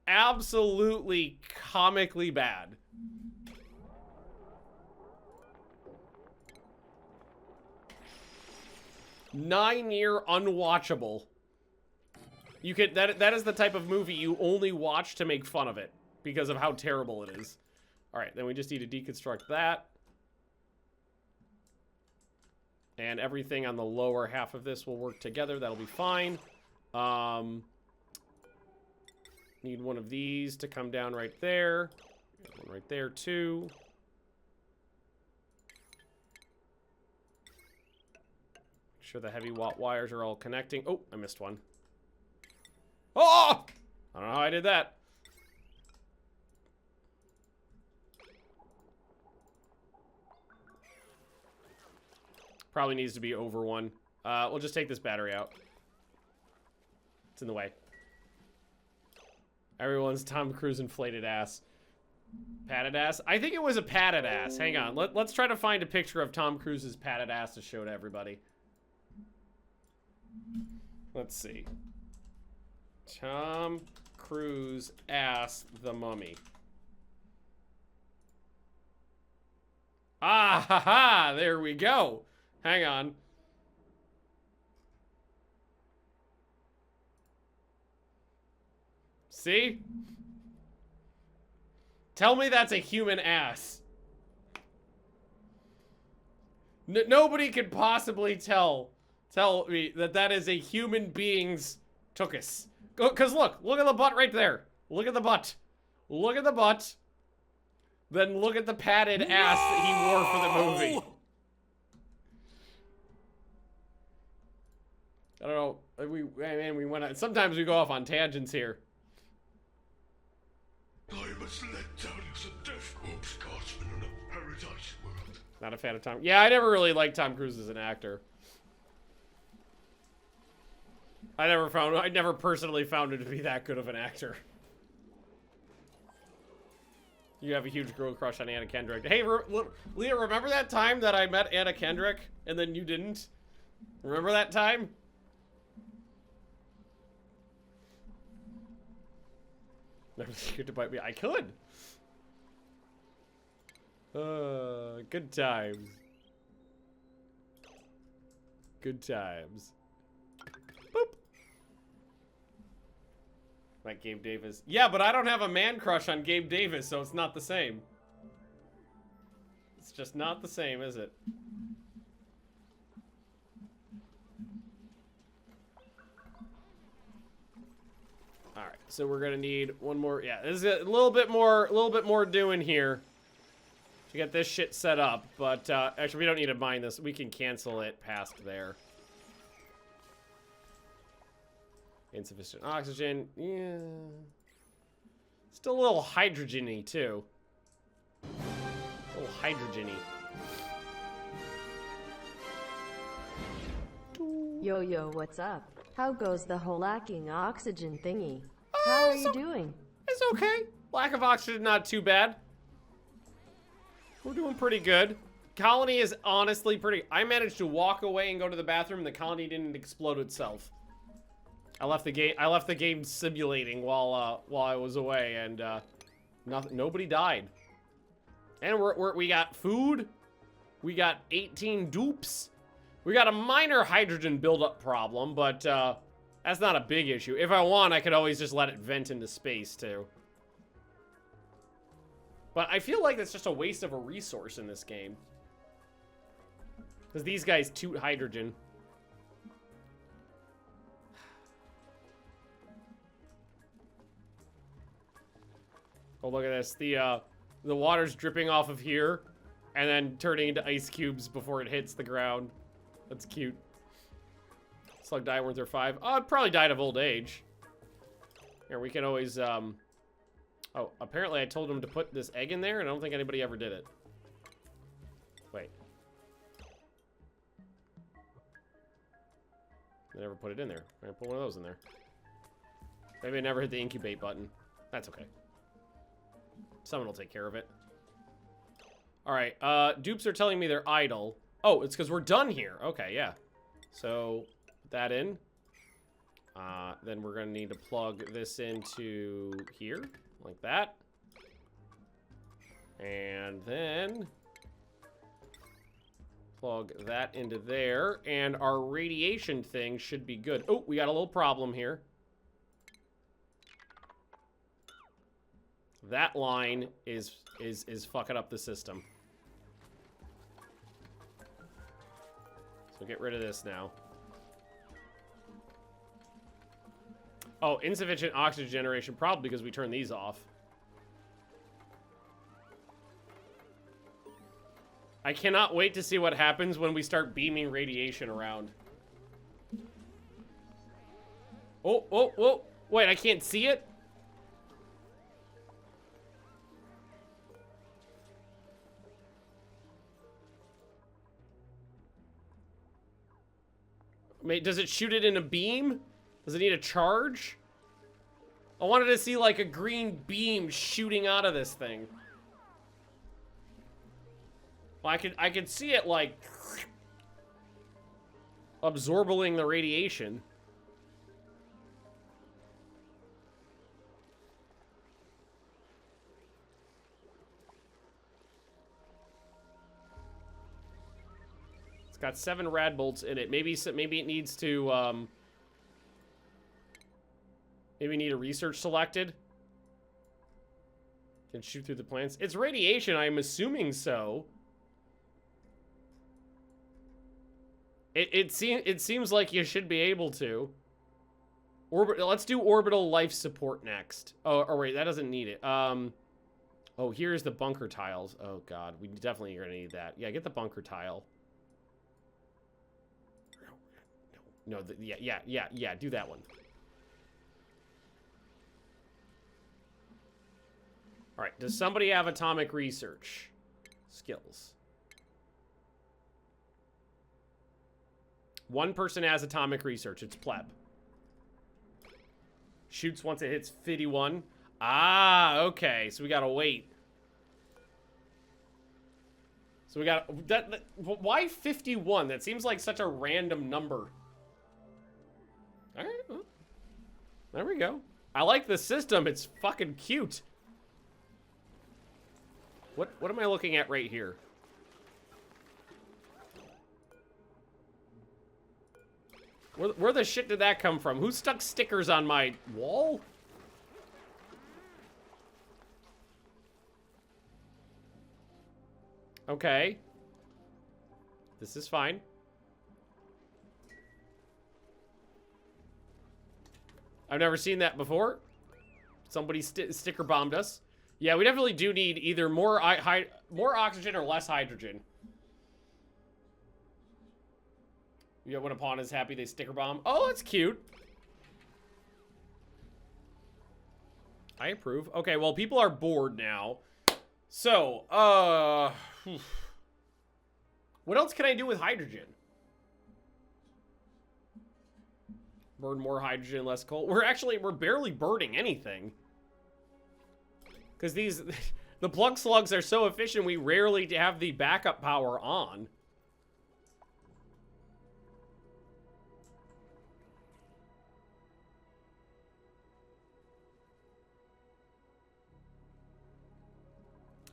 Absolutely comically bad. Nine-year unwatchable. You could that is the type of movie you only watch to make fun of it because of how terrible it is. All right, then we just need to deconstruct that. And everything on the lower half of this will work together. That'll be fine. Need one of these to come down right there. One right there too. Make sure the heavy wires are all connecting. Oh, I missed one. Oh! I don't know how I did that. Probably needs to be over one. We'll just take this battery out. It's in the way. Everyone's Tom Cruise inflated ass. Padded ass? I think it was a padded ass. Hang on. Let's try to find a picture of Tom Cruise's padded ass to show to everybody. Let's see. Tom Cruise ass The Mummy. Ah, ha, ha, there we go. Hang on. See? Tell me that's a human ass. Nobody could possibly tell me that is a human being's tuchus. Because look at the butt right there. Look at the butt. Look at the butt. Then look at the padded ass that he wore for the movie. I don't know. We went on. Sometimes we go off on tangents here. I must let down as a death corpse guardsman in a paradise world. Not a fan of Tom. Yeah, I never really liked Tom Cruise as an actor. I never personally found him to be that good of an actor. You have a huge girl crush on Anna Kendrick. Hey, Leah, remember that time that I met Anna Kendrick and then you didn't? Remember that time? Never scared to bite me. I could. Good times. Good times. Boop. Like Gabe Davis. Yeah, but I don't have a man crush on Gabe Davis, so it's not the same. It's just not the same, is it? All right, so we're gonna need one more. Yeah, this is a little bit more doing here to get this shit set up. But actually, we don't need to mine this. We can cancel it past there. Insufficient oxygen. Yeah. Still a little hydrogen-y, too. A little hydrogen-y. Yo, what's up? How goes the whole lacking oxygen thingy? How are you doing? It's okay. Lack of oxygen, not too bad. We're doing pretty good. Colony is honestly pretty... I managed to walk away and go to the bathroom, and the colony didn't explode itself. I left the game simulating while I was away, and nobody died. And we got food. We got 18 dupes. We got a minor hydrogen buildup problem, but that's not a big issue. If I want, I could always just let it vent into space too. But I feel like that's just a waste of a resource in this game, because these guys toot hydrogen. Oh, look at this. The water's dripping off of here and then turning into ice cubes before it hits the ground. That's cute. Slug died when they're 5. Oh, it probably died of old age. Here, we can always, Oh, apparently I told him to put this egg in there, and I don't think anybody ever did it. Wait. I never put it in there. I'm gonna put one of those in there. Maybe I never hit the incubate button. That's okay. Someone will take care of it. Alright, dupes are telling me they're idle. Oh, it's because we're done here. Okay, yeah. So, put that in. Then we're gonna need to plug this into here, like that. And then plug that into there, and our radiation thing should be good. Oh, we got a little problem here. That line is fucking up the system. So get rid of this now. Oh, insufficient oxygen generation, probably because we turned these off. I cannot wait to see what happens when we start beaming radiation around. Oh, oh, oh. Wait, I can't see it? Does it shoot it in a beam? Does it need a charge? I wanted to see like a green beam shooting out of this thing. Well, I could see it like absorbing the radiation. It's got 7 Radbolts in it. Maybe it needs to maybe need a research selected. Can shoot through the plants. It's radiation, I'm assuming so. It seems like you should be able to. Let's do orbital life support next. Oh, wait, that doesn't need it. Oh, here's the bunker tiles. Oh god, we definitely are gonna need that. Yeah, get the bunker tile. No, yeah, do that one. All right, does somebody have atomic research skills? One person has atomic research. It's pleb. Shoots once it hits 51. Ah, okay. So we gotta wait. So we got why 51? That seems like such a random number. All right. Well, there we go. I like the system. It's fucking cute. What am I looking at right here? Where the shit did that come from? Who stuck stickers on my wall? Okay. This is fine. I've never seen that before. Somebody sticker bombed us. Yeah, we definitely do need either more oxygen or less hydrogen. Yeah, when a pawn is happy, they sticker bomb. Oh, that's cute. I approve. Okay, well, people are bored now. So, what else can I do with hydrogen? Burn more hydrogen, less coal. We're barely burning anything. Because the plug slugs are so efficient, we rarely have the backup power on.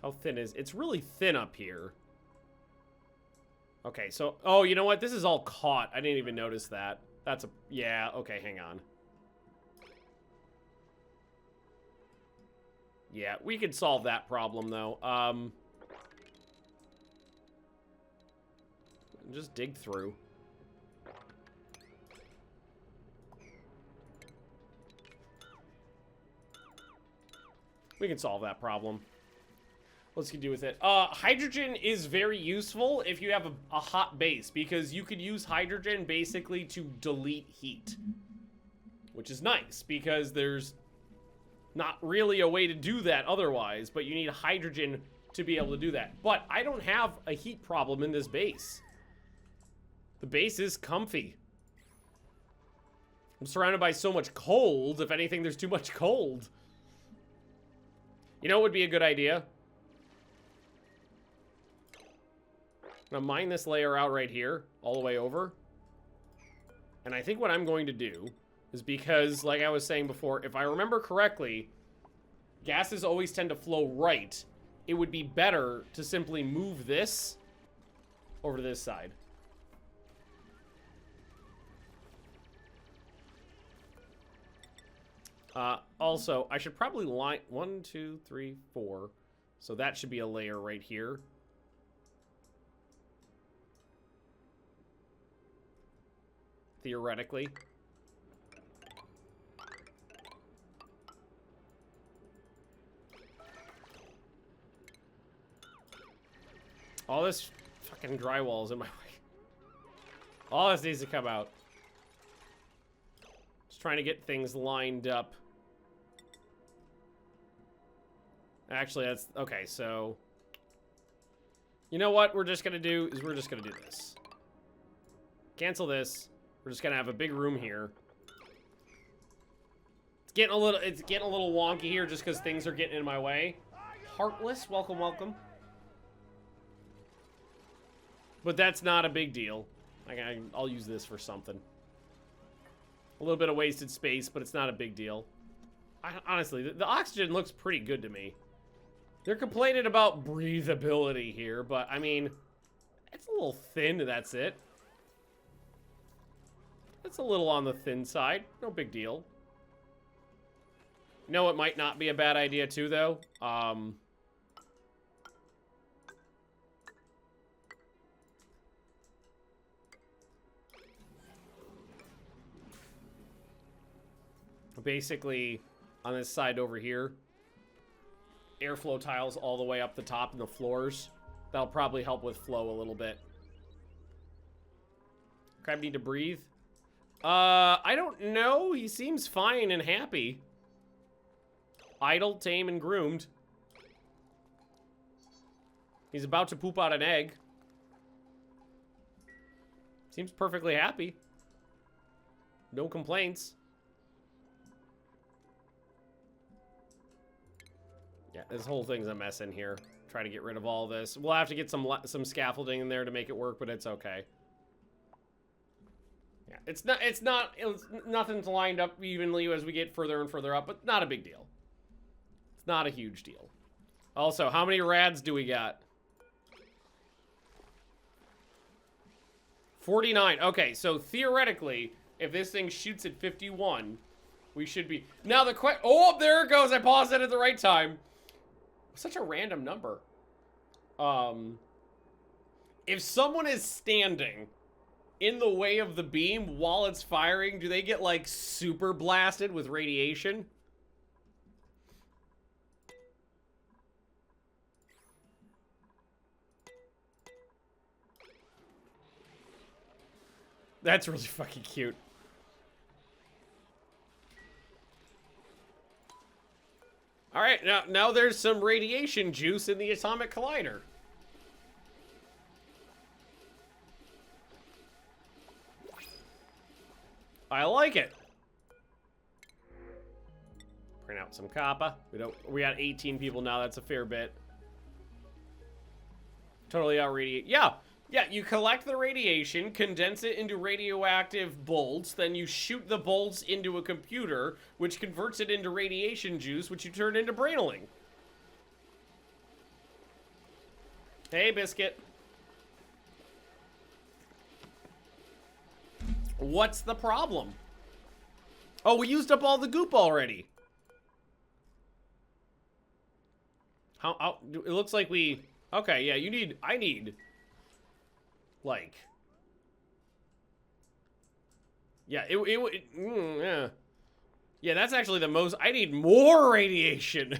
How thin is... It's really thin up here. Okay, so... Oh, you know what? This is all caught. I didn't even notice that. That's a... Yeah, okay, hang on. Yeah, we could solve that problem, though. Just dig through. We can solve that problem. Let's do with it. Hydrogen is very useful if you have a hot base, because you could use hydrogen basically to delete heat. Which is nice, because there's not really a way to do that otherwise, but you need hydrogen to be able to do that. But I don't have a heat problem in this base. The base is comfy. I'm surrounded by so much cold. If anything, there's too much cold. You know what would be a good idea? I'm gonna mine this layer out right here, all the way over. And I think what I'm going to do is, because, like I was saying before, if I remember correctly, gases always tend to flow right. It would be better to simply move this over to this side. Also, I should probably line 1, 2, 3, 4. So that should be a layer right here. Theoretically. All this fucking drywall is in my way. All this needs to come out. Just trying to get things lined up. Actually, that's... Okay, so... You know what we're just gonna do is we're just gonna do this. Cancel this. We're just gonna have a big room here. It's getting a little wonky here just because things are getting in my way. Heartless, welcome, welcome. But that's not a big deal. I'll use this for something. A little bit of wasted space, but it's not a big deal. Honestly, the oxygen looks pretty good to me. They're complaining about breathability here, but I mean, it's a little thin, that's it. It's a little on the thin side. No big deal. You know what might not be a bad idea too, though? Basically, on this side over here, airflow tiles all the way up the top and the floors. That'll probably help with flow a little bit. Crab need to breathe? I don't know. He seems fine and happy. Idle, tame, and groomed. He's about to poop out an egg. Seems perfectly happy. No complaints. Yeah, this whole thing's a mess in here. Try to get rid of all this. We'll have to get some scaffolding in there to make it work, but it's okay. Yeah, it's nothing's lined up evenly as we get further and further up, but not a big deal. It's not a huge deal. Also, how many rads do we got? 49. Okay, so theoretically, if this thing shoots at 51, we should be... Now the question... Oh, there it goes. I paused it at the right time. Such a random number. If someone is standing in the way of the beam while it's firing, do they get, like, super blasted with radiation? That's really fucking cute. All right, now there's some radiation juice in the atomic collider. I like it. Print out some copper. We got 18 people now. That's a fair bit. Totally out radiate. Yeah, you collect the radiation, condense it into radioactive bolts, then you shoot the bolts into a computer, which converts it into radiation juice, which you turn into braineling. Hey, Biscuit. What's the problem? Oh, we used up all the goop already. How it looks like we... Okay, yeah, I need... Like... Yeah, yeah. Yeah, that's actually the most... I need more radiation.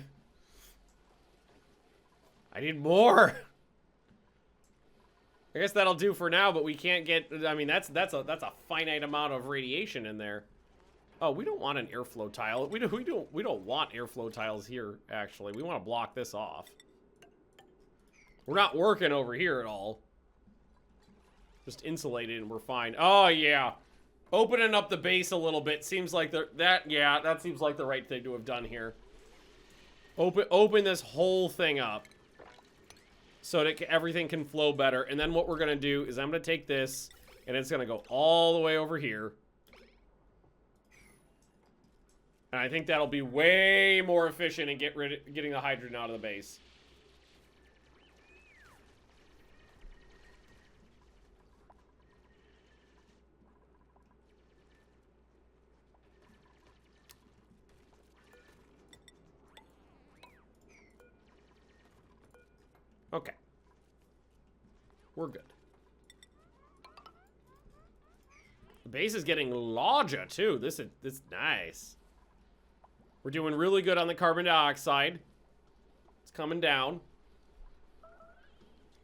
I need more. I guess that'll do for now, but we can't get, I mean, that's a finite amount of radiation in there. Oh, we don't want an airflow tile. We don't want airflow tiles here, actually. We want to block this off. We're not working over here at all. Just insulated and we're fine. Oh, yeah. Opening up the base a little bit seems like that seems like the right thing to have done here. Open this whole thing up so that everything can flow better. And then what we're going to do is I'm going to take this and it's going to go all the way over here. And I think that'll be way more efficient in getting the hydrogen out of the base. Okay. We're good. The base is getting larger, too. This is nice. We're doing really good on the carbon dioxide. It's coming down.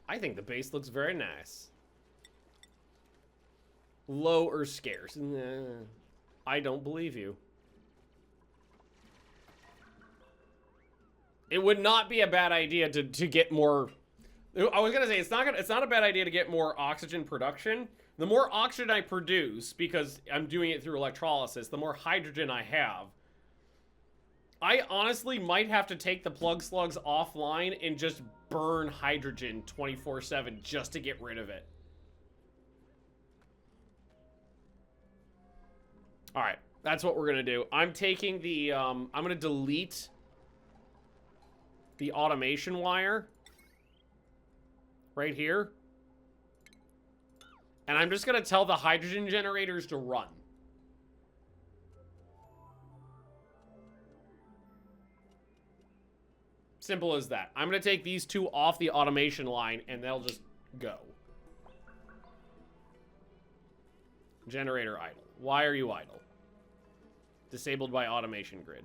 I think the base looks very nice. Low or scarce? Nah, I don't believe you. It would not be a bad idea to get more. I was gonna say it's not a bad idea to get more oxygen production. The more oxygen I produce, because I'm doing it through electrolysis, the more hydrogen I have. I honestly might have to take the plug slugs offline and just burn hydrogen 24/7 just to get rid of it. All right, that's what we're gonna do. I'm taking the I'm gonna delete the automation wire right here. And I'm just going to tell the hydrogen generators to run. Simple as that. I'm going to take these two off the automation line and they'll just go. Generator idle. Why are you idle? Disabled by automation grid.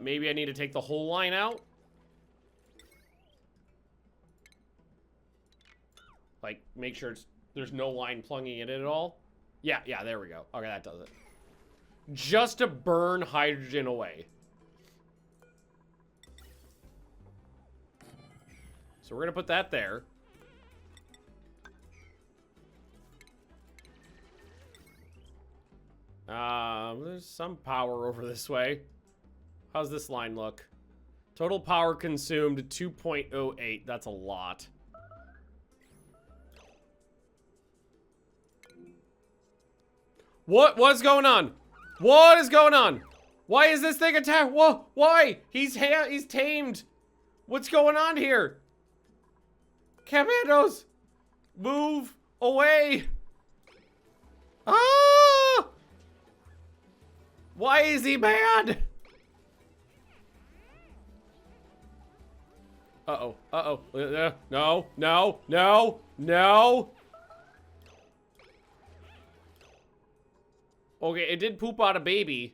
Maybe I need to take the whole line out. Like, make sure there's no line plugging it in at all. Yeah, there we go. Okay, that does it. Just to burn hydrogen away. So we're gonna put that there. There's some power over this way. How's this line look? Total power consumed 2.08. That's a lot. What's going on? What is going on? Why is this thing attacked? Whoa, why? He's tamed. What's going on here? Commandos, move away. Ah! Why is he mad? Uh-oh. No. Okay, it did poop out a baby.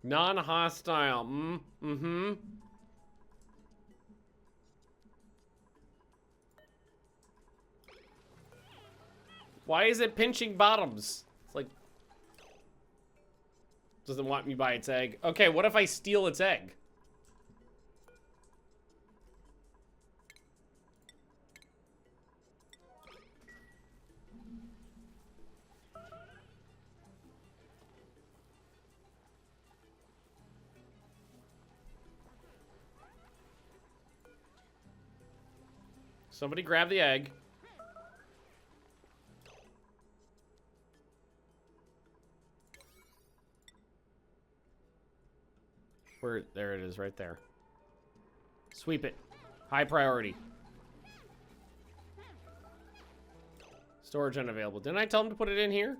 Non-hostile. Mm-hmm. Why is it pinching bottoms? It's like... doesn't want me by its egg. Okay, what if I steal its egg? Somebody grab the egg. There it is, right there. Sweep it. High priority. Storage unavailable. Didn't I tell him to put it in here?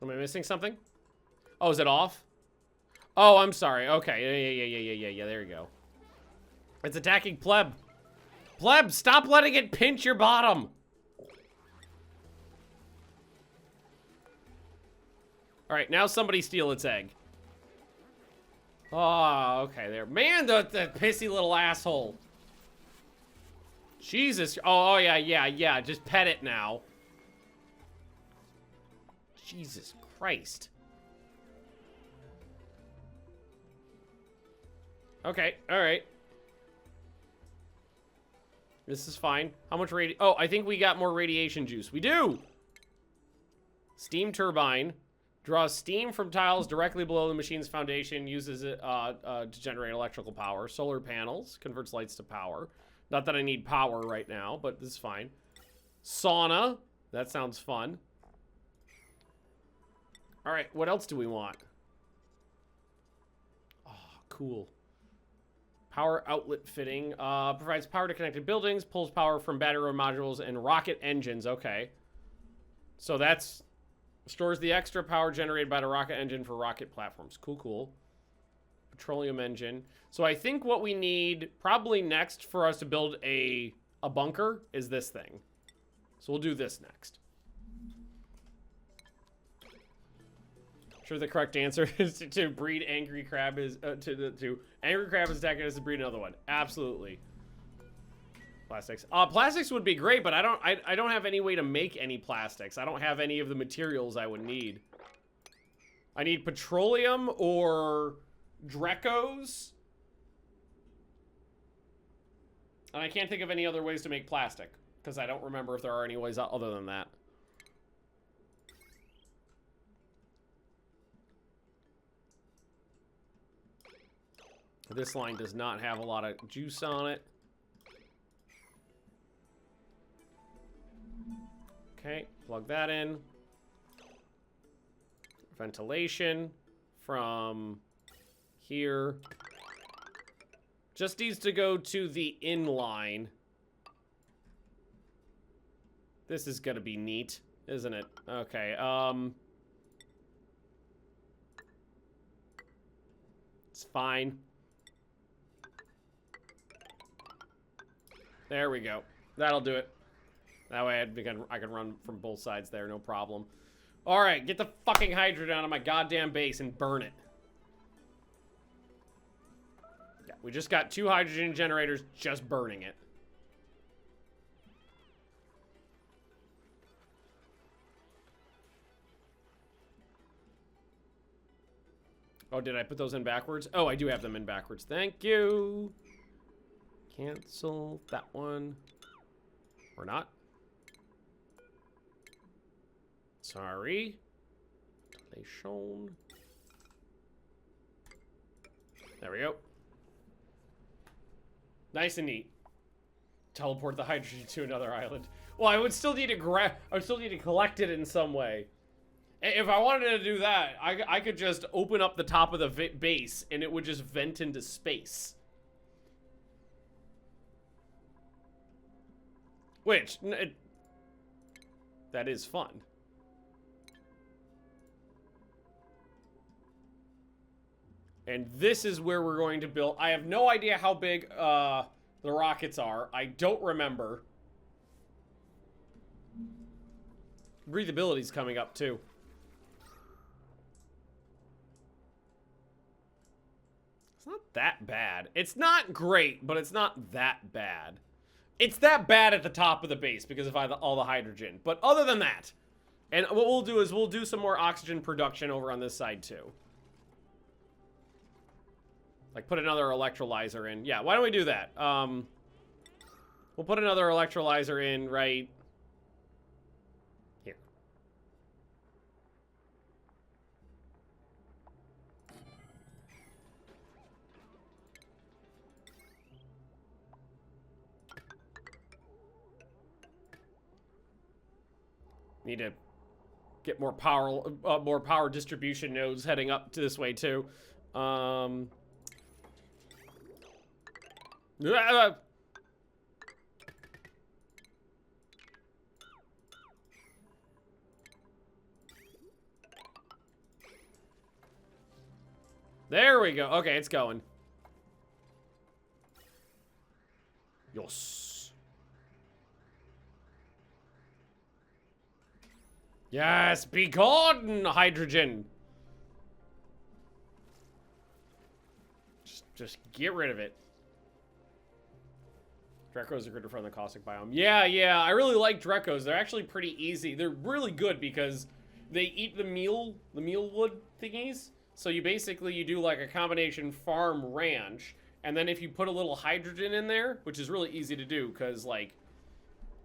Am I missing something? Oh, is it off? Oh, I'm sorry. Okay. Yeah, there you go. It's attacking Pleb. Pleb, stop letting it pinch your bottom. All right, now somebody steal its egg. Oh, okay, there. Man, the pissy little asshole. Jesus. Oh, yeah. Just pet it now. Jesus Christ. Okay, all right. This is fine. How much oh, I think we got more radiation juice. We do! Steam turbine. Draws steam from tiles directly below the machine's foundation. Uses it to generate electrical power. Solar panels. Converts lights to power. Not that I need power right now, but this is fine. Sauna. That sounds fun. All right, what else do we want? Oh, cool. Power outlet fitting. Provides power to connected buildings. Pulls power from battery modules and rocket engines. Okay. So that's... Stores the extra power generated by the rocket engine for rocket platforms. Cool, cool. Petroleum engine. So I think what we need probably next for us to build a bunker is this thing. So we'll do this next. Sure, the correct answer is to breed angry crab is to angry crab is attacking us to breed another one. Absolutely. Plastics. Plastics would be great, but I don't have any way to make any plastics. I don't have any of the materials I would need. I need petroleum or Drecos. And I can't think of any other ways to make plastic, because I don't remember if there are any ways other than that. This line does not have a lot of juice on it. Okay, plug that in. Ventilation from here. Just needs to go to the inline. This is gonna be neat, isn't it? Okay, it's fine. There we go. That'll do it. That way I can run from both sides there, no problem. All right, get the fucking hydrogen out of my goddamn base and burn it. Yeah, we just got 2 hydrogen generators just burning it. Oh, did I put those in backwards? Oh, I do have them in backwards. Thank you. Cancel that one. Or not. Sorry. They shown. There we go. Nice and neat. Teleport the hydrogen to another island. Well, I would still need to collect it in some way. If I wanted to do that, I could just open up the top of the base and it would just vent into space. Which, that is fun. And this is where we're going to build. I have no idea how big the rockets are. I don't remember. Breathability's coming up too. It's not that bad. It's not great, but it's not that bad. It's that bad at the top of the base because of all the hydrogen. But other than that, and what we'll do is we'll do some more oxygen production over on this side too. Like put another electrolyzer in. Yeah, why don't we do that? We'll put another electrolyzer in right here. Need to get more power distribution nodes heading up to this way too. There we go. Okay, it's going. Yes. Yes, be gone, hydrogen. Just get rid of it. Drekos are good from the caustic biome. Yeah, I really like Drekos. They're actually pretty easy. They're really good because they eat the meal wood thingies. So you do like a combination farm ranch, and then if you put a little hydrogen in there, which is really easy to do because like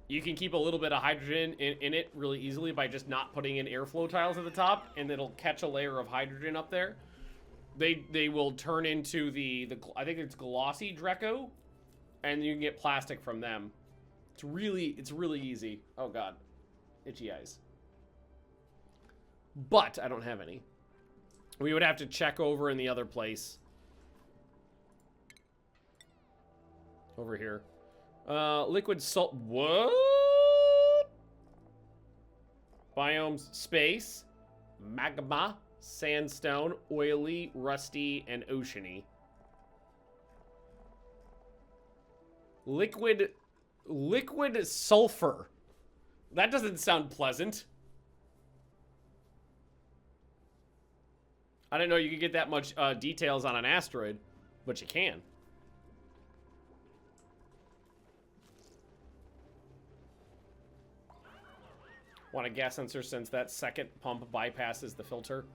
you can keep a little bit of hydrogen in it really easily by just not putting in airflow tiles at the top, and it'll catch a layer of hydrogen up there. They will turn into the I think it's glossy Dreco, and you can get plastic from them. It's really easy. Oh god, itchy eyes. But I don't have any. We would have to check over in the other place. Over here. Liquid salt. What? Biomes: space, magma, sandstone, oily, rusty, and oceany. Liquid sulfur. That doesn't sound pleasant. I didn't know you could get that much details on an asteroid, but you can. Want a gas sensor since that second pump bypasses the filter?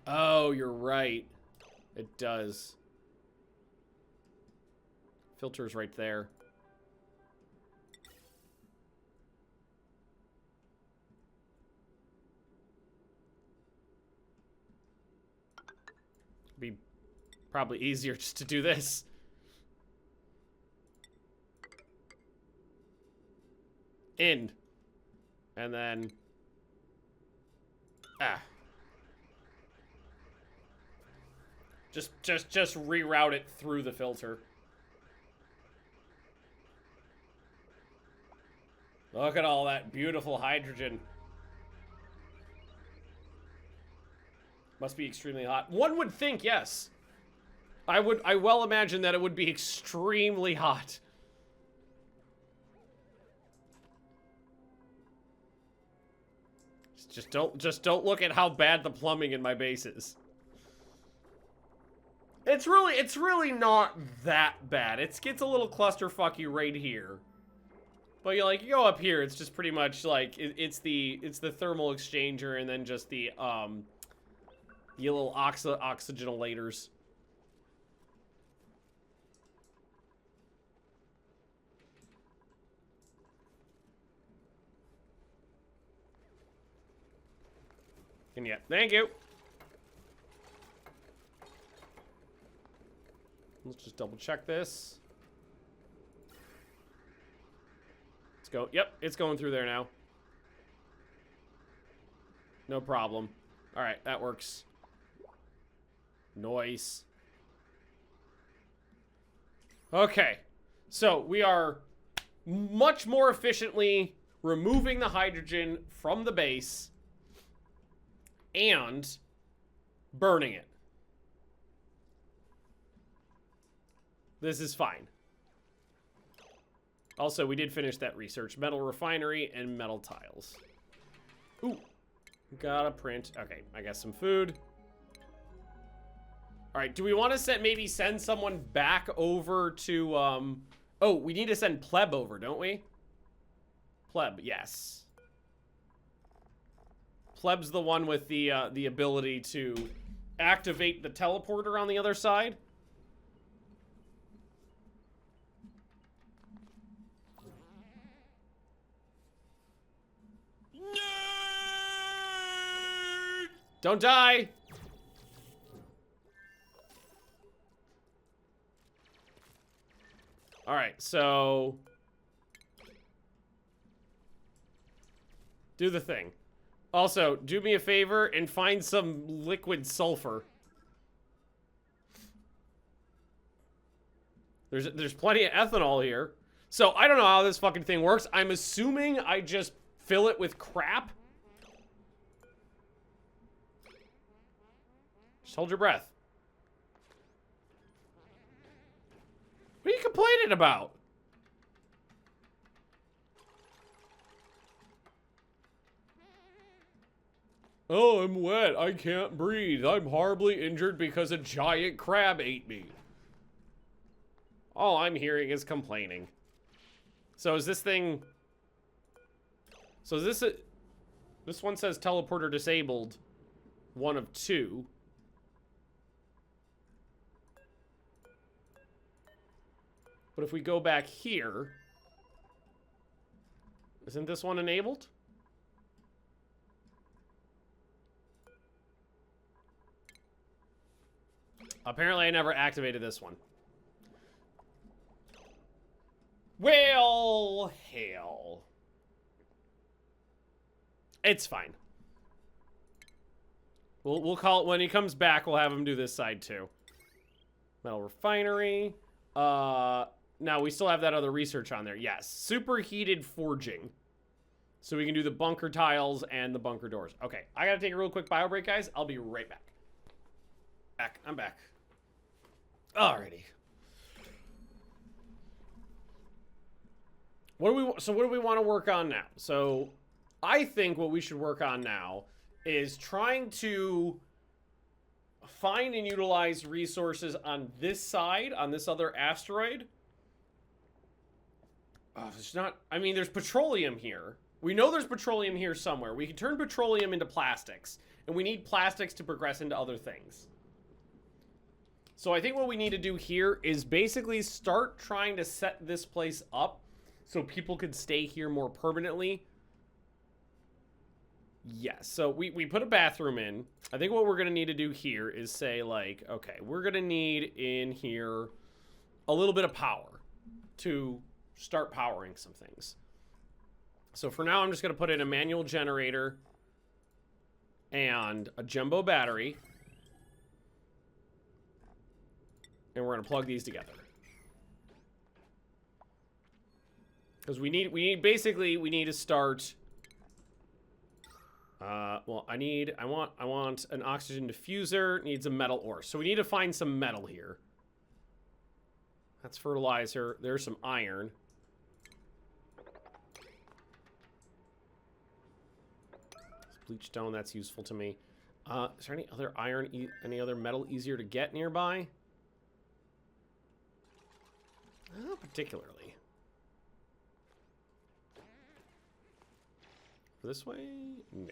Oh, you're right. It does. Filter's right there. Be probably easier just to do this. In. And then... Just reroute it through the filter. Look at all that beautiful hydrogen. Must be extremely hot. One would think, yes. I well imagine that it would be extremely hot. Just don't look at how bad the plumbing in my base is. It's really not that bad. It gets a little clusterfucky right here. But you go up here, it's just pretty much like it's the thermal exchanger and then just the little oxygenators. And yeah, thank you. Let's just double check this. Let's go. Yep, it's going through there now. No problem. All right, that works. Noise. Okay, so we are much more efficiently removing the hydrogen from the base and burning it. This is fine. Also, we did finish that research. Metal refinery and metal tiles. Ooh. Gotta print. Okay, I got some food. Alright, do we want to maybe send someone back over to, Oh, we need to send Pleb over, don't we? Pleb, yes. Pleb's the one with the ability to activate the teleporter on the other side. Don't die! Alright, so... do the thing. Also, do me a favor and find some liquid sulfur. There's plenty of ethanol here. So, I don't know how this fucking thing works. I'm assuming I just fill it with crap. Just hold your breath. What are you complaining about? Oh, I'm wet. I can't breathe. I'm horribly injured because a giant crab ate me. All I'm hearing is complaining. So is this thing... So is this... This one says teleporter disabled. 1 of 2. But if we go back here... Isn't this one enabled? Apparently I never activated this one. Well, hell. It's fine. We'll call it when he comes back. We'll have him do this side too. Metal refinery. Now we still have that other research on there. Yes, superheated forging. So we can do the bunker tiles and the bunker doors. Okay, I gotta take a real quick bio break, guys. I'll be right back. I'm back. Alrighty. What do we want to work on now? So I think what we should work on now is trying to find and utilize resources on this side, on this other asteroid. There's not, I mean, there's petroleum here. We know there's petroleum here somewhere. We can turn petroleum into plastics, and we need plastics to progress into other things. So I think what we need to do here is basically start trying to set this place up so people could stay here more permanently. Yes, so we put a bathroom in. I think what we're going to need to do here is say, like, okay, we're going to need in here a little bit of power to start powering some things. So for now, I'm just going to put in a manual generator and a jumbo battery. And we're going to plug these together. Because we need to start... well, I want an oxygen diffuser, needs a metal ore. So we need to find some metal here. That's fertilizer. There's some iron. Bleach stone, that's useful to me. Is there any other iron, any other metal easier to get nearby? Not particularly. This way? No.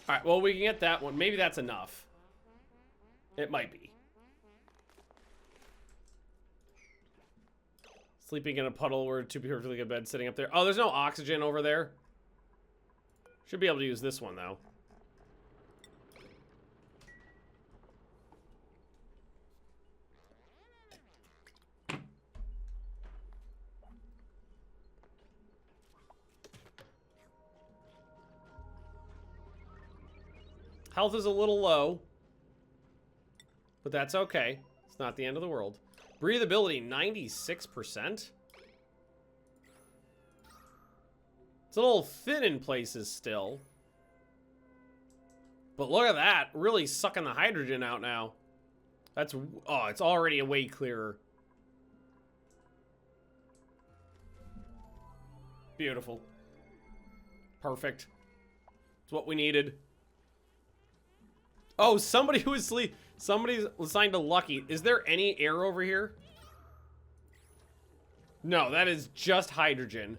Alright, well, we can get that one. Maybe that's enough. It might be. Sleeping in a puddle where 2 perfectly good beds sitting up there. Oh, there's no oxygen over there. Should be able to use this one, though. Health is a little low, but that's okay. It's not the end of the world. Breathability, 96%. It's a little thin in places still. But look at that. Really sucking the hydrogen out now. That's... Oh, it's already way clearer. Beautiful. Perfect. It's what we needed. Oh, somebody who was somebody's assigned to Lucky. Is there any air over here? No, that is just hydrogen.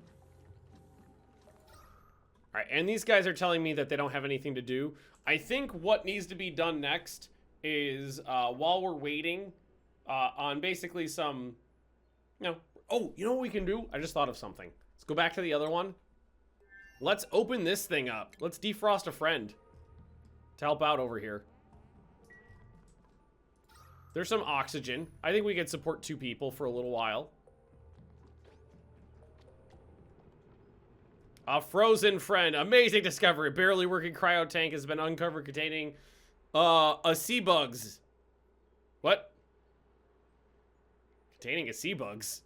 All right, and these guys are telling me that they don't have anything to do. I think what needs to be done next is while we're waiting on basically some, oh, you know what we can do? I just thought of something. Let's go back to the other one. Let's open this thing up. Let's defrost a friend to help out over here. There's some oxygen. I think we can support 2 people for a little while. A frozen friend. Amazing discovery. Barely working cryo tank has been uncovered containing a sea bugs. What? Containing a sea bugs.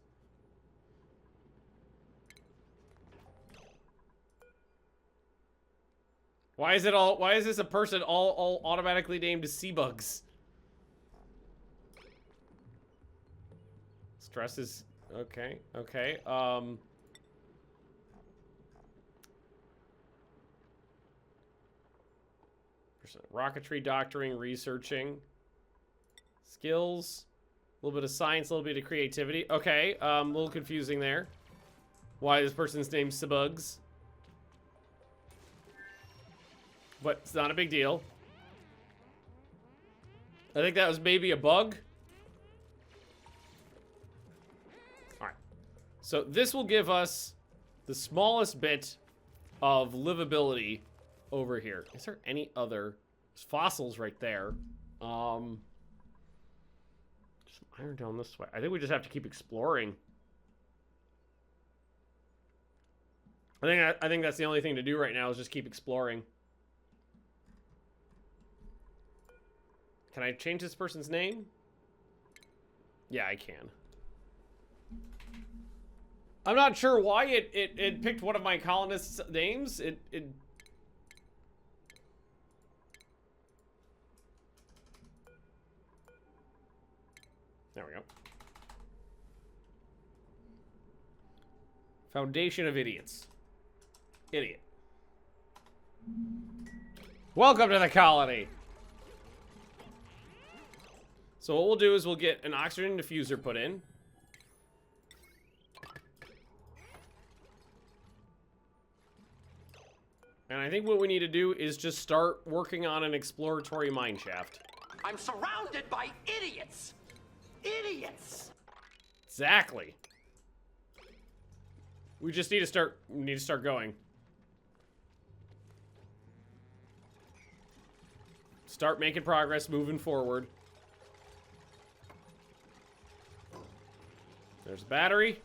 Why is this a person all automatically named sea bugs? Stress is okay. Rocketry, doctoring, researching. Skills. A little bit of science, a little bit of creativity. Okay, a little confusing there. Why this person's name's Sabugs. But it's not a big deal. I think that was maybe a bug. Alright. So this will give us the smallest bit of livability over here. Is there any other... There's fossils right there. Some iron down this way. I think we just have to keep exploring. I think that's the only thing to do right now is just keep exploring. Can I change this person's name? Yeah, I can. I'm not sure why it picked one of my colonists' names. There we go. Foundation of Idiots. Idiot. Welcome to the colony. So what we'll do is we'll get an oxygen diffuser put in. And I think what we need to do is just start working on an exploratory mine shaft. I'm surrounded by idiots! Idiots! Exactly. We just need to start going. Start making progress, moving forward. There's a battery.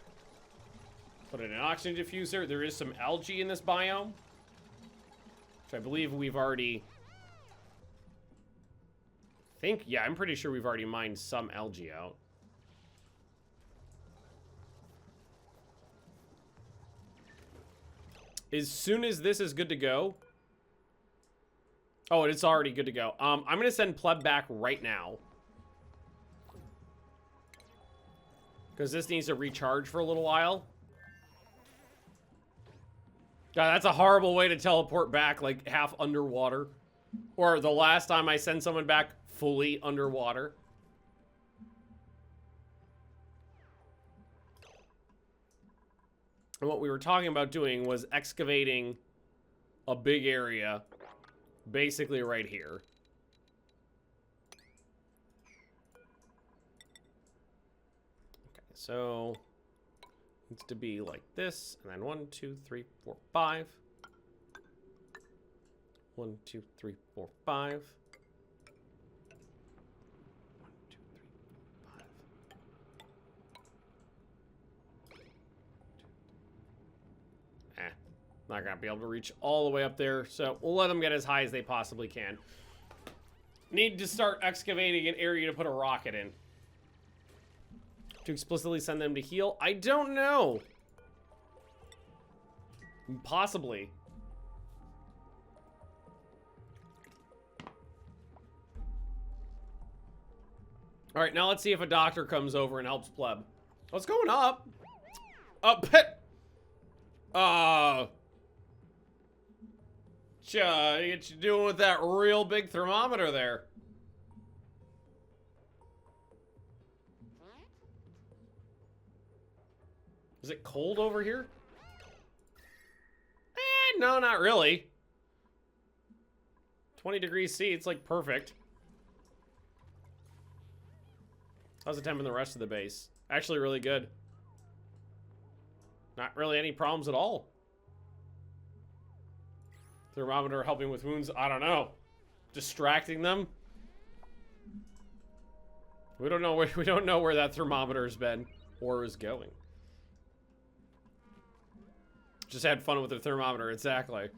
Put in an oxygen diffuser. There is some algae in this biome, which I believe we've already... Yeah, I'm pretty sure we've already mined some algae out. As soon as this is good to go... Oh, it's already good to go. I'm going to send Pleb back right now. Because this needs to recharge for a little while. God, that's a horrible way to teleport back, like, half underwater. Or the last time I sent someone back fully underwater. And what we were talking about doing was excavating a big area, basically right here. Okay, so it needs to be like this, and then 1, 2, 3, 4, 5. 1, 2, 3, 4, 5. 1, 2, 3, 4, 5. Not gonna be able to reach all the way up there, so we'll let them get as high as they possibly can. Need to start excavating an area to put a rocket in. To explicitly send them to heal? I don't know. Possibly. All right, now let's see if a doctor comes over and helps Pleb. What's going up? What you doing with that real big thermometer there? Is it cold over here? No, not really. 20 degrees C, it's like perfect. How's the temp in the rest of the base? Actually really good. Not really any problems at all. Thermometer helping with wounds? I don't know. Distracting them? We don't know where that thermometer's been or is going. Just had fun with the thermometer, exactly.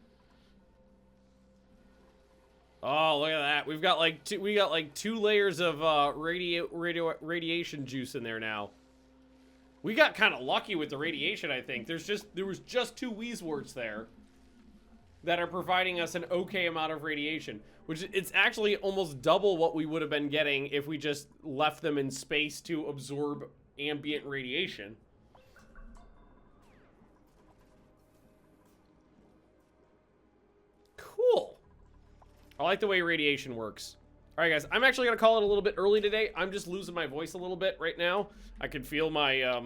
Oh, look at that. We've got like two layers of radiation juice in there now. We got kind of lucky with the radiation, I think. There was just 2 Wheezeworts there that are providing us an okay amount of radiation, which it's actually almost double what we would have been getting if we just left them in space to absorb ambient radiation. Cool. I like the way radiation works. All right, guys, I'm actually going to call it a little bit early today. I'm just losing my voice a little bit right now. I can feel my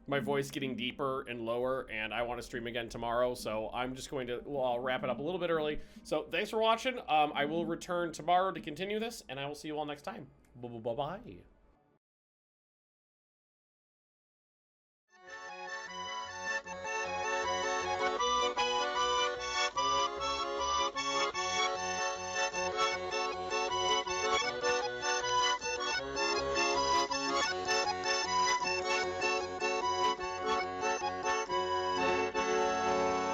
my voice getting deeper and lower, and I want to stream again tomorrow, so I'm just going to, well, I'll wrap it up a little bit early. So thanks for watching. I will return tomorrow to continue this, and I will see you all next time. Bye-bye.